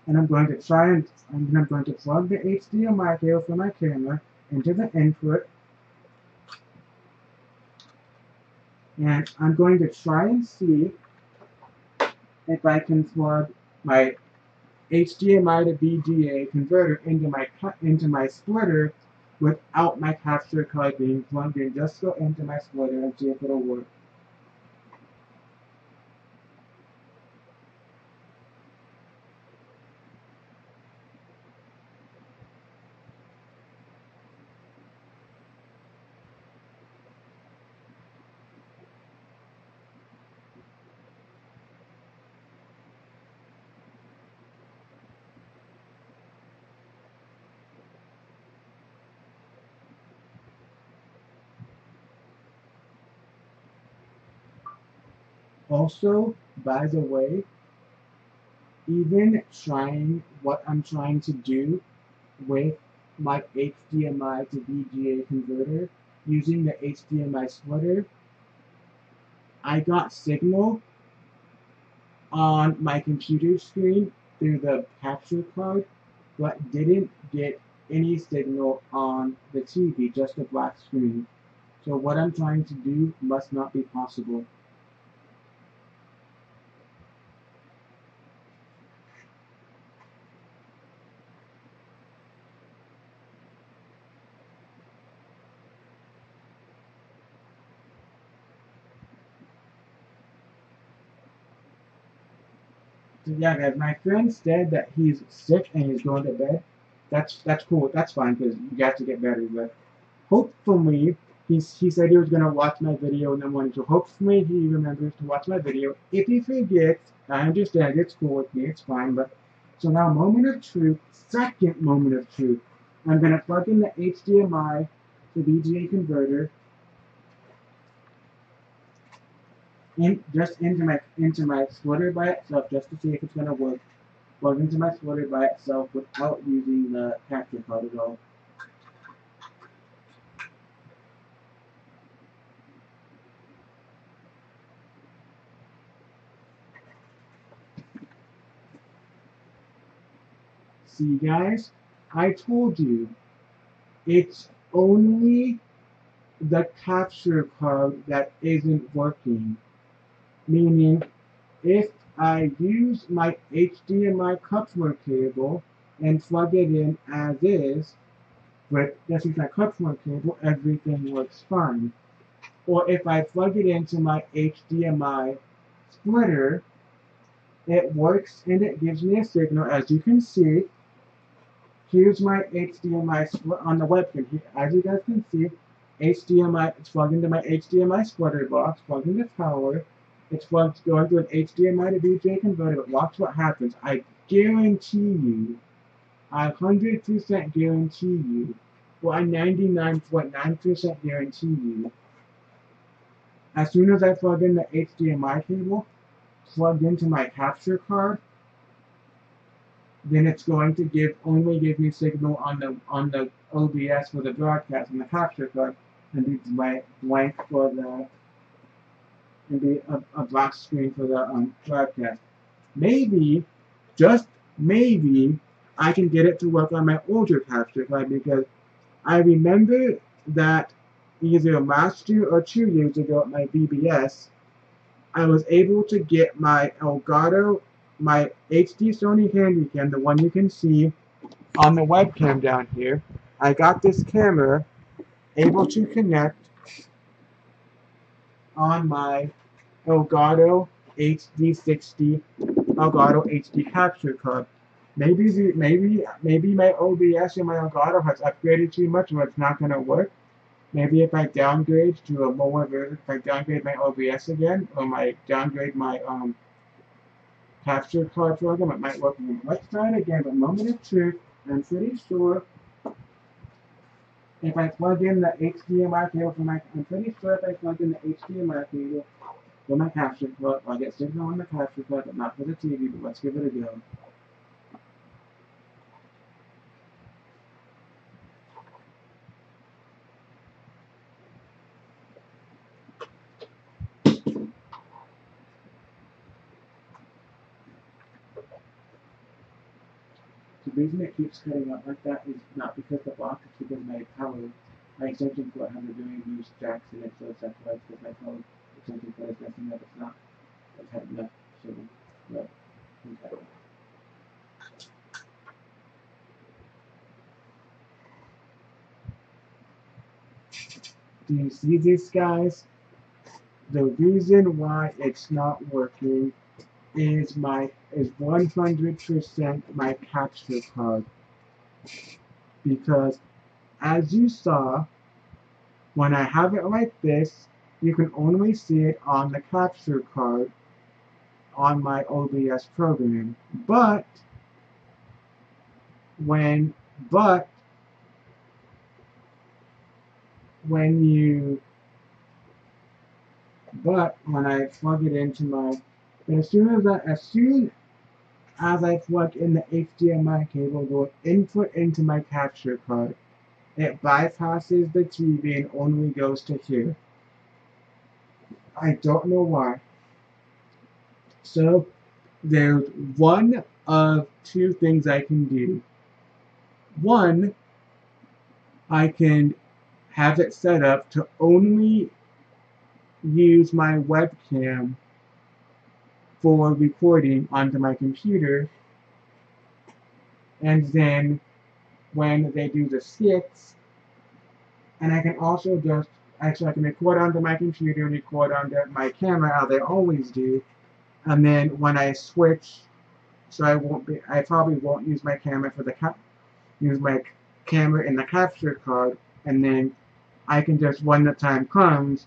And I'm going to I'm going to plug the HDMI cable for my camera into the input. And I'm going to try and see if I can plug my HDMI to VGA converter into my splitter without my capture card being plugged in. Just go into my splitter and see if it'll work. Also, by the way, even trying what I'm trying to do with my HDMI to VGA converter using the HDMI splitter, I got signal on my computer screen through the capture card, but didn't get any signal on the TV, just a black screen. So what I'm trying to do must not be possible. So yeah, guys, my friend said that he's sick and he's going to bed. That's cool. That's fine because you got to get better. But hopefully, he said he was gonna watch my video in the morning. So hopefully he remembers to watch my video. If he forgets, I understand. It's cool with me. It's fine. But so now, moment of truth. Second moment of truth. I'm gonna plug in the HDMI to VGA converter just into my splitter by itself, just to see if it's gonna work. Plug into my splitter by itself without using the capture card at all. See, guys, I told you, it's only the capture card that isn't working. Meaning, if I use my HDMI coupler cable and plug it in as is, with just use my coupler cable, everything works fine. Or if I plug it into my HDMI splitter, it works and it gives me a signal. As you can see, here's my HDMI split on the webcam. As you guys can see, HDMI, it's plugged into my HDMI splitter box, plugged into power. It's plugged going to an HDMI to VGA converter, but watch what happens. I guarantee you, I 100% guarantee you, well, I 99.9% guarantee you, as soon as I plug in the HDMI cable, plugged into my capture card, then it's going to only give me signal on the OBS for the broadcast and the capture card, and be blank for the and be a black screen for the broadcast. Maybe, just maybe, I can get it to work on my older capture card because I remember that either last year or 2 years ago at my BBS, I was able to get my Elgato, my HD Sony Handycam, the one you can see on the webcam down here. I got this camera able to connect on my Elgato HD60 Elgato HD capture card. Maybe my OBS in my Elgato has upgraded too much where it's not gonna work. Maybe if I downgrade to a lower version, if I downgrade my OBS again, or downgrade my capture card program, it might work again. Let's try it again, but moment of truth, I'm pretty sure if I plug in the HDMI cable I'm pretty sure if I plug in the HDMI cable for my capture card, I'll get signal on the capture card, but not for the TV, but let's give it a go. reason it keeps cutting out like that is not because the block, it's because my extension cord has a very loose jacks in it, so that's why it's because my phone extension cord is messing up. It's not, it's had enough, so, but, okay. Do you see this, guys? The reason why it's not working is 100% my capture card, because as you saw, when I have it like this, you can only see it on the capture card on my OBS program. But when I plug it into my, as soon as I plug in the HDMI cable going input into my capture card, it bypasses the TV and only goes to here. I don't know why. So there's one of two things I can do. One, I can have it set up to only use my webcam for recording onto my computer, and then when they do the skits, and I can also just, actually I can record onto my computer and record onto my camera how they always do, and then when I switch, so I probably won't use my camera for use my camera in the capture card, and then I can just, when the time comes,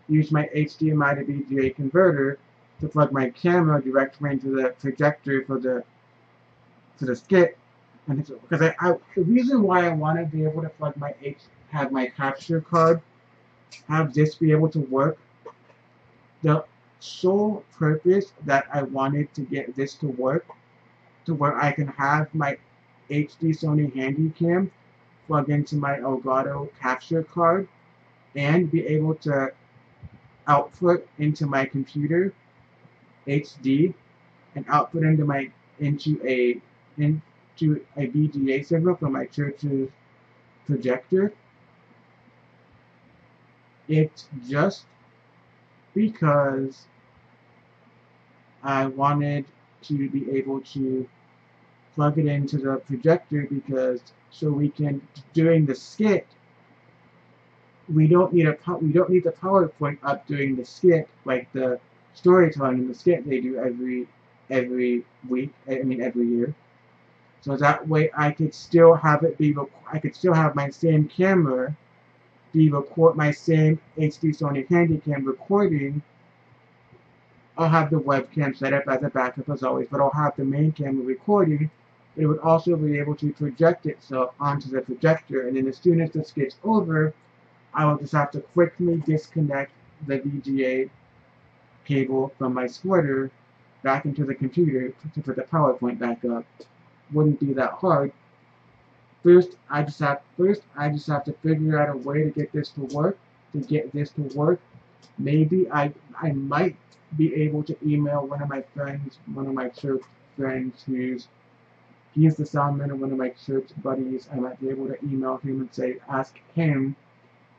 use my HDMI to VGA converter to plug my camera directly into the projector for the skit. And because the reason why I want to be able to have my capture card, have this be able to work, the sole purpose that I wanted to get this to work, to where I can have my HD Sony Handycam plug into my Elgato capture card and be able to output into my computer HD and output into a VGA signal from my church's projector. It's just because I wanted to be able to plug it into the projector, because so we can, during the skit, we don't need the PowerPoint up during the skit like the storytelling in the skit they do every week. I mean every year. So that way I could still have it be. I could still have my same camera my same HD Sony Handycam recording. I'll have the webcam set up as a backup as always, but I'll have the main camera recording. It would also be able to project itself onto the projector, and then as soon as the skit's over, I will just have to quickly disconnect the VGA cable from my splitter back into the computer to put the PowerPoint back up. Wouldn't be that hard. First, I just have to figure out a way to get this to work. Maybe I might be able to email one of my church friends he's the soundman of one of my church buddies. I might be able to email him and ask him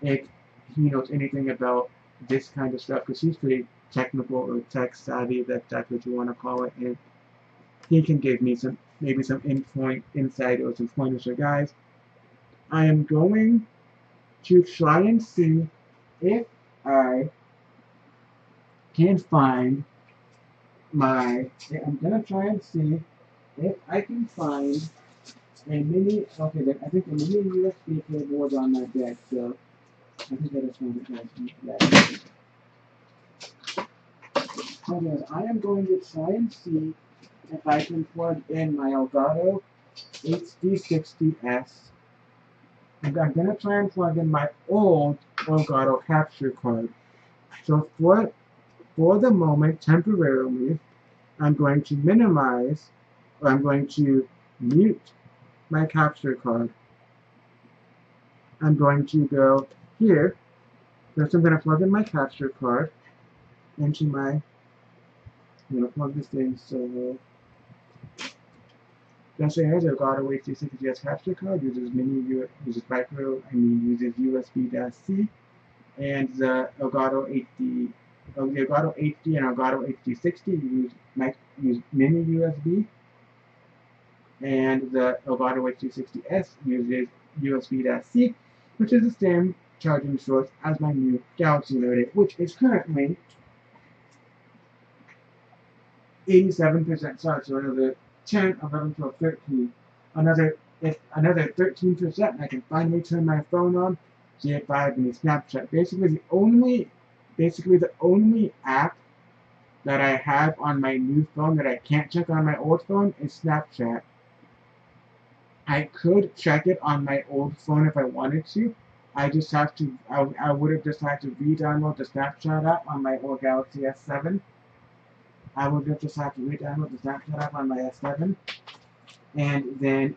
if he knows anything about this kind of stuff, because he's pretty technical or tech savvy, if that's what you want to call it, and he can give me maybe some insight or some pointers. So guys, I am going to try and see if I can find I'm gonna try and see if I can find a mini, okay, I think a mini USB cable was on my deck, so I think I just found it. Okay, I am going to try and see if I can plug in my Elgato HD60S. I'm going to try and plug in my old Elgato capture card. So for the moment, temporarily, I'm going to I'm going to mute my capture card. I'm going to go here. First, I'm going to plug in my capture card into I'm going to plug this in, so Especially as Elgato HD60S capture card uses uses USB-C, and the Elgato HD and Elgato HD60 use mini USB, and the Elgato HD60S uses USB-C, which is the same charging source as my new Galaxy Note 8, which is currently 87% charged. So another 10, 11, 12, 13. Another 13%, I can finally turn my phone on, see if I have any Snapchat. Basically the only app that I have on my new phone that I can't check on my old phone is Snapchat. I could check it on my old phone if I wanted to. I would have just had to re-download the Snapchat app on my old Galaxy S7. I would just have to re-download the Snapchat app on my S7 and then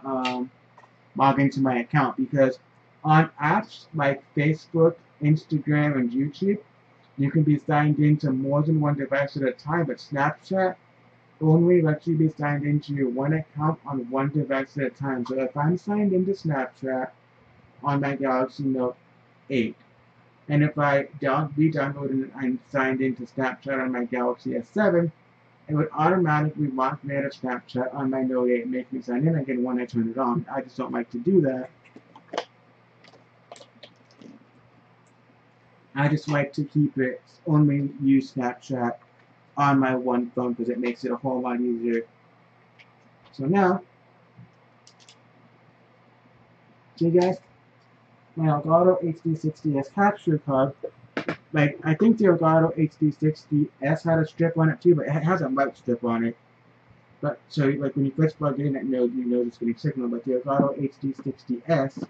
log into my account, because on apps like Facebook, Instagram, and YouTube, you can be signed into more than one device at a time, but Snapchat only lets you be signed into your one account on one device at a time. So if I'm signed into Snapchat on my Galaxy Note 8, and if I re-download and I'm signed into Snapchat on my Galaxy S7, it would automatically lock me out of Snapchat on my Note 8 and make me sign in again when I turn it on. I just don't like to do that. I just like to keep it only use Snapchat on my one phone because it makes it a whole lot easier. So now, see guys, my Elgato HD60S capture card, like, I think the Elgato HD60S had a strip on it too, but it has a light strip on it. But, so, like, when you first plug it in, you know it's getting signal, but the Elgato HD60S, I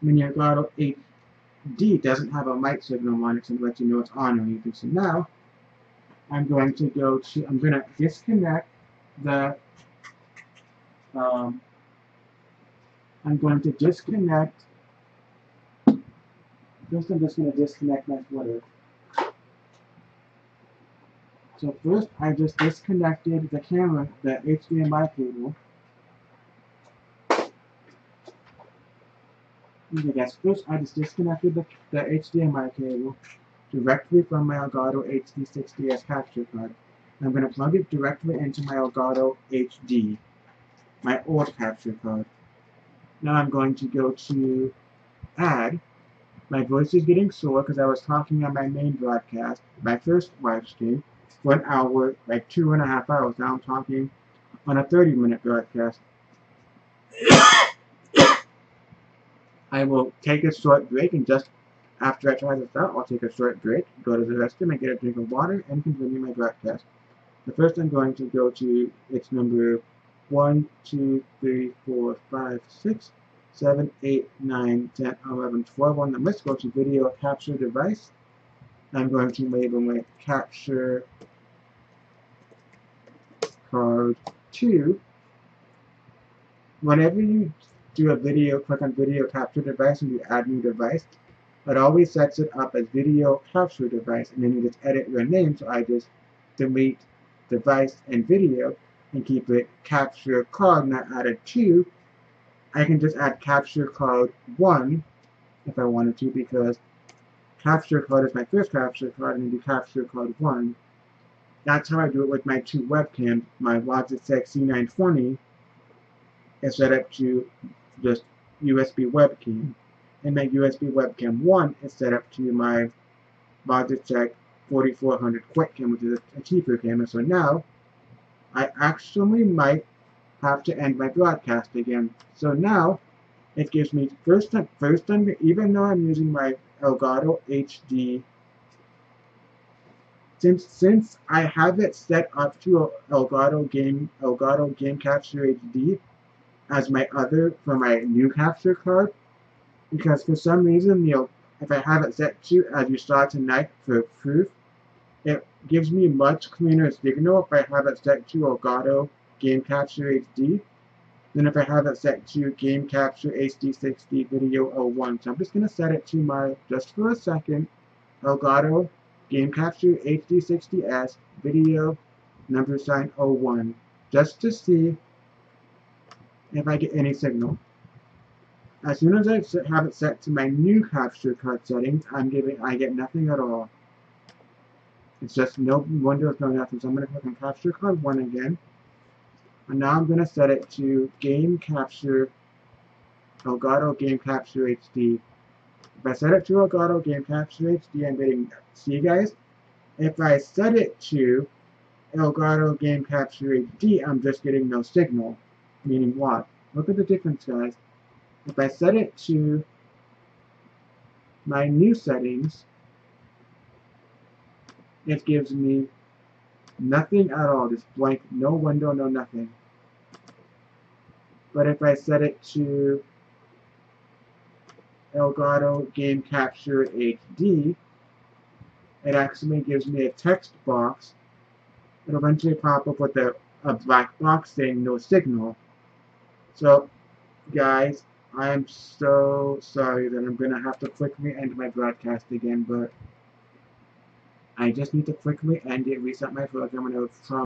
mean, the Elgato HD doesn't have a light signal on it to let you know it's on or anything. So now, I'm going to disconnect the, first I'm just going to disconnect my footer. So first I just disconnected the camera, the HDMI cable. Okay guys, first I just disconnected the HDMI cable directly from my Elgato HD60S capture card. I'm going to plug it directly into my Elgato HD, my old capture card. Now I'm going to go to Add. My voice is getting sore because I was talking on my main broadcast, my first live stream, for an hour, like 2.5 hours. Now I'm talking on a 30-minute broadcast. I will take a short break, and just after I try this out, I'll take a short break, go to the restroom, and get a drink of water, and continue my broadcast. The first I'm going to go to, it's number 1, 2, 3, 4, 5, 6, 7, 8, 9, 10, 11, 12 on the list. Go to Video Capture Device. I'm going to label it Capture Card 2. Whenever you do a video, click on Video Capture Device and you add new device, it always sets it up as Video Capture Device, and then you just edit your name. So I just delete device and video and keep it Capture Card, not added 2. I can just add Capture Card 1 if I wanted to, because Capture Card is my first capture card, and then do Capture Card 1. That's how I do it with my two webcams. My Logitech C920 is set up to just USB webcam, and my USB webcam 1 is set up to my Logitech 4400 QuickCam, which is a cheaper camera. So now, I actually might have to end my broadcast again. So now, it gives me first time, even though I'm using my Elgato HD, since I have it set up to Elgato Game Capture HD as my other for my new capture card, because for some reason, if I have it set to, as you saw tonight for proof, it gives me much cleaner signal if I have it set to Elgato Game Capture HD than if I have it set to Game Capture HD60 Video 01. So I'm just going to set it to my, just for a second, Elgato Game Capture HD60S Video #01, just to see if I get any signal. As soon as I have it set to my new capture card settings, I get nothing at all. It's just no windows, no nothing. So I'm going to click on capture card 1 again. And now I'm going to set it to Game Capture, Elgato Game Capture HD. If I set it to Elgato Game Capture HD, I'm getting, see guys? If I set it to Elgato Game Capture HD, I'm just getting no signal. Meaning what? Look at the difference, guys. If I set it to my new settings, it gives me nothing at all. Just blank, no window, no nothing. But if I set it to Elgato Game Capture HD, it actually gives me a text box. It'll eventually pop up with a black box saying no signal. So, guys, I'm so sorry that I'm going to have to quickly end my broadcast again, but I just need to quickly end it, reset my program, and I will